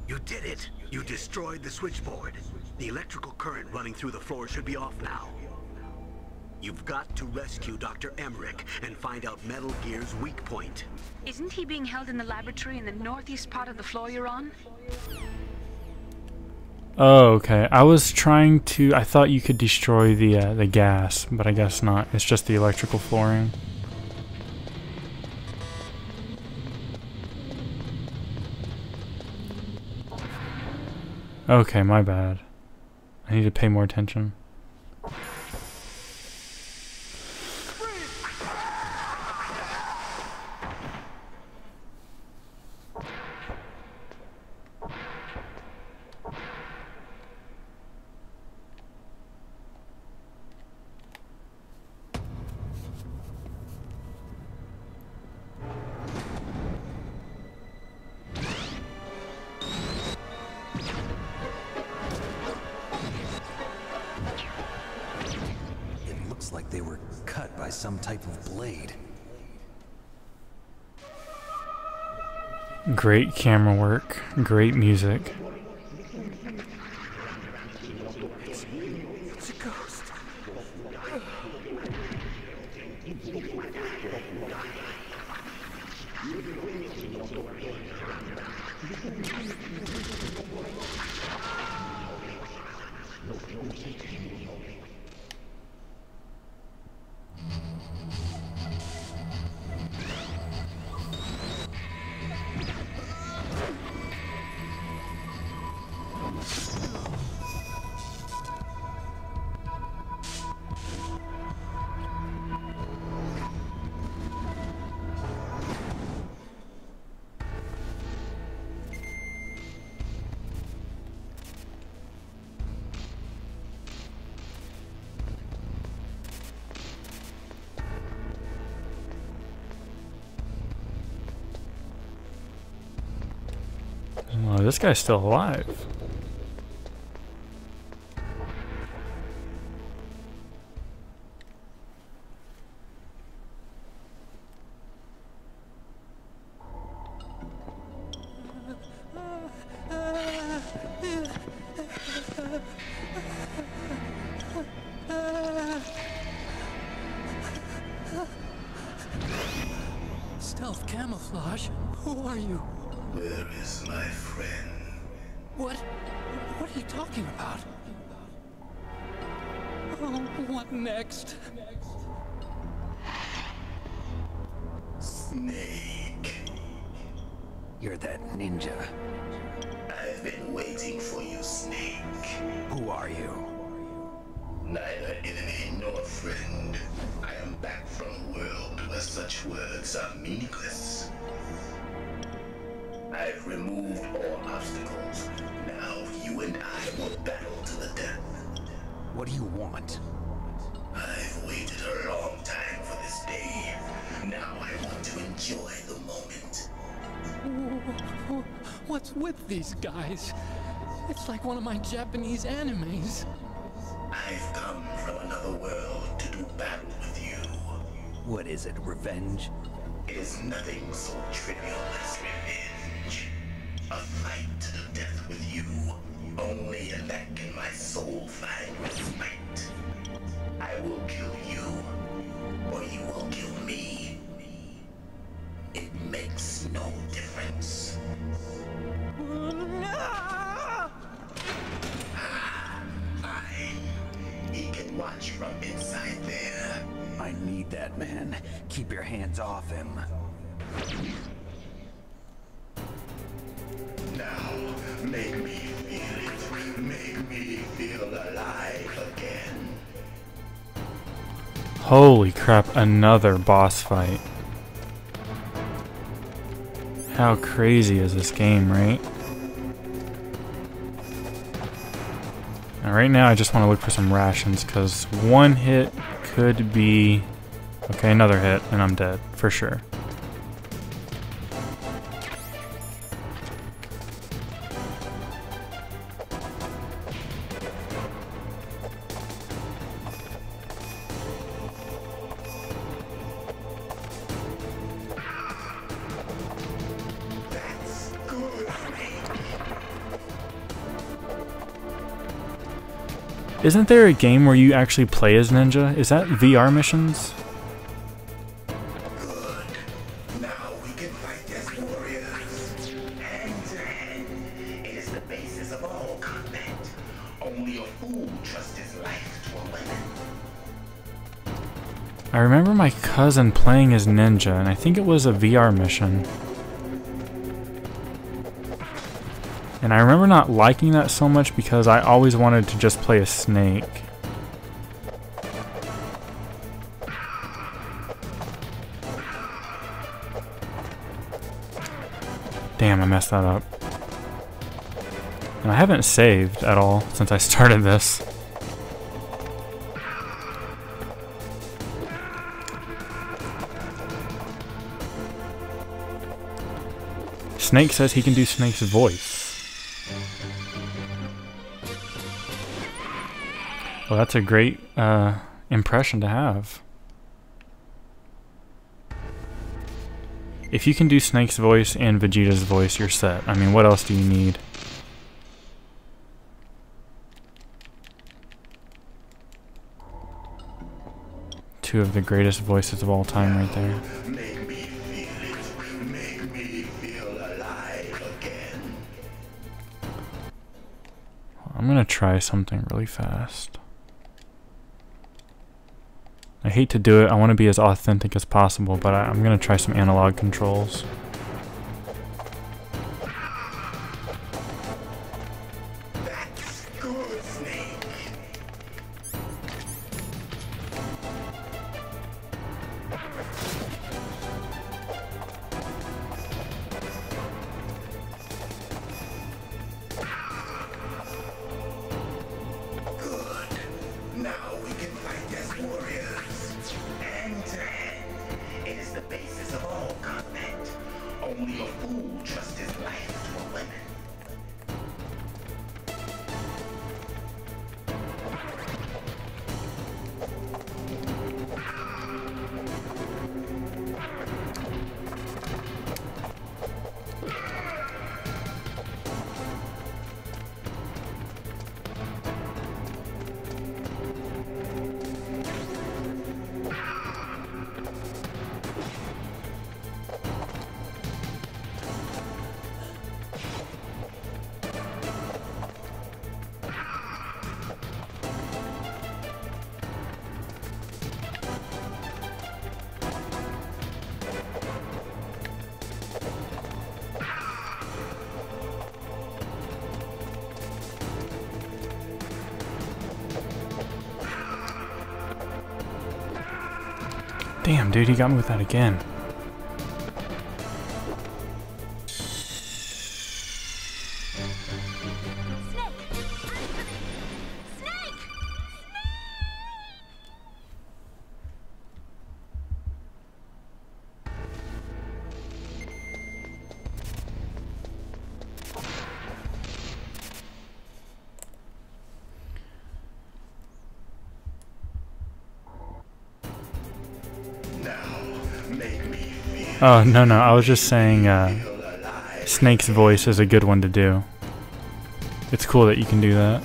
You did it! You destroyed the switchboard. The electrical current running through the floor should be off now. You've got to rescue Dr. Emmerich and find out Metal Gear's weak point.
Isn't he being held in the laboratory in the northeast part of the floor you're on?
Oh, okay. I was trying to... I thought you could destroy the gas, but I guess not. It's just the electrical flooring. Okay, my bad. I need to pay more attention.
Like they were cut by some type of blade.
Great camera work, great music.
It's a ghost.
Oh, this guy's still alive.
Stealth camouflage? Who are you?
Where is my friend?
What are you talking about? Oh, what next?
Snake.
You're that ninja.
I've been waiting for you, Snake.
Who are you?
Neither enemy nor friend. I am back from a world where such words are meaningless. I've removed all obstacles. Now you and I will battle to the death.
What do you want?
I've waited a long time for this day. Now I want to enjoy the moment.
What's with these guys? It's like one of my Japanese animes.
I've come from another world to do battle with you.
What is it, revenge?
It is nothing so trivial as revenge. A fight to the death with you. Only in that can my soul find respite. I will kill you, or you will kill me. It makes no difference. Fine. He can watch from inside there.
I need that man. Keep your hands off him.
Now, make me feel it. Make me feel alive again.
Holy crap, another boss fight. How crazy is this game, right? And right now I just want to look for some rations, because one hit could be... Okay, another hit, and I'm dead, for sure. Isn't there a game where you actually play as Ninja? Is that VR missions?
Good. Now we can fight as warriors. Hand to hand. It is the basis of all combat. Only a fool trusts his life to a weapon.
I remember my cousin playing as Ninja, and I think it was a VR mission. And I remember not liking that so much because I always wanted to just play a snake. Damn, I messed that up. And I haven't saved at all since I started this. Snake says he can do Snake's voice. Well, that's a great impression to have. If you can do Snake's voice and Vegeta's voice, you're set. I mean, what else do you need? Two of the greatest voices of all time right there.
Make me feel it. Make me feel alive again.
I'm gonna try something really fast. I hate to do it, I want to be as authentic as possible, but I'm gonna try some analog controls.
That's good, Snake. Good. Now we can fight as warriors. Hand to hand. It is the basis of all combat. Only a fool trusts his life to a weapon.
Damn, dude, he got me with that again. Oh, no, no, I was just saying Snake's voice is a good one to do. It's cool that you can do that.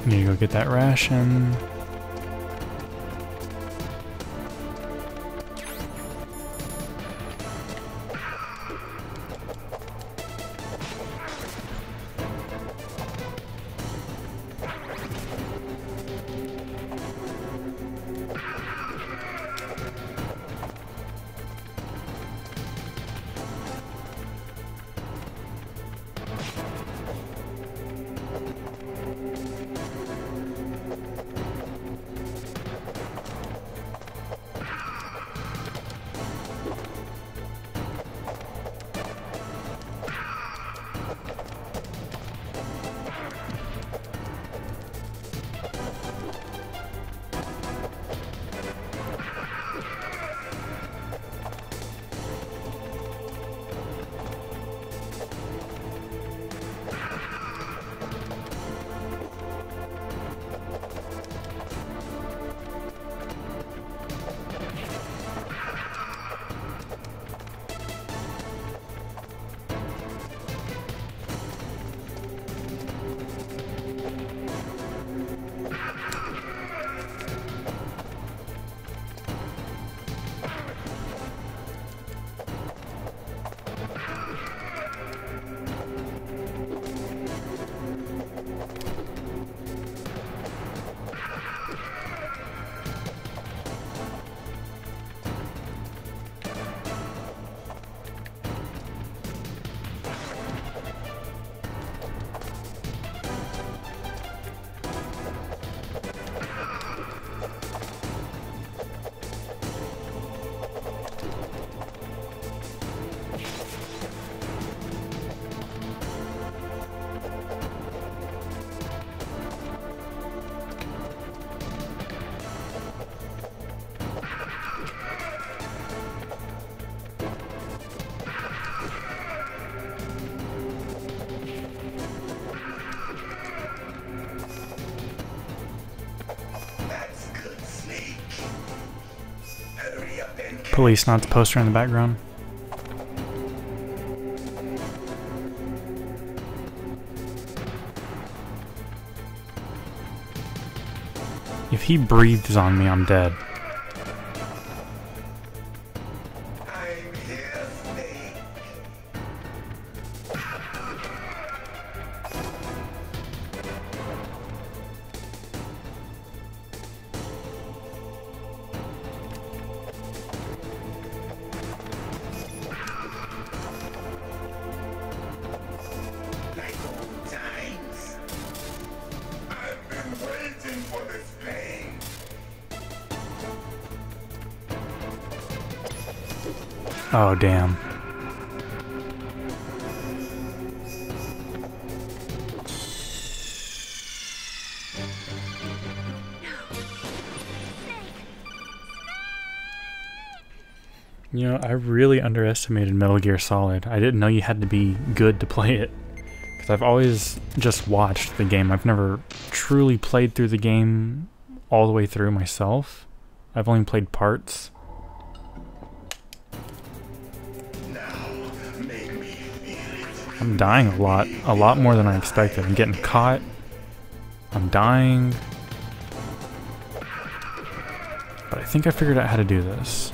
Need to go get that ration. Police, not the poster in the background. If he breathes on me, I'm dead. Oh, damn. You know, I really underestimated Metal Gear Solid. I didn't know you had to be good to play it. Because I've always just watched the game. I've never truly played through the game all the way through myself. I've only played parts. I'm dying a lot more than I expected. I'm getting caught. I'm dying. But I think I figured out how to do this.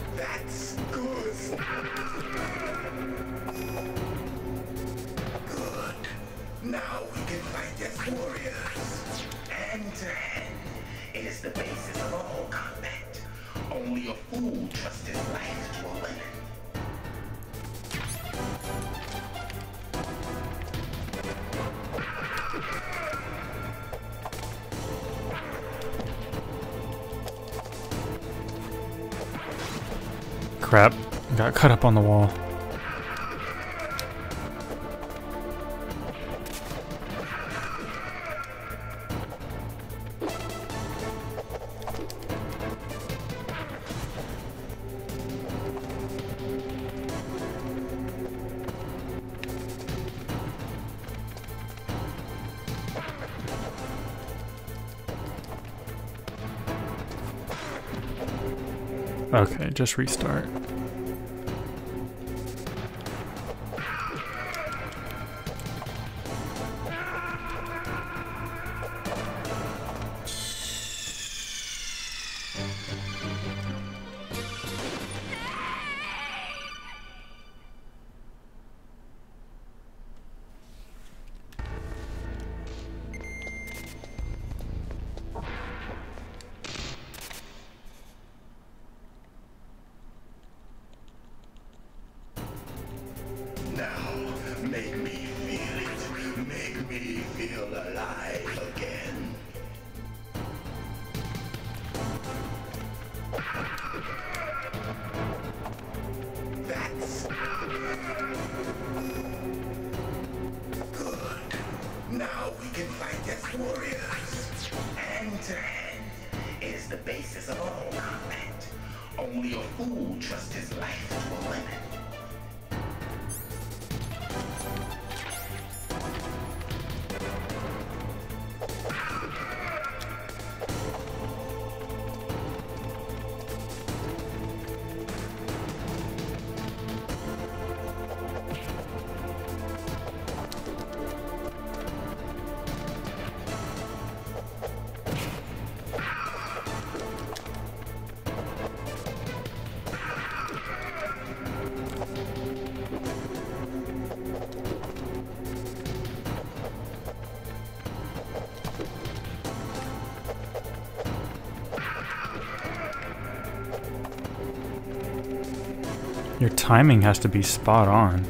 Crap. Got cut up on the wall. Okay, just restart.
Make me feel it. Make me feel alive again. That's good. Now we can fight as warriors. Hand to hand is the basis of all combat. Only a fool trusts his life to a weapon.
Your timing has to be spot on.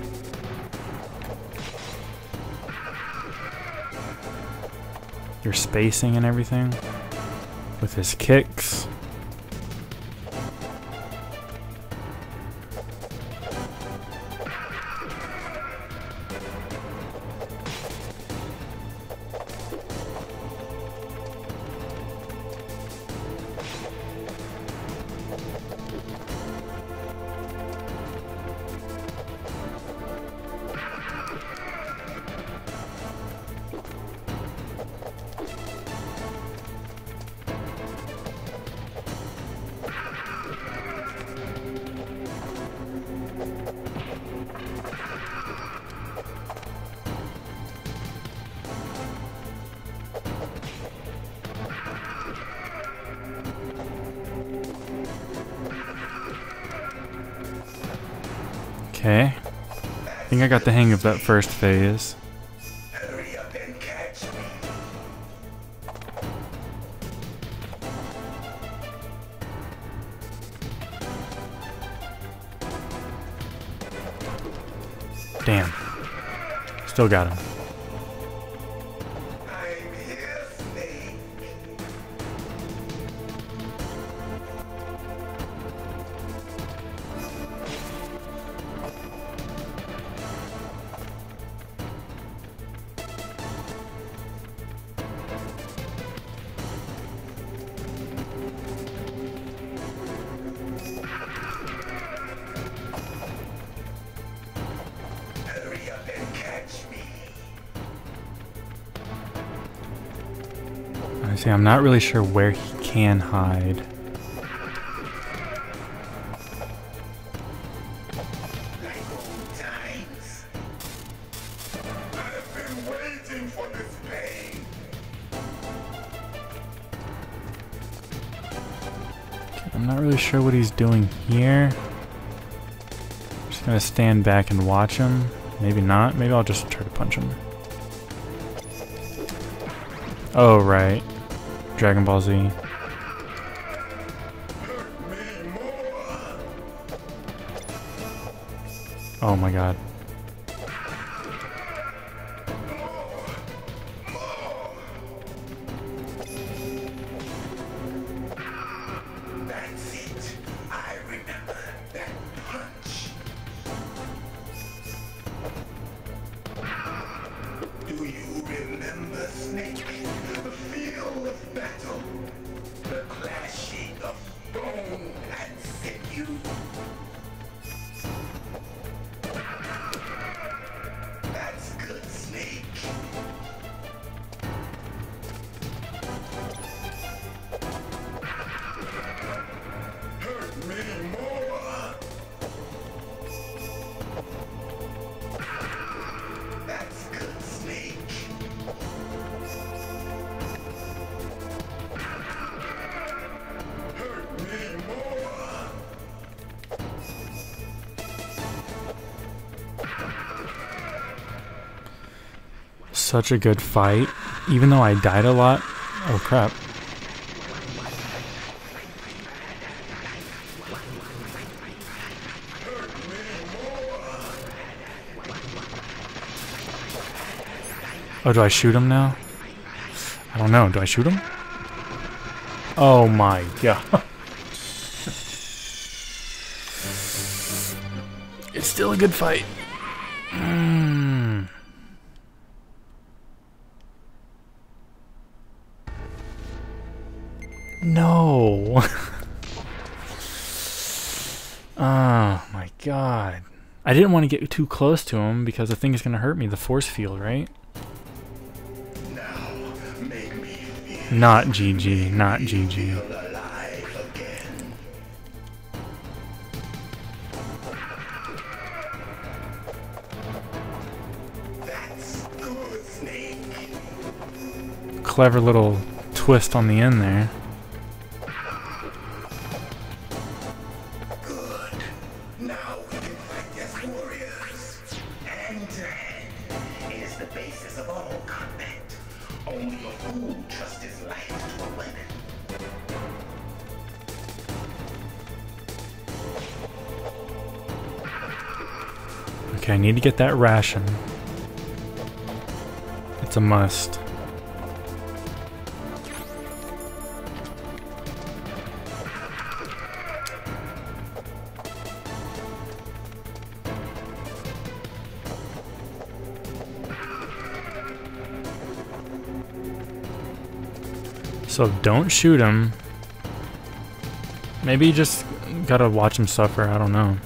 Your spacing and everything with his kicks. Okay. I think I got the hang of that first phase.
Hurry up and catch me.
Damn. Still got him. See, I'm not really sure where he can hide. I'm not really sure what he's doing here. I'm just gonna stand back and watch him. Maybe not. Maybe I'll just try to punch him. Oh, right. Dragon Ball Z. Oh my god.
That's it. I remember that Snake. The feel of battle. The clashing of bone and sinew. That's good, Snake. Hurt me more. That's good, Snake. Hurt me more.
Such a good fight, even though I died a lot. Oh crap. Oh, do I shoot him now? I don't know. Do I shoot him? Oh my god. It's still a good fight. No. Oh my god. I didn't want to get too close to him because the thing is going to hurt me. The force field, right? Not GG. Not GG. Clever little twist on the end there. Okay, I need to get that ration. It's a must. So don't shoot him. Maybe you just gotta watch him suffer, I don't know.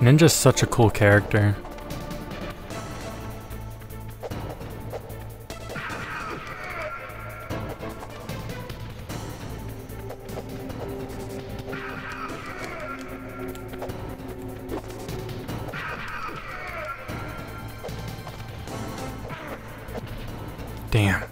Ninja's such a cool character. Damn.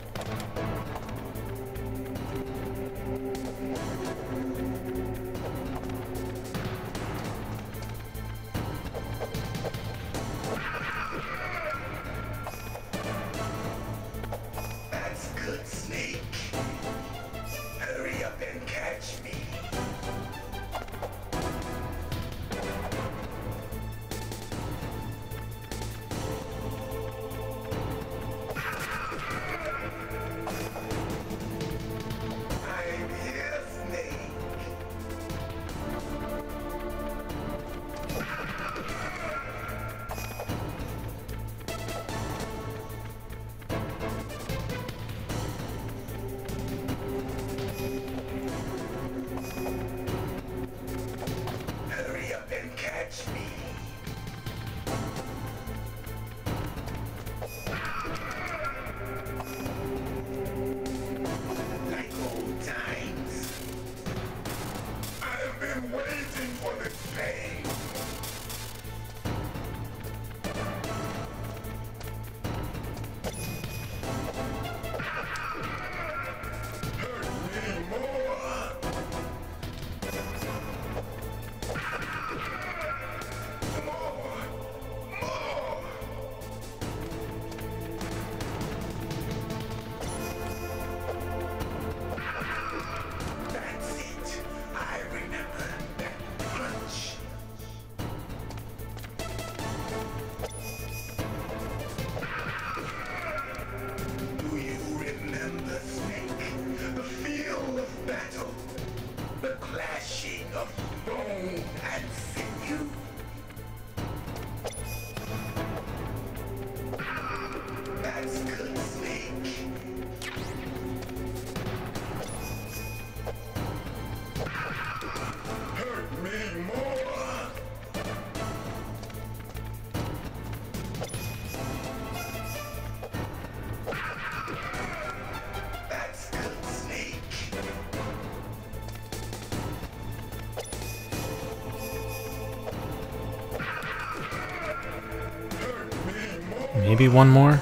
Maybe one more?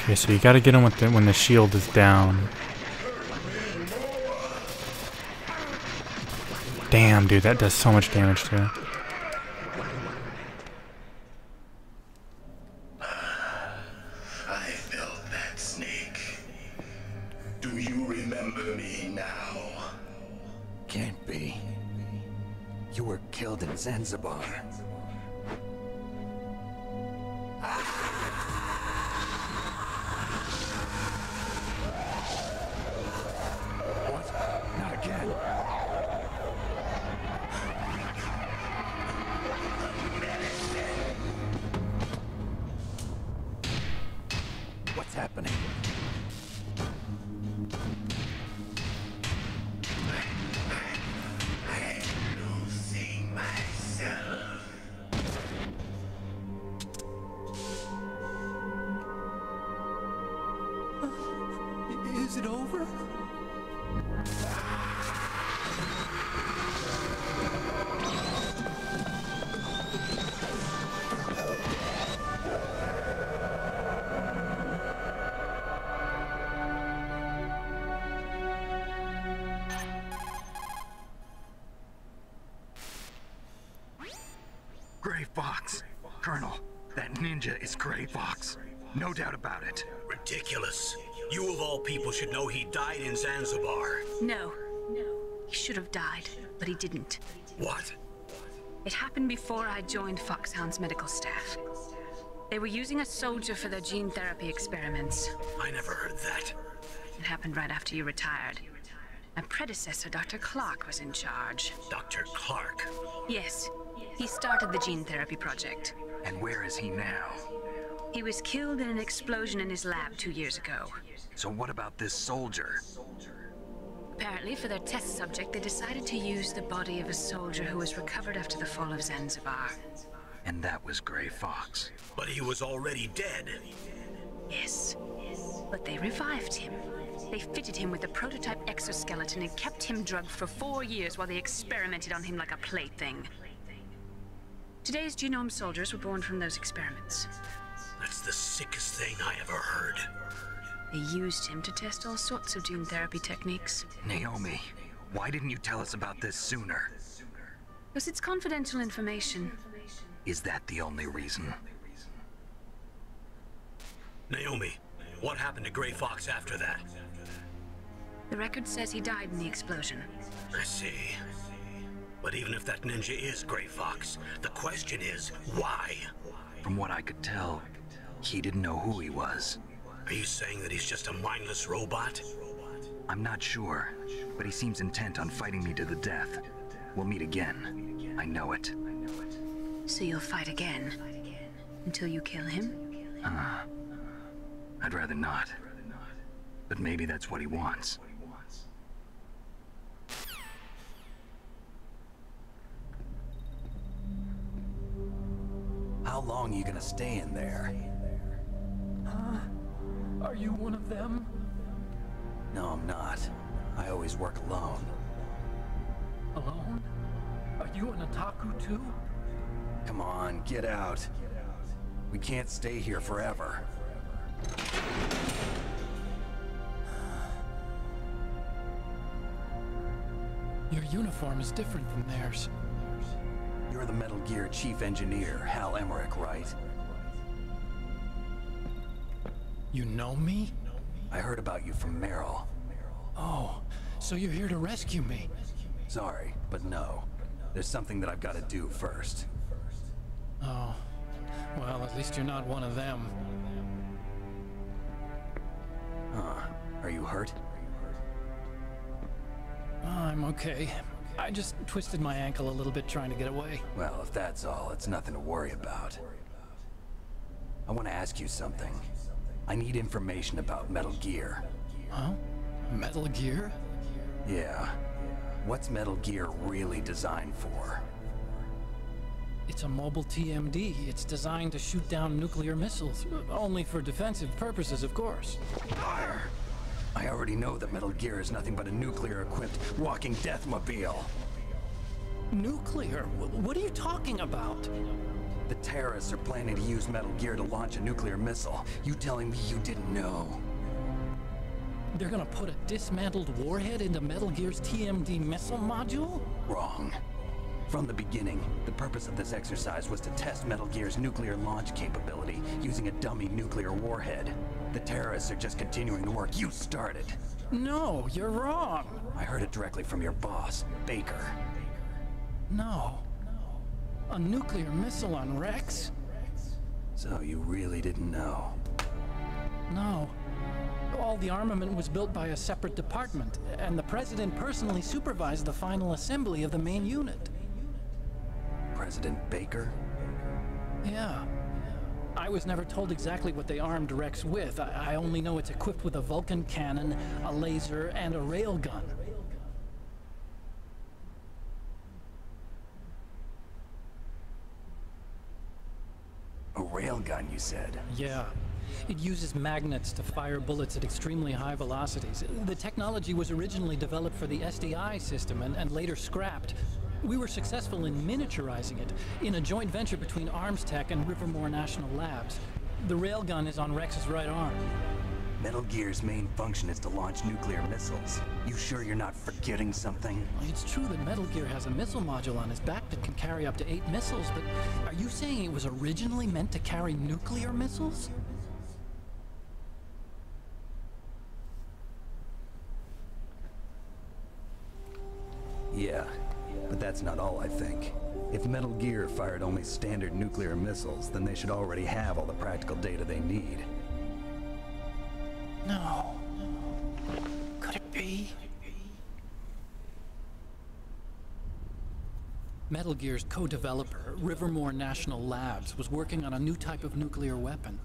Okay, so you gotta get him with when the shield is down. Damn, dude, that does so much damage too.
I felt that snake. Do you remember me now?
Can't be. You were killed in Zanzibar. What? Not again. What's happening?
I'm losing myself.
Is it over?
Gray Fox. Colonel, that ninja is Gray Fox. No doubt about it.
Ridiculous. You of all people should know he died in Zanzibar.
No. He should have died, but he didn't.
What?
It happened before I joined Foxhound's medical staff. They were using a soldier for their gene therapy experiments.
I never heard that.
It happened right after you retired. My predecessor, Dr. Clark, was in charge.
Dr. Clark?
Yes. He started the gene therapy project.
And where is he now?
He was killed in an explosion in his lab 2 years ago.
So what about this soldier?
Apparently, for their test subject, they decided to use the body of a soldier who was recovered after the fall of Zanzibar.
And that was Gray Fox.
But he was already dead.
Yes. But they revived him. They fitted him with a prototype exoskeleton and kept him drugged for 4 years while they experimented on him like a plaything. Today's genome soldiers were born from those experiments.
That's the sickest thing I ever heard.
They used him to test all sorts of gene therapy techniques.
Naomi, why didn't you tell us about this sooner?
Because it's confidential information.
Is that the only reason?
Naomi, what happened to Gray Fox after that?
The record says he died in the explosion.
I see. But even if that ninja is Gray Fox, the question is, why?
From what I could tell, he didn't know who he was.
Are you saying that he's just a mindless robot?
I'm not sure, but he seems intent on fighting me to the death. We'll meet again. I know it.
So you'll fight again? Until you kill him?
I'd rather not. But maybe that's what he wants.
How long are you gonna stay in there?
Are you one of them?
No, I'm not. I always work alone.
Alone? Are you an otaku too?
Come on, get out. We can't stay here forever.
Your uniform is different from theirs.
You're the Metal Gear Chief Engineer, Hal Emmerich, right?
You know me?
I heard about you from Meryl.
Oh, so you're here to rescue me?
Sorry, but no. There's something that I've got to do first.
Oh, well, at least you're not one of them.
Are you hurt?
I'm okay. I just twisted my ankle a little bit trying to get away.
Well, if that's all, it's nothing to worry about. I want to ask you something. I need information about Metal Gear.
Huh? Metal Gear?
Yeah. What's Metal Gear really designed for?
It's a mobile TMD. It's designed to shoot down nuclear missiles. Only for defensive purposes, of course.
Liar. I already know that Metal Gear is nothing but a nuclear-equipped walking deathmobile.
Nuclear? What are you talking about?
The terrorists are planning to use Metal Gear to launch a nuclear missile. You telling me you didn't know?
They're gonna put a dismantled warhead into Metal Gear's TMD missile module?
Wrong. From the beginning, the purpose of this exercise was to test Metal Gear's nuclear launch capability using a dummy nuclear warhead. The terrorists are just continuing the work you started.
No, you're wrong.
I heard it directly from your boss, Baker.
No. A nuclear missile on Rex?
So you really didn't know?
No. All the armament was built by a separate department, and the President personally supervised the final assembly of the main unit.
President Baker?
Yeah. I was never told exactly what they armed Rex with. I only know it's equipped with a Vulcan cannon, a laser, and a railgun.
A railgun, you said?
Yeah. It uses magnets to fire bullets at extremely high velocities. The technology was originally developed for the SDI system and later scrapped. We were successful in miniaturizing it in a joint venture between Arms Tech and Rivermore National Labs. The railgun is on Rex's right arm.
Metal Gear's main function is to launch nuclear missiles. You sure you're not forgetting something?
It's true that Metal Gear has a missile module on his back that can carry up to 8 missiles, but are you saying it was originally meant to carry nuclear missiles?
Yeah, but that's not all I think. If Metal Gear fired only standard nuclear missiles, then they should already have all the practical data they need.
No. Could it be? Metal Gear's co-developer, Rivermore National Labs, was working on a new type of nuclear weapon.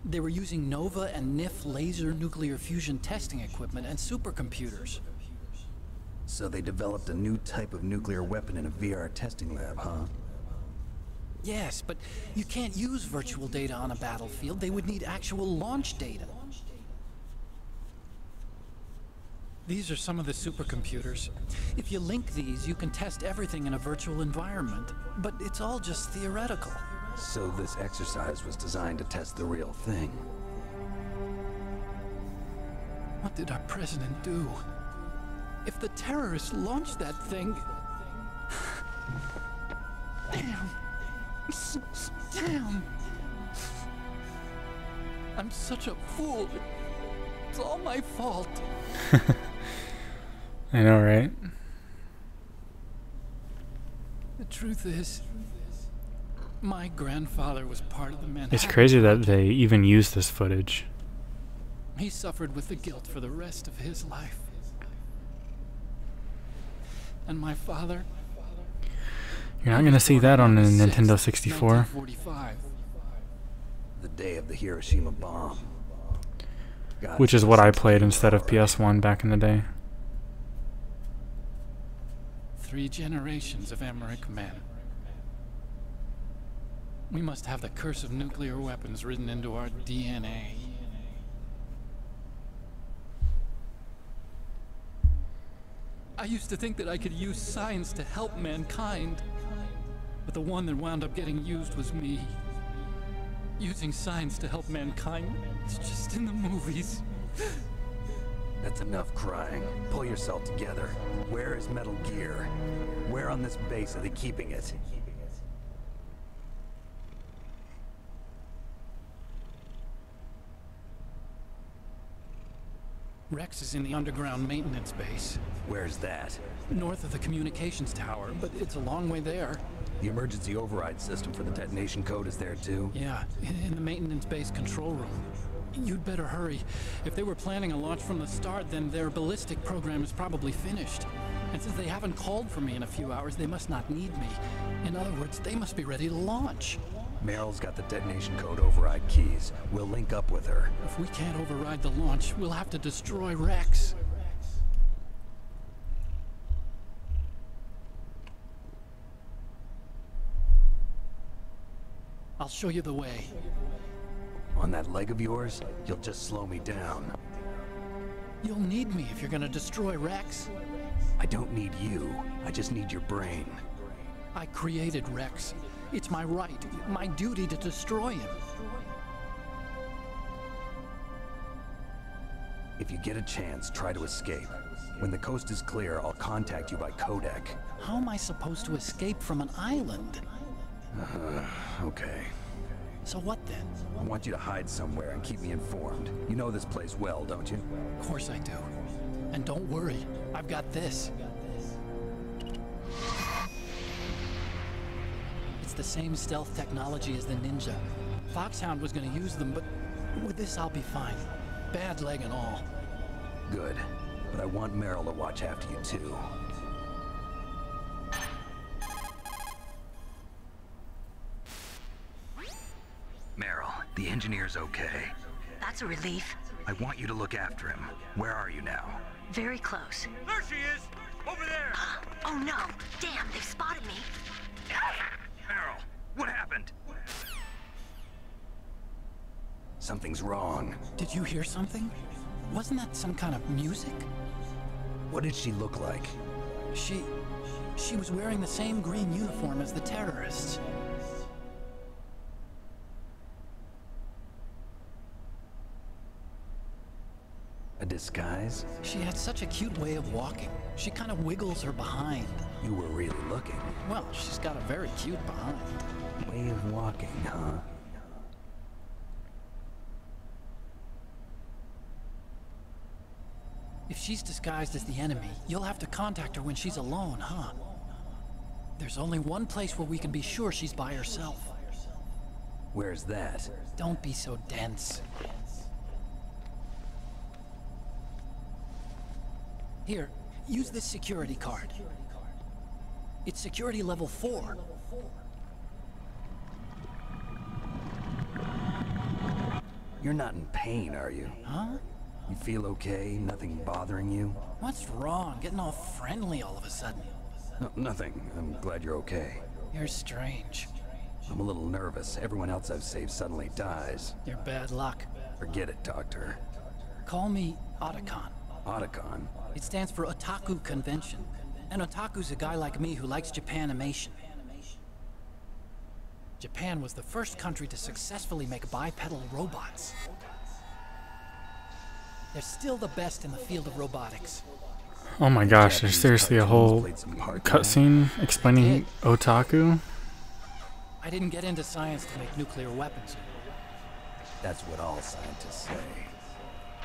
They were using Nova and NIF laser nuclear fusion testing equipment and supercomputers.
So they developed a new type of nuclear weapon in a VR testing lab, huh?
Yes, but you can't use virtual data on a battlefield. They would need actual launch data. These are some of the supercomputers. If you link these, you can test everything in a virtual environment. But it's all just theoretical.
So this exercise was designed to test the real thing.
What did our president do? If the terrorists launched that thing... Damn. Damn. I'm such a fool. It's all my fault.
I know, right?
The truth is, my grandfather was part of the Manhattan.
It's crazy that they even use this footage.
He suffered with the guilt for the rest of his life. And my father...
You're not gonna see that on a Nintendo 64.
The day of the Hiroshima bomb.
Which is what I played instead of PSOne back in the day.
3 generations of Emmerich men. We must have the curse of nuclear weapons written into our DNA. I used to think that I could use science to help mankind, but the one that wound up getting used was me. Using science to help mankind, it's just in the movies.
That's enough crying. Pull yourself together. Where is Metal Gear? Where on this base are they keeping it?
Rex is in the underground maintenance base.
Where's that?
North of the communications tower, but it's a long way there.
The emergency override system for the detonation code is there too?
Yeah, in the maintenance base control room. You'd better hurry. If they were planning a launch from the start, then their ballistic program is probably finished. And since they haven't called for me in a few hours, they must not need me. In other words, they must be ready to launch.
Meryl's got the detonation code override keys. We'll link up with her.
If we can't override the launch, we'll have to destroy Rex. I'll show you the way.
On that leg of yours, you'll just slow me down.
You'll need me if you're gonna destroy Rex.
I don't need you. I just need your brain.
I created Rex. It's my right, my duty to destroy him.
If you get a chance, try to escape. When the coast is clear, I'll contact you by codec.
How am I supposed to escape from an island?
Okay.
So what then?
I want you to hide somewhere and keep me informed. You know this place well, don't you?
Of course I do. And don't worry, I've got this. It's the same stealth technology as the Ninja. Foxhound was gonna use them, but with this I'll be fine. Bad leg and all.
Good. But I want Meryl to watch after you too. Meryl, the engineer's okay.
That's a relief.
I want you to look after him. Where are you now?
Very close.
There she is! Over there!
Oh no! Damn, they've spotted me.
Meryl, what happened?
Something's wrong.
Did you hear something? Wasn't that some kind of music?
What did she look like?
She was wearing the same green uniform as the terrorists.
A disguise?
She had such a cute way of walking. She kind of wiggles her behind.
You were really looking.
Well, she's got a very cute behind.
Way of walking, huh?
If she's disguised as the enemy, you'll have to contact her when she's alone, huh? There's only one place where we can be sure she's by herself.
Where's that?
Don't be so dense. Here, use this security card. It's security level 4.
You're not in pain, are you?
Huh?
You feel okay? Nothing bothering you?
What's wrong? Getting all friendly all of a sudden.
No, nothing. I'm glad you're okay.
You're strange.
I'm a little nervous. Everyone else I've saved suddenly dies.
You're bad luck.
Forget it, Doctor.
Call me Otacon.
Otacon?
It stands for Otaku Convention. An otaku's a guy like me who likes Japanimation. Japan was the first country to successfully make bipedal robots. They're still the best in the field of robotics.
Oh my gosh, there's seriously a whole cutscene explaining otaku?
I didn't get into science to make nuclear weapons.
That's what all scientists say.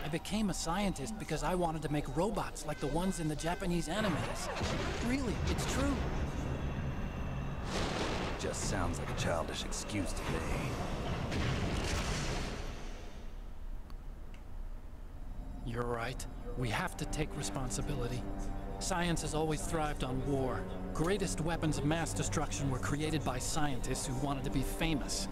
I became a scientist because I wanted to make robots like the ones in the Japanese animes. Really, it's true.
Just sounds like a childish excuse to me.
You're right. We have to take responsibility. Science has always thrived on war. Greatest weapons of mass destruction were created by scientists who wanted to be famous.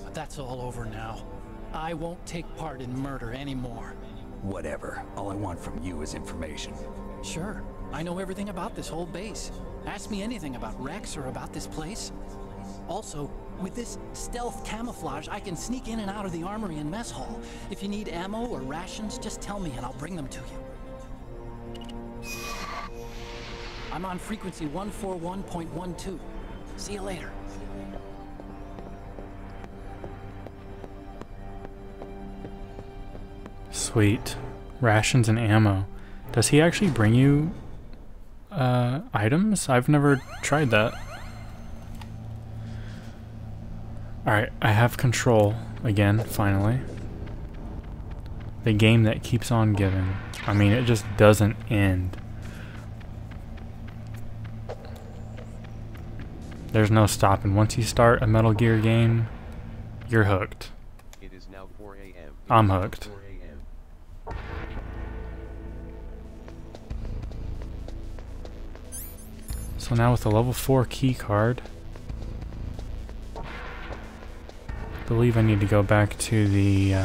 But that's all over now. I won't take part in murder anymore.
Whatever. All I want from you is information.
Sure. I know everything about this whole base. Ask me anything about Rex or about this place. Also, with this stealth camouflage, I can sneak in and out of the armory and mess hall. If you need ammo or rations, just tell me and I'll bring them to you. I'm on frequency 141.12. See you later.
Sweet. Rations and ammo. Does he actually bring you items? I've never tried that. Alright, I have control again, finally. The game that keeps on giving. I mean, it just doesn't end. There's no stopping. Once you start a Metal Gear game, you're hooked.
It is now 4 a.m.
I'm hooked.
It is 4 a.m.
So now with the level 4 key card, I believe I need to go back to the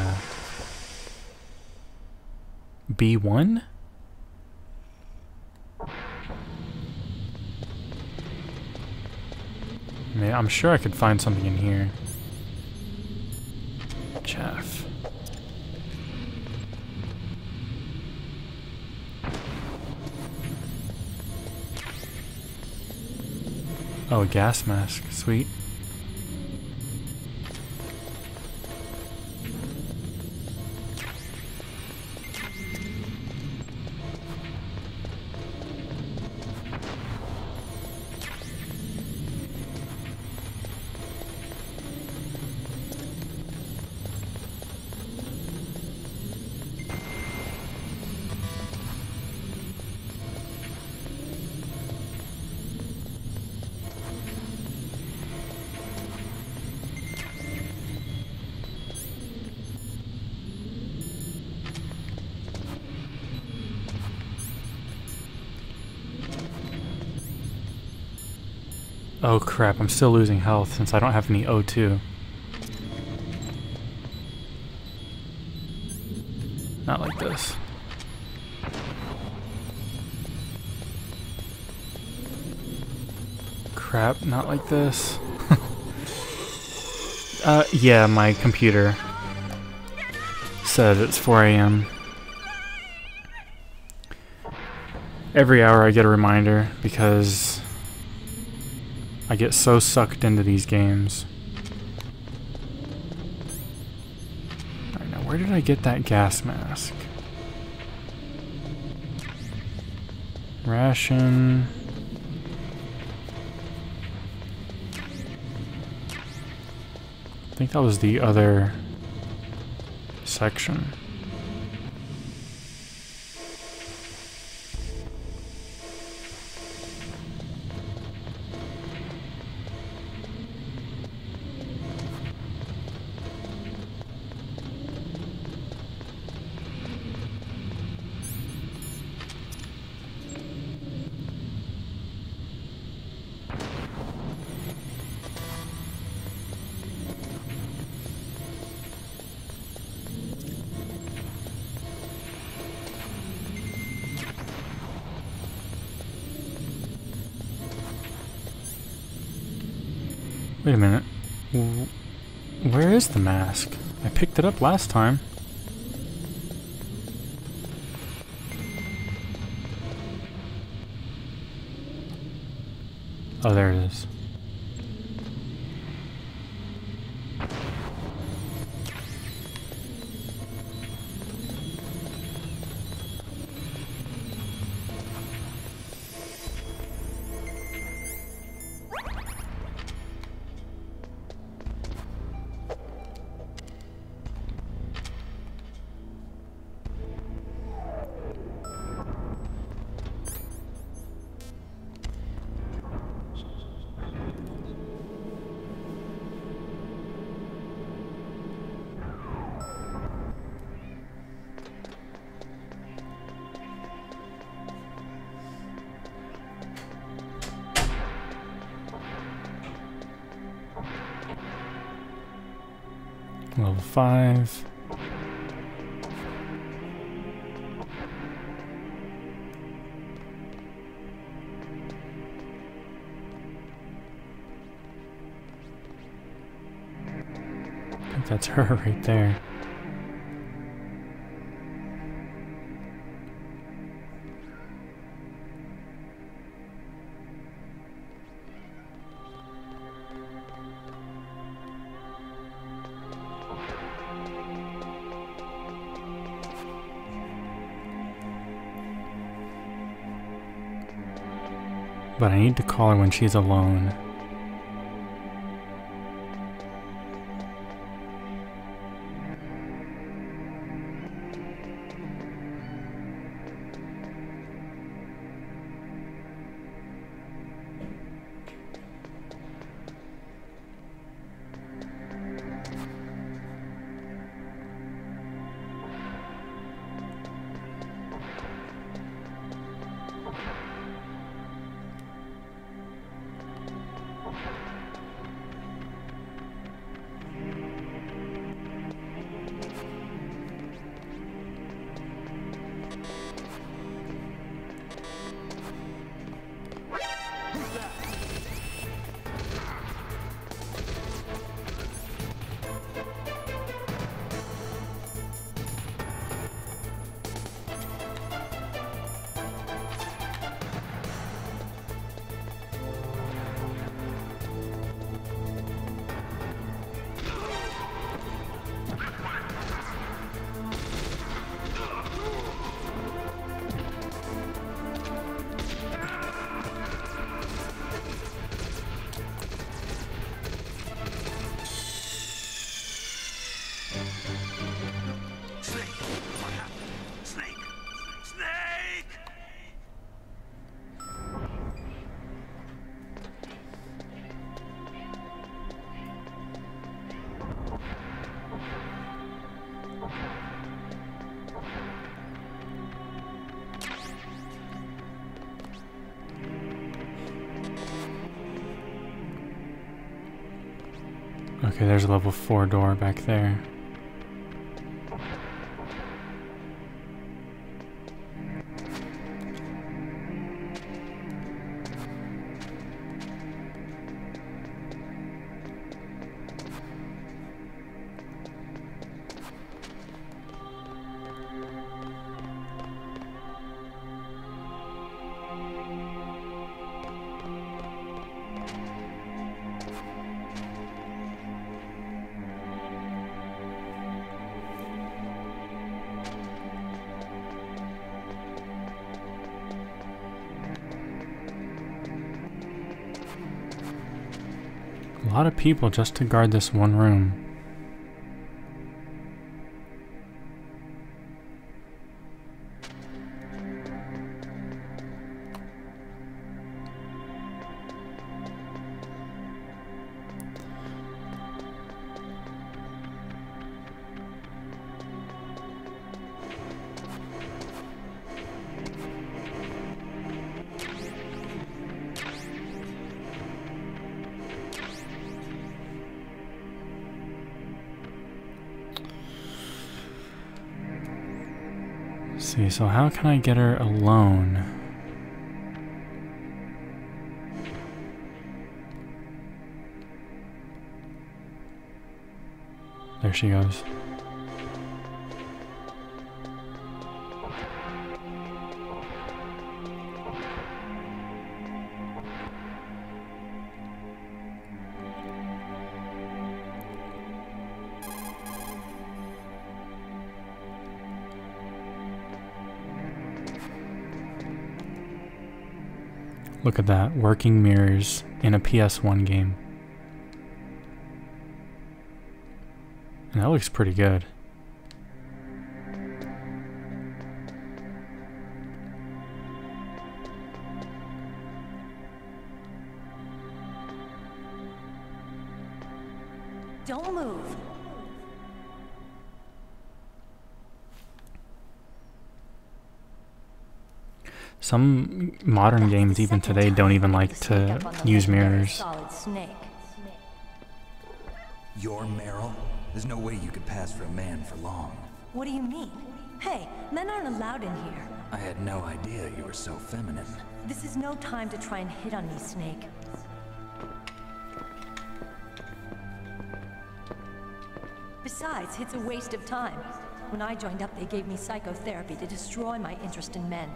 B1? I'm sure I could find something in here. Chaff. Oh, a gas mask. Sweet. Oh crap, I'm still losing health since I don't have any O2. Not like this. Crap, not like this. Yeah, my computer said it's 4 AM. Every hour I get a reminder because I get so sucked into these games. Alright, now where did I get that gas mask? Ration. I think that was the other section. Wait a minute. Where is the mask? I picked it up last time. Oh, there it is. Level 5. I think that's her right there. But I need to call her when she's alone. Okay, there's a level 4 door back there. A lot of people just to guard this one room. See, so how can I get her alone? There she goes. Look at that, working mirrors in a PSOne game. And that looks pretty good.
Don't move.
Some modern games, even today, don't even like to use mirrors.
You're Meryl? There's no way you could pass for a man for long.
What do you mean? Hey, men aren't allowed in here.
I had no idea you were so feminine.
This is no time to try and hit on me, Snake. Besides, it's a waste of time. When I joined up, they gave me psychotherapy to destroy my interest in men.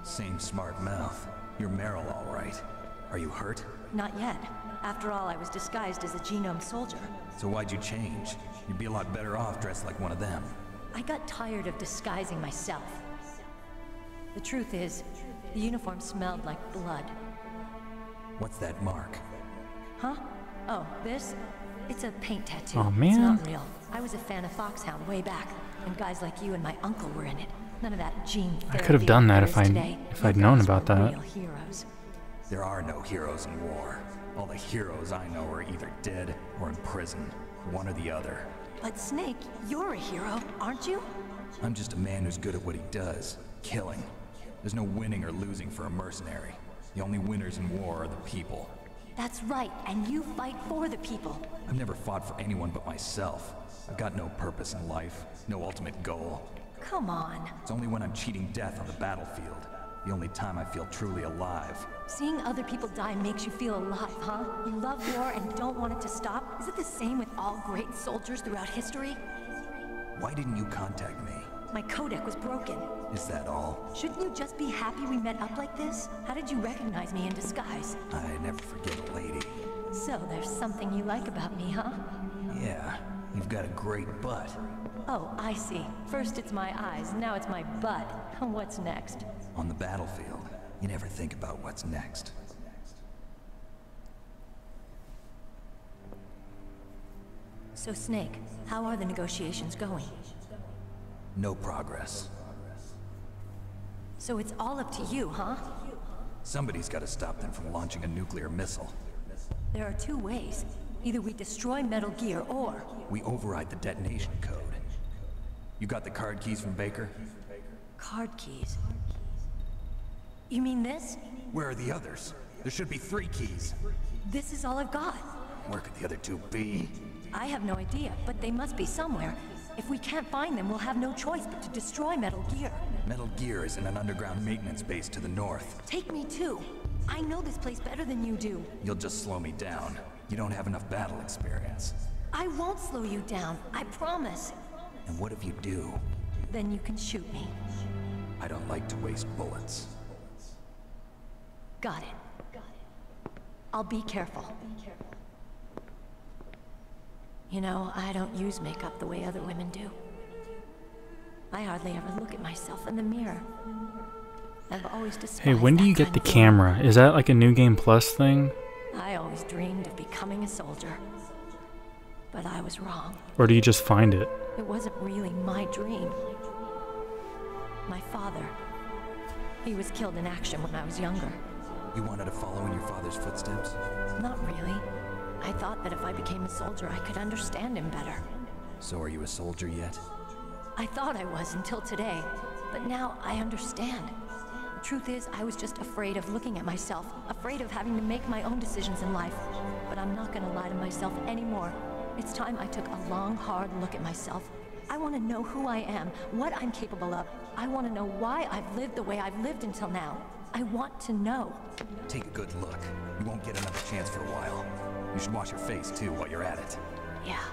Same smart mouth. You're Meryl, all right. Are you hurt?
Not yet. After all, I was disguised as a genome soldier.
So why'd you change? You'd be a lot better off dressed like one of them.
I got tired of disguising myself. The truth is, the uniform smelled like blood.
What's that mark?
Huh? Oh, this? It's a paint tattoo.
Oh, man.
It's not real. I was a fan of Foxhound way back, and guys like you and my uncle were in it. None of that gene therapy.
I could have done that if I'd known about that.
Real heroes.
There are no heroes in war. All the heroes I know are either dead or in prison. One or the other.
But Snake, you're a hero, aren't you?
I'm just a man who's good at what he does. Killing. There's no winning or losing for a mercenary. The only winners in war are the people.
That's right, and you fight for the people.
I've never fought for anyone but myself. I've got no purpose in life, no ultimate goal.
Come on.
It's only when I'm cheating death on the battlefield. The only time I feel truly alive.
Seeing other people die makes you feel alive, huh? You love war and don't want it to stop? Is it the same with all great soldiers throughout history?
Why didn't you contact me?
My codec was broken.
Is that all?
Shouldn't you just be happy we met up like this? How did you recognize me in disguise?
I never forget a lady.
So there's something you like about me, huh?
Yeah, you've got a great butt.
Oh, I see. First it's my eyes, now it's my butt. What's next?
On the battlefield, you never think about what's next.
So Snake, how are the negotiations going?
No progress.
So it's all up to you, huh?
Somebody's got to stop them from launching a nuclear missile.
There are two ways. Either we destroy Metal Gear, or...
we override the detonation code. You got the card keys from Baker?
Card keys? You mean this?
Where are the others? There should be 3 keys.
This is all I've got.
Where could the other 2 be?
I have no idea, but they must be somewhere. If we can't find them, we'll have no choice but to destroy Metal Gear.
Metal Gear is in an underground maintenance base to the north.
Take me too. I know this place better than you do.
You'll just slow me down. You don't have enough battle experience.
I won't slow you down, I promise.
And what if you do?
Then you can shoot me.
I don't like to waste bullets.
Got it. I'll be careful. You know, I don't use makeup the way other women do. I hardly ever look at myself in the mirror. I've always despised
Hey, when do you get the camera? Is that like a New Game Plus thing?
I always dreamed of becoming a soldier. But I was wrong.
Or do you just find it?
It wasn't really my dream. My father. He was killed in action when I was younger.
You wanted to follow in your father's footsteps?
Not really. I thought that if I became a soldier, I could understand him better.
So are you a soldier yet?
I thought I was until today, but now I understand. The truth is, I was just afraid of looking at myself, afraid of having to make my own decisions in life. But I'm not gonna lie to myself anymore. It's time I took a long, hard look at myself. I want to know who I am, what I'm capable of. I want to know why I've lived the way I've lived until now. I want to know.
Take a good look. You won't get another chance for a while. You should wash your face, too, while you're at it.
Yeah.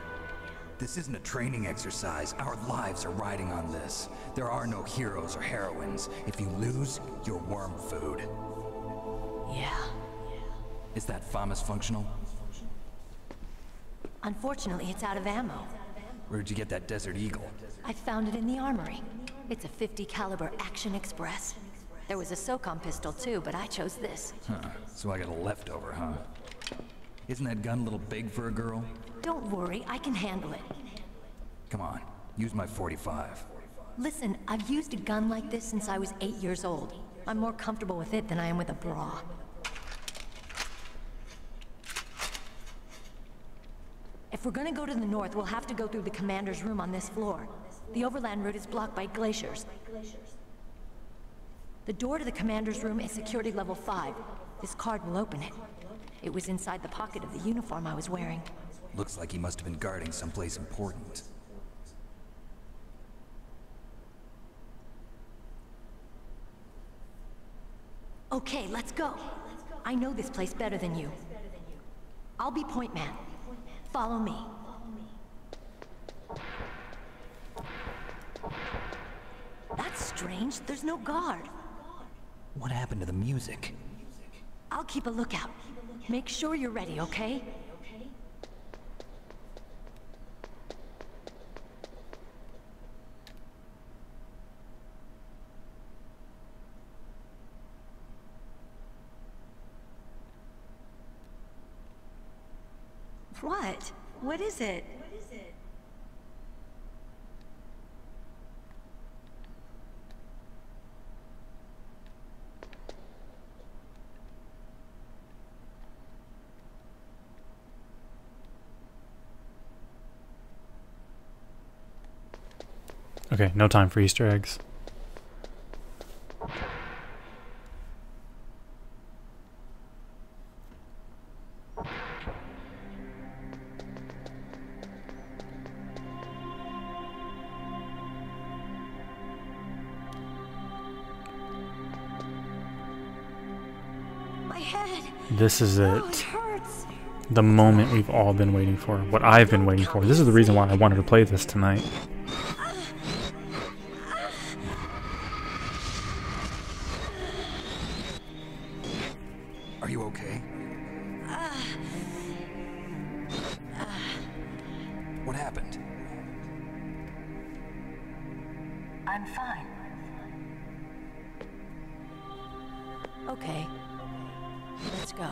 This isn't a training exercise. Our lives are riding on this. There are no heroes or heroines. If you lose, you're worm food.
Yeah.
Is that FAMAS functional?
Unfortunately, it's out of ammo.
Where'd you get that Desert Eagle?
I found it in the armory. It's a .50 caliber Action Express. There was a SOCOM pistol too, but I chose this.
Huh. So I got a leftover, huh? Isn't that gun a little big for a girl?
Don't worry, I can handle it.
Come on, use my .45.
Listen, I've used a gun like this since I was 8 years old. I'm more comfortable with it than I am with a bra. If we're gonna go to the north, we'll have to go through the commander's room on this floor. The overland route is blocked by glaciers. The door to the commander's room is security level 5. This card will open it. It was inside the pocket of the uniform I was wearing.
Looks like he must have been guarding someplace important.
Okay, let's go. I know this place better than you. I'll be point man. Follow me. That's strange. There's no guard.
What happened to the music?
I'll keep a lookout. Make sure you're ready, okay? What? What is it?
Okay, no time for Easter eggs.
My head.
This is it.
Oh, it hurts.
The moment we've all been waiting for. What I've been waiting for. This is the reason why I wanted to play this tonight.
Are you okay? What happened?
I'm fine. Okay. Let's go.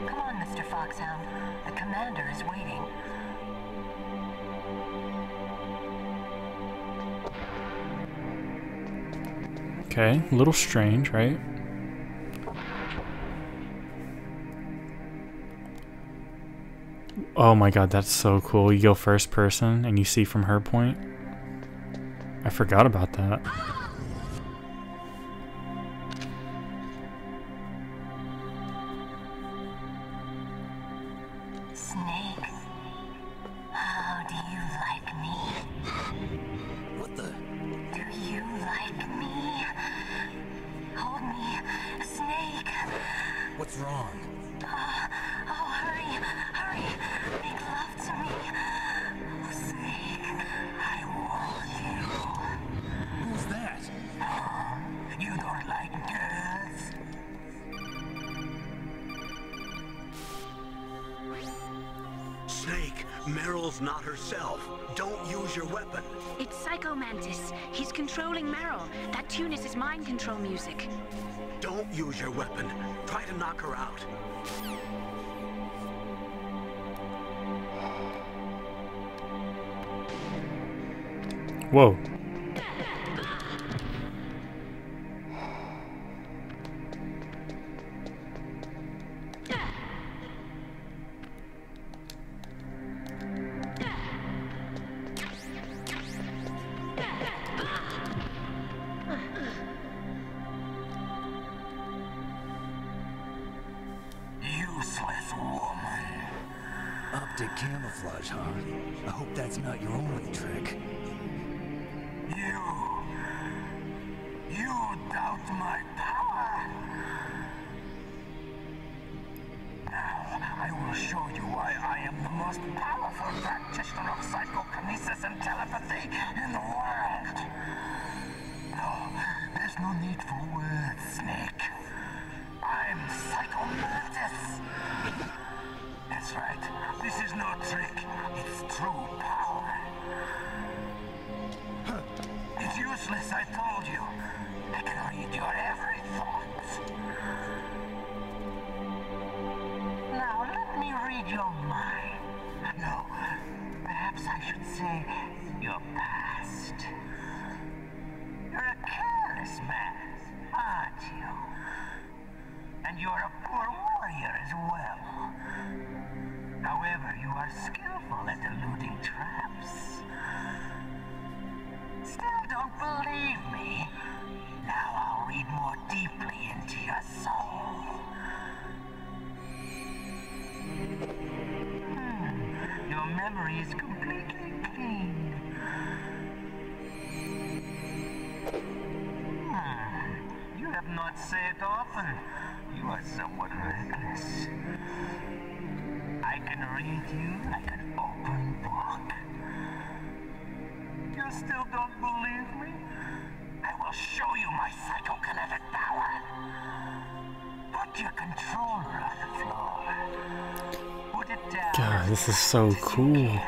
Come on, Mr. Foxhound. The commander is waiting.
Okay, a little strange, right? Oh my god, that's so cool. You go first person and you see from her point. I forgot about that.
Meryl's not herself. Don't use your weapon.
It's Psycho Mantis. He's controlling Meryl. That tune is his mind control music.
Don't use your weapon. Try to knock her out.
Whoa.
Useless woman. Optic camouflage, huh? I hope that's not your only trick. You doubt my power? Now, I will show you why I am the most powerful practitioner of psychokinesis and telepathy in the world. No, there's no need for words, Snake. I'm Psycho Mantis. That's right. This is no trick. It's true power. It's useless, I told you. I can read your every thought. Now let me read your mind. No, perhaps I should say your past. You're a careless man, aren't you? And you're a poor warrior as well. However, you are skillful at eluding traps. Still don't believe me? Now I'll read more deeply into your soul. Your memory is completely clean. You have not said often. You are somewhat reckless. I can read you like an open book. You still don't believe me? I will show you my psychokinetic power. Put your controller on the floor. Put it down.
God, this is so cool.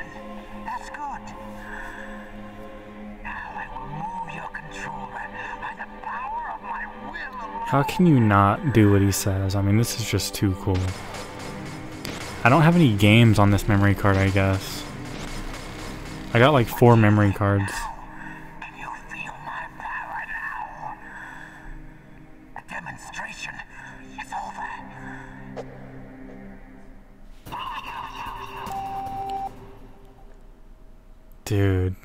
That's good. Now I will move your controller by the power of my will alone.
How can you not do what he says? I mean, this is just too cool. I don't have any games on this memory card, I guess. I got like 4 memory cards.
Can you feel my power now? The demonstration is over.
Dude,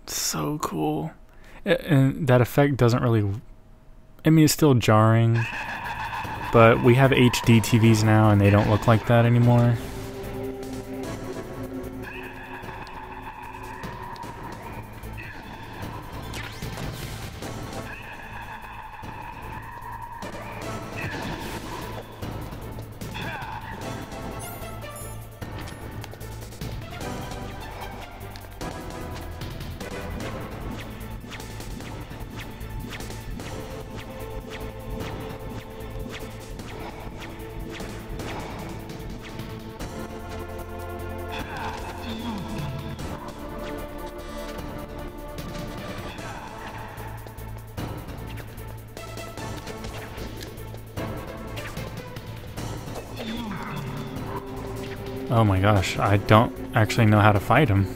so cool. And that effect doesn't really... I mean, it's still jarring. But we have HD TVs now and they don't look like that anymore. Oh my gosh, I don't actually know how to fight him.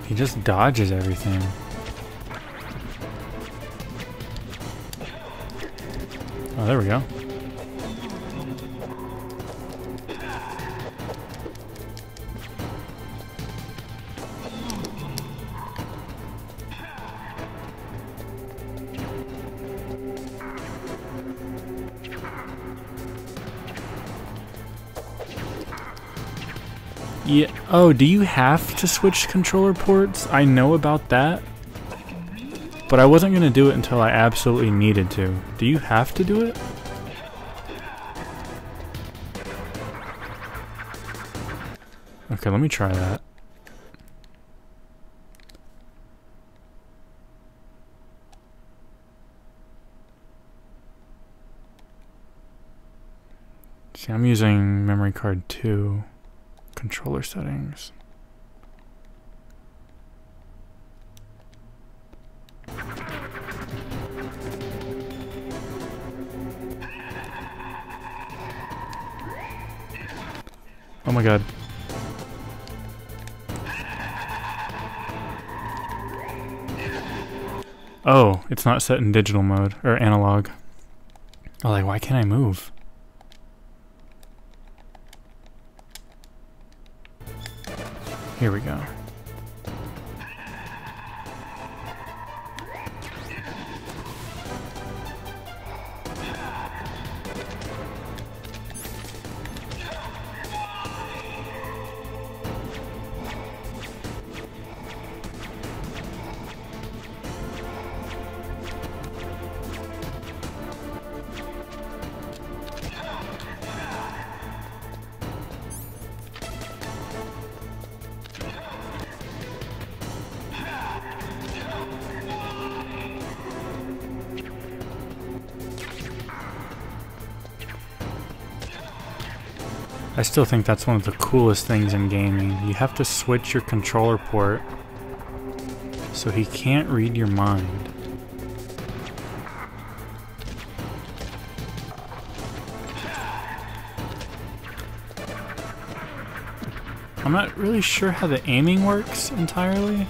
He just dodges everything. Oh, there we go. Yeah. Oh, do you have to switch controller ports? I know about that. But I wasn't going to do it until I absolutely needed to. Do you have to do it? Okay, let me try that. See, I'm using memory card 2. Controller settings. Oh my god. Oh, it's not set in digital mode, or analog. Oh, like, why can't I move? Here we go. I still think that's one of the coolest things in gaming. You have to switch your controller port so he can't read your mind. I'm not really sure how the aiming works entirely.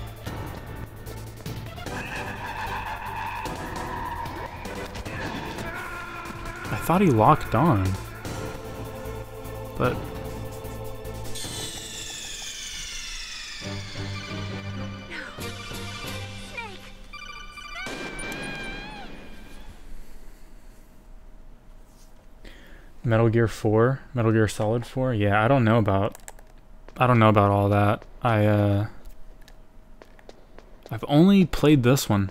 I thought he locked on. But Metal Gear 4, Metal Gear Solid 4. Yeah, I don't know about all that. I've only played this one.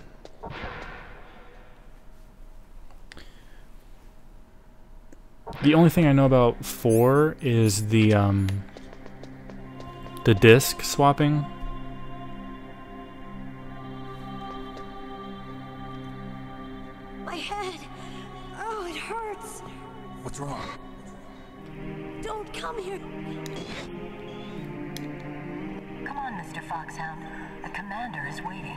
The only thing I know about 4 is the disc swapping.
My head. Oh, it hurts.
What's wrong?
Don't come here.
Come on, Mr. Foxhound. The commander is waiting.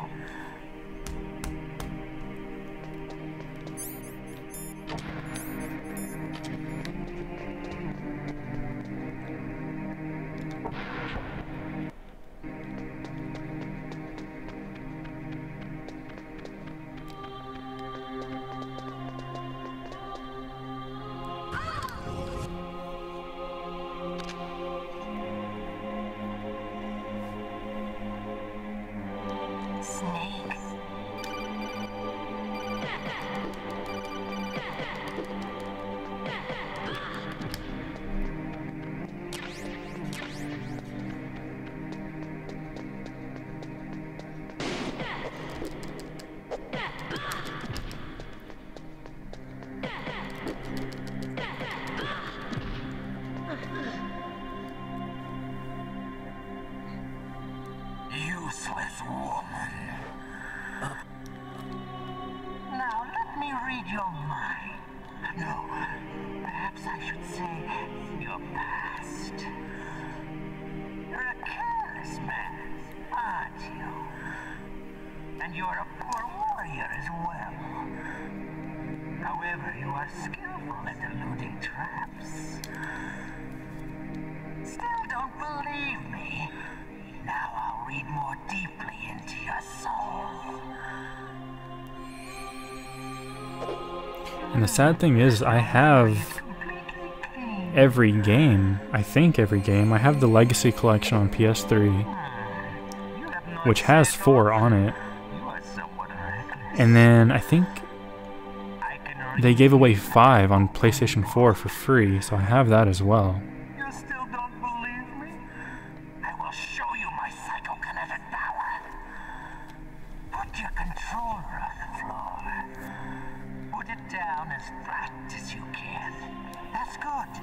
Useless woman. Now let me read your mind. No, perhaps I should say your past. You're a careless man, aren't you? And you're a poor warrior as well. However, you are skillful at eluding traps. Still don't believe me? Now I'll read more deeply into your soul.
And the sad thing is, I have every game. I think every game. I have the Legacy Collection on PS3, which has 4 on it. And then I think they gave away 5 on PlayStation 4 for free, so I have that as well.
You still don't believe me? shoulder on the floor. Put it down as flat as you can. That's good.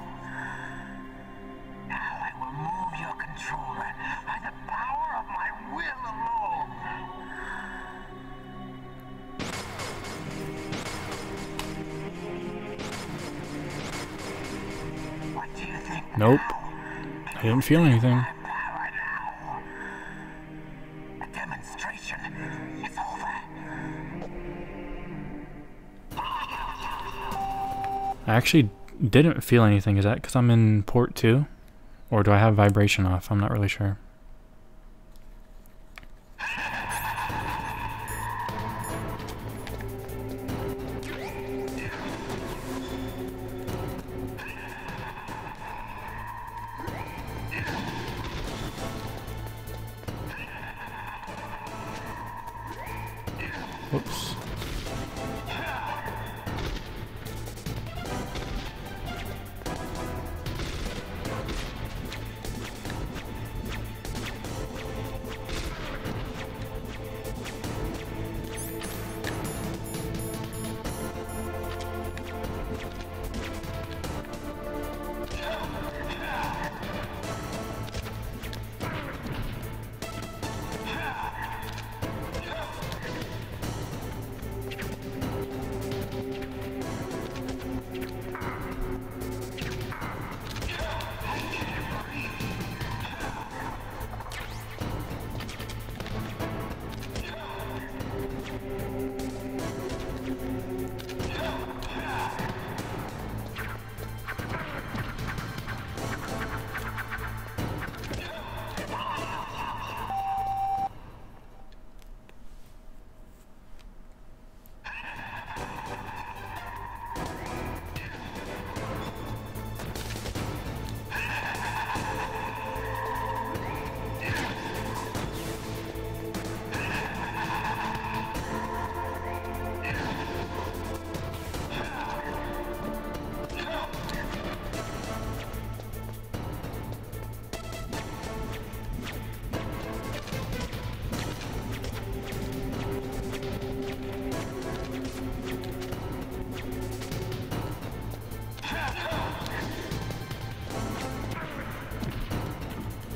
Now I will move your controller by the power of my will alone. What do you think?
Nope. I didn't feel anything.
The demonstration is over.
I actually didn't feel anything. Is that because I'm in port 2? Or do I have vibration off? I'm not really sure. Whoops.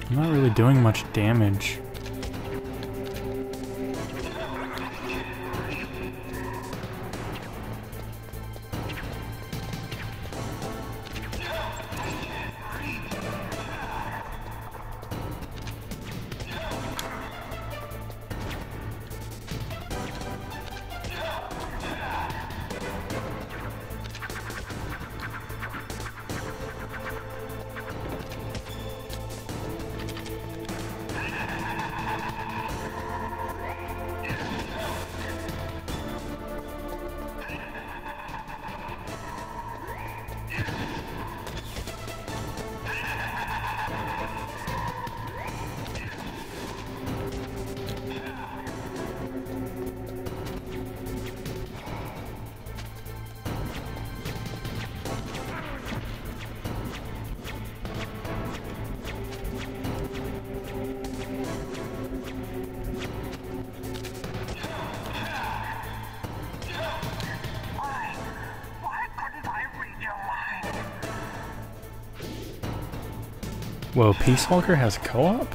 I'm not really doing much damage. Whoa, Peace Walker has co-op?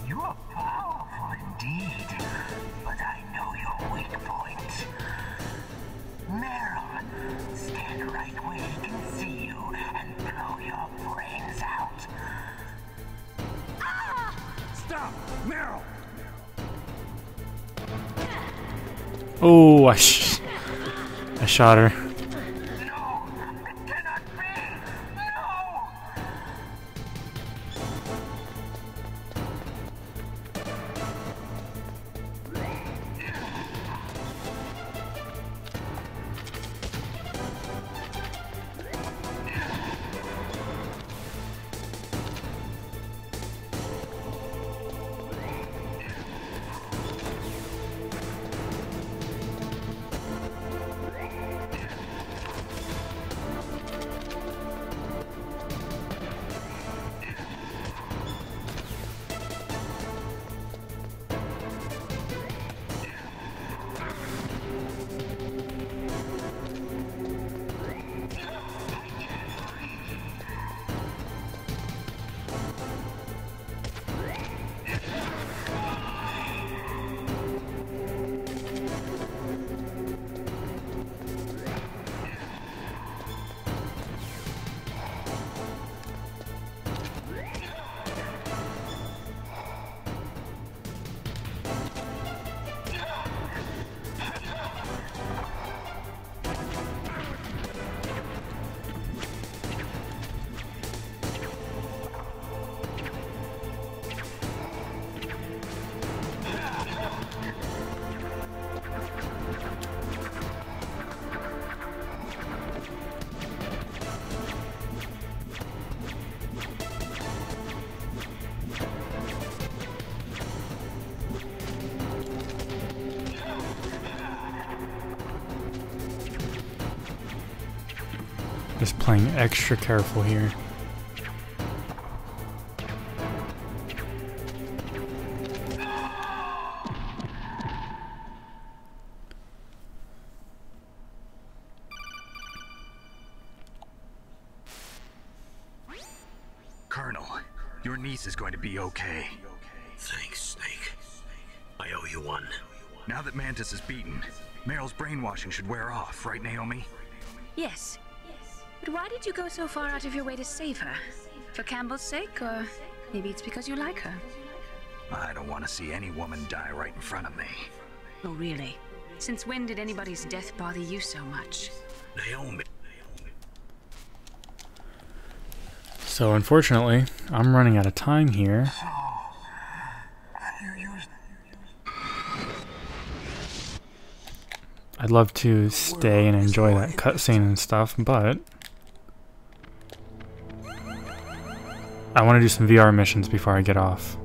You are powerful indeed, but I know your weak point. Meryl, stand right where he can see you and blow your brains out.
Stop! Meryl!
Oh, I shot her. Just playing extra careful here.
Colonel, your niece is going to be okay.
Thanks, Snake. I owe you one.
Now that Mantis is beaten, Meryl's brainwashing should wear off, right, Naomi?
Yes. But why did you go so far out of your way to save her? For Campbell's sake, or maybe it's because you like her?
I don't want to see any woman die right in front of me.
Oh, really? Since when did anybody's death bother you so much?
Naomi.
So unfortunately, I'm running out of time here. I'd love to stay and enjoy that cutscene and stuff, but I want to do some VR missions before I get off.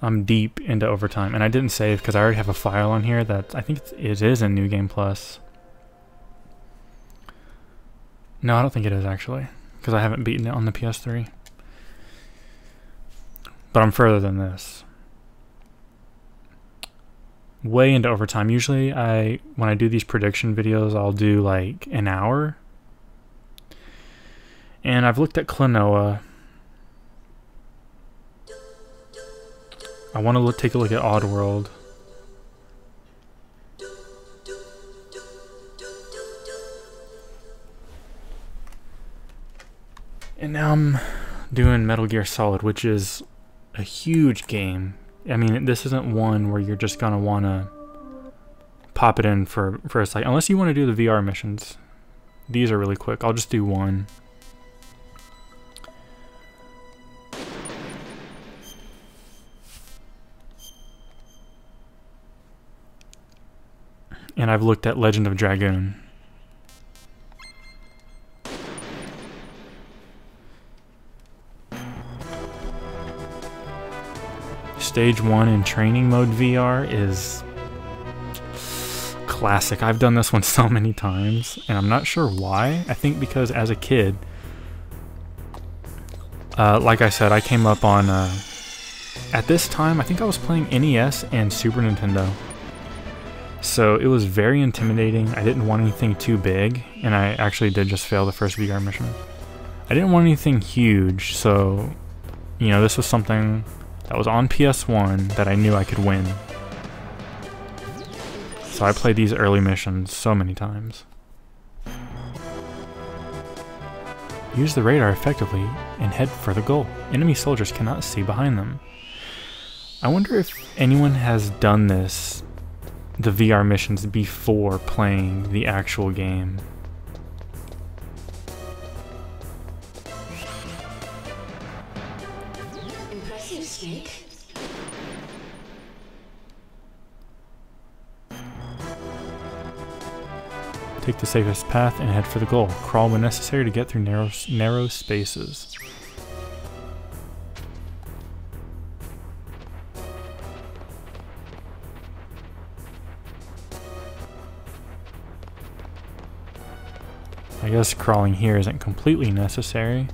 I'm deep into overtime, and I didn't save because I already have a file on here that I think it is in New Game Plus. No, I don't think it is actually, because I haven't beaten it on the PS3. But I'm further than this. Way into overtime. Usually when I do these prediction videos, I'll do like an hour. And I've looked at Klonoa. I want to take a look at Oddworld. And now I'm doing Metal Gear Solid, which is a huge game. I mean, this isn't one where you're just going to want to pop it in for a second. Unless you want to do the VR missions. These are really quick. I'll just do one. And I've looked at Legend of Dragoon. Stage 1 in training mode VR is classic. I've done this one so many times, and I'm not sure why. I think because as a kid, like I said, I came up on, at this time, I think I was playing NES and Super Nintendo. So it was very intimidating. I didn't want anything too big, and I actually did just fail the first VR mission. I didn't want anything huge, so, you know, this was something that was on PSOne that I knew I could win. So I played these early missions so many times. Use the radar effectively and head for the goal. Enemy soldiers cannot see behind them. I wonder if anyone has done this, the VR missions, before playing the actual game.
Impressive, Snake.
Take the safest path and head for the goal. Crawl when necessary to get through narrow spaces. I guess crawling here isn't completely necessary.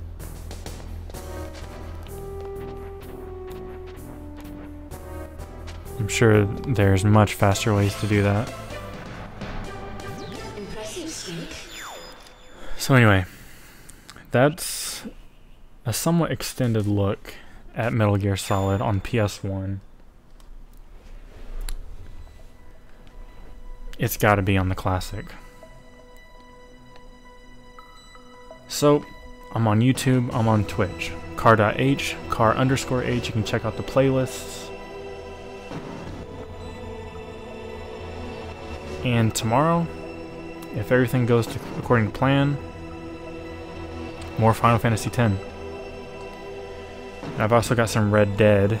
I'm sure there's much faster ways to do that. So anyway, that's a somewhat extended look at Metal Gear Solid on PS1. It's gotta be on the classic. So, I'm on YouTube, I'm on Twitch. Car.h, Car_h, you can check out the playlists. And tomorrow, if everything goes according to plan, more Final Fantasy X. And I've also got some Red Dead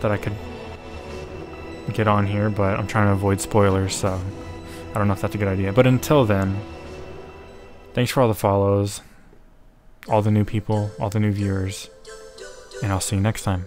that I could get on here, but I'm trying to avoid spoilers, so I don't know if that's a good idea. But until then, thanks for all the follows, all the new people, all the new viewers, and I'll see you next time.